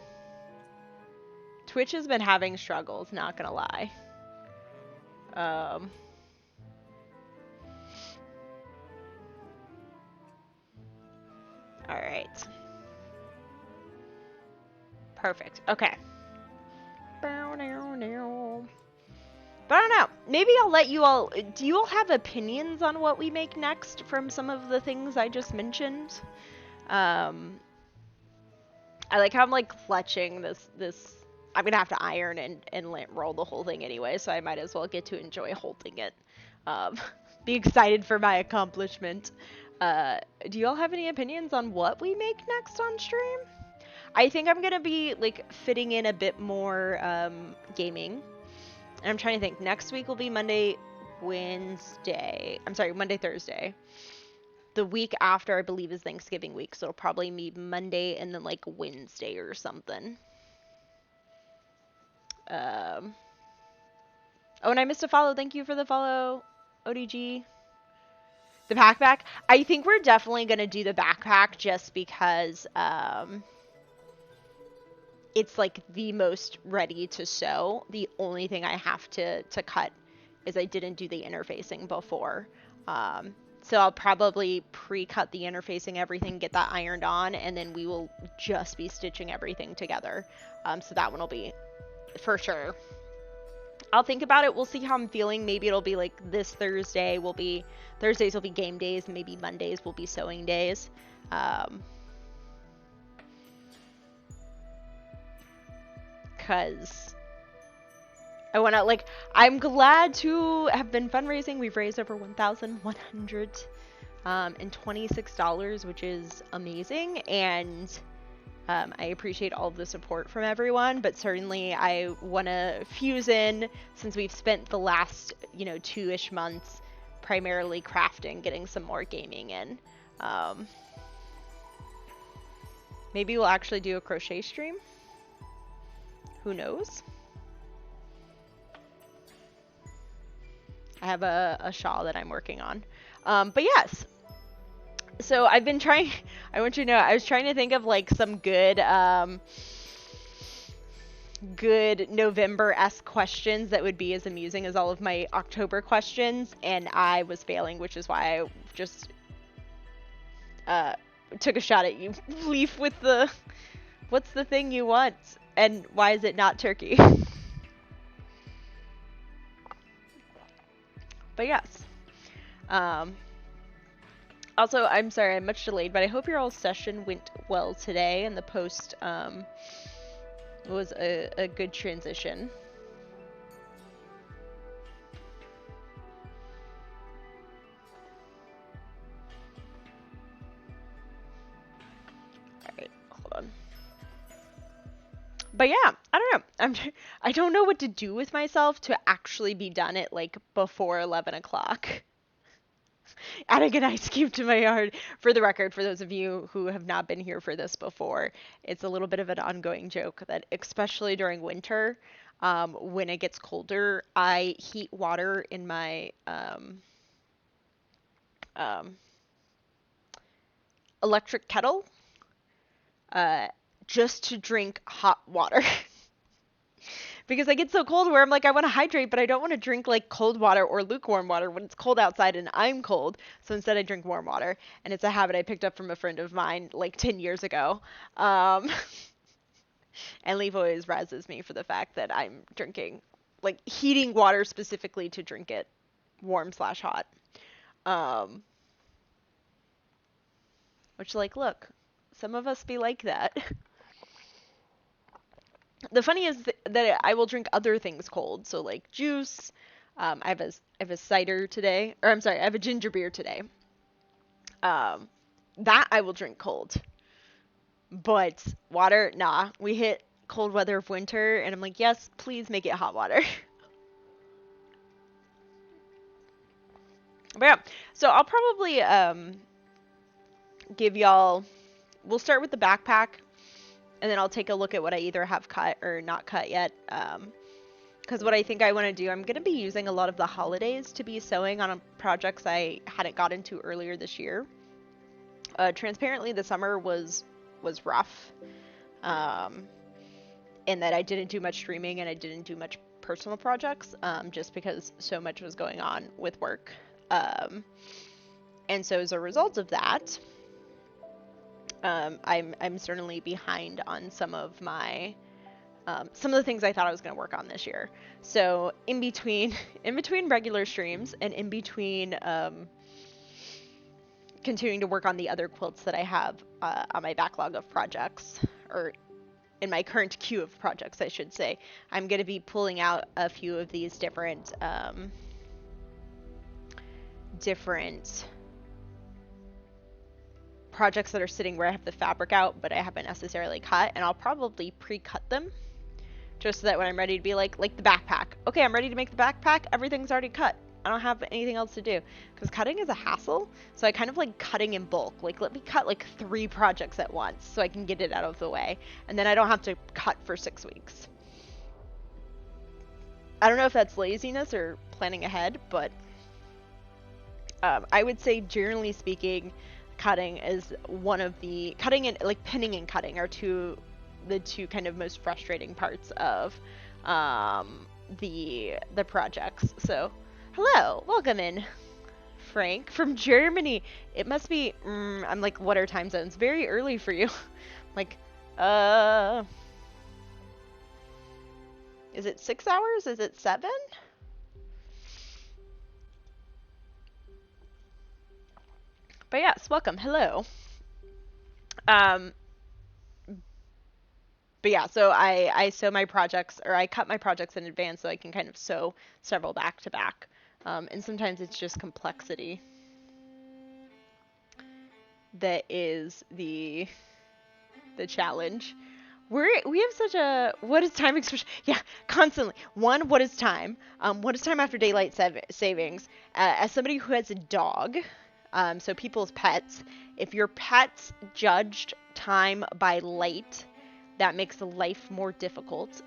Twitch has been having struggles, not gonna lie. Alright. Perfect. Okay. But I don't know. Maybe I'll let you all... Do you all have opinions on what we make next from some of the things I just mentioned? I like how I'm like clutching this... I'm gonna have to iron and roll the whole thing anyway, so I might as well get to enjoy holding it. Be excited for my accomplishment. Do you all have any opinions on what we make next on stream? I think I'm gonna be like fitting in a bit more gaming. And I'm trying to think. Next week will be Monday, Thursday. The week after, I believe, is Thanksgiving week, so it'll probably be Monday and then like Wednesday or something. Oh, and I missed a follow. Thank you for the follow, ODG. The backpack. I think we're definitely gonna do the backpack just because it's like the most ready to sew. The only thing I have to cut is I didn't do the interfacing before. So I'll probably pre-cut the interfacing, everything, get that ironed on, and then we will just be stitching everything together. So that one will be for sure I'll think about it. We'll see how I'm feeling. Maybe it'll be like this Thursdays will be game days, and maybe Mondays will be sewing days. Because I want to, like, I'm glad to have been fundraising. We've raised over $1,126, which is amazing, and I appreciate all of the support from everyone, but certainly I want to fuse in, since we've spent the last, 2-ish months primarily crafting, getting some more gaming in. Maybe we'll actually do a crochet stream. Who knows? I have a shawl that I'm working on. But yes. So I've been trying, I want you to know, I was trying to think of like some good November-esque questions that would be as amusing as all of my October questions, and I was failing, which is why I just took a shot at you. Leaf with the, what's the thing you want, and why is it not turkey? But yes. Also, I'm sorry, I'm much delayed, but I hope your all session went well today, and the post was a good transition. Alright, hold on. But yeah, I don't know. I don't know what to do with myself to actually be done at like before 11 o'clock. Adding an ice cube to my yard. For the record, for those of you who have not been here for this before, it's a little bit of an ongoing joke that especially during winter, when it gets colder, I heat water in my electric kettle just to drink hot water. Because I get so cold where I'm like, I want to hydrate, but I don't want to drink like cold water or lukewarm water when it's cold outside and I'm cold. So instead I drink warm water. And it's a habit I picked up from a friend of mine like 10 years ago. And Leaf always razzes me for the fact that I'm drinking, like heating water specifically to drink it warm/hot. Which, like, look, some of us be like that. The funny is that I will drink other things cold, so like juice. I have a cider today, or I'm sorry, I have a ginger beer today. That I will drink cold. But water, nah. We hit cold weather of winter, and I'm like, yes, please make it hot water. But yeah, so I'll probably give y'all. We'll start with the backpack. And then I'll take a look at what I either have cut or not cut yet. Because what I think I want to do, I'm going to be using a lot of the holidays to be sewing on projects I hadn't got into earlier this year. Transparently, the summer was rough. In that I didn't do much streaming and I didn't do much personal projects, just because so much was going on with work. And so as a result of that, I'm certainly behind on some of the things I thought I was going to work on this year. So in between regular streams and in between continuing to work on the other quilts that I have on my backlog of projects, or in my current queue of projects, I should say, I'm going to be pulling out a few of these different projects that are sitting where I have the fabric out, but I haven't necessarily cut, and I'll probably pre-cut them just so that when I'm ready to be like the backpack. Okay, I'm ready to make the backpack. Everything's already cut. I don't have anything else to do, because cutting is a hassle. So I kind of like cutting in bulk. Like, let me cut like 3 projects at once so I can get it out of the way, and then I don't have to cut for 6 weeks. I don't know if that's laziness or planning ahead, but I would say, generally speaking, cutting is one of the cutting and like pinning and cutting are the two kind of most frustrating parts of the projects. So hello, welcome in, Frank from Germany. It must be I'm like, what are time zones? Very early for you. Like Is it 6 hours? Is it 7? But yes, welcome. Hello. Um, but yeah, so I sew my projects, or I cut my projects in advance so I can kind of sew several back to back. And sometimes it's just complexity that is the challenge. We have such a what is time expression? Yeah, constantly. One, what is time? What is time after daylight savings? As somebody who has a dog, so people's pets, if your pets judged time by light, that makes life more difficult.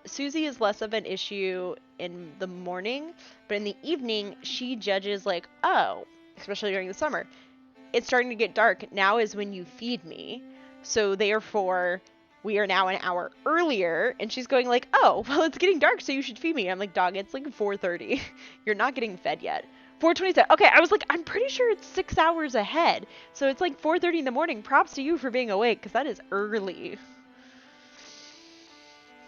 Susie is less of an issue in the morning, but in the evening, she judges like, oh, especially during the summer, it's starting to get dark. Now is when you feed me. So therefore, we are now an hour earlier. And she's going like, oh, well, it's getting dark, so you should feed me. I'm like, dog, it's like 4:30. You're not getting fed yet. 4:27. Okay, I was like, I'm pretty sure it's 6 hours ahead. So it's like 4:30 in the morning. Props to you for being awake, because that is early.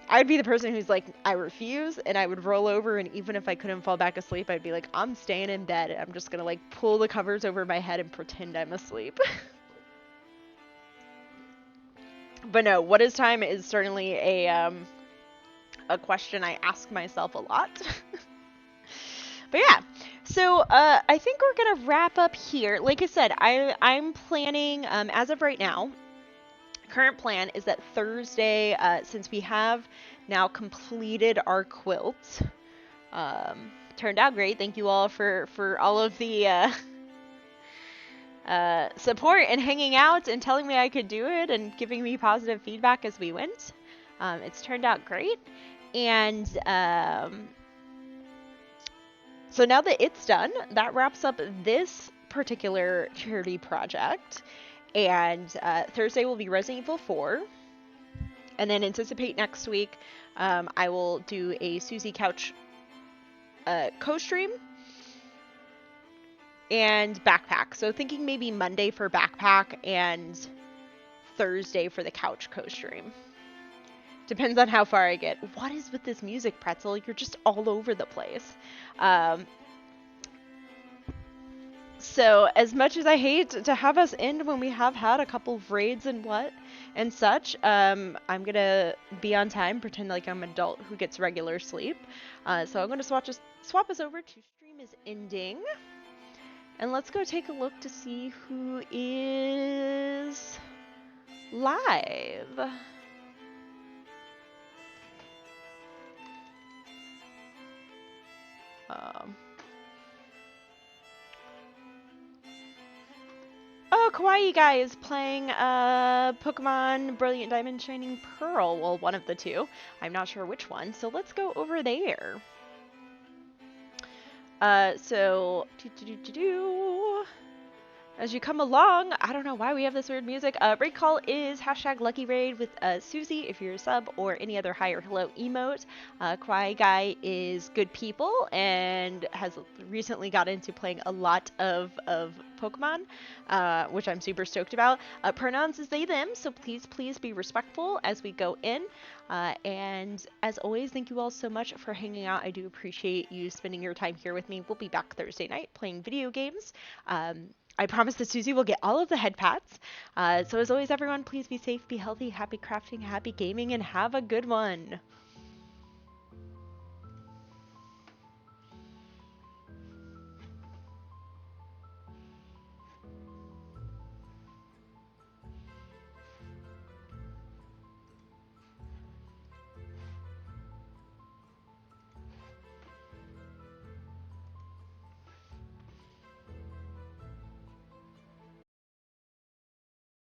I'd be the person who's like, I refuse, and I would roll over, and even if I couldn't fall back asleep, I'd be like, I'm staying in bed. I'm just gonna like pull the covers over my head and pretend I'm asleep. But no, what is time is certainly a question I ask myself a lot. But yeah, so I think we're gonna wrap up here. Like I said, I'm planning as of right now. Current plan is that Thursday, since we have now completed our quilt, turned out great. Thank you all for all of the support and hanging out and telling me I could do it and giving me positive feedback as we went. It's turned out great. And so now that it's done, that wraps up this particular charity project. And Thursday will be Resident Evil 4. And then anticipate next week, I will do a Susie Couch co-stream and backpack. So thinking maybe Monday for backpack and Thursday for the couch co-stream. Depends on how far I get. What is with this music, Pretzel? You're just all over the place. So as much as I hate to have us end when we have had a couple of raids and such, I'm gonna be on time, pretend like I'm an adult who gets regular sleep. So I'm gonna swap us over to stream is ending. And let's go take a look to see who is live. Oh, Kawaii Guy is playing Pokemon Brilliant Diamond Shining Pearl. Well, one of the two. I'm not sure which one. So let's go over there. As you come along, I don't know why we have this weird music. Raid call is #LuckyRaid with Susie if you're a sub, or any other hi or hello emote. Kawaii Guy is good people and has recently got into playing a lot of Pokemon, which I'm super stoked about. Pronouns is they, them, so please be respectful as we go in. And as always, thank you all so much for hanging out. I do appreciate you spending your time here with me. We'll be back Thursday night playing video games. I promise that Susie will get all of the head pats. So as always, everyone, please be safe, be healthy, happy crafting, happy gaming, and have a good one.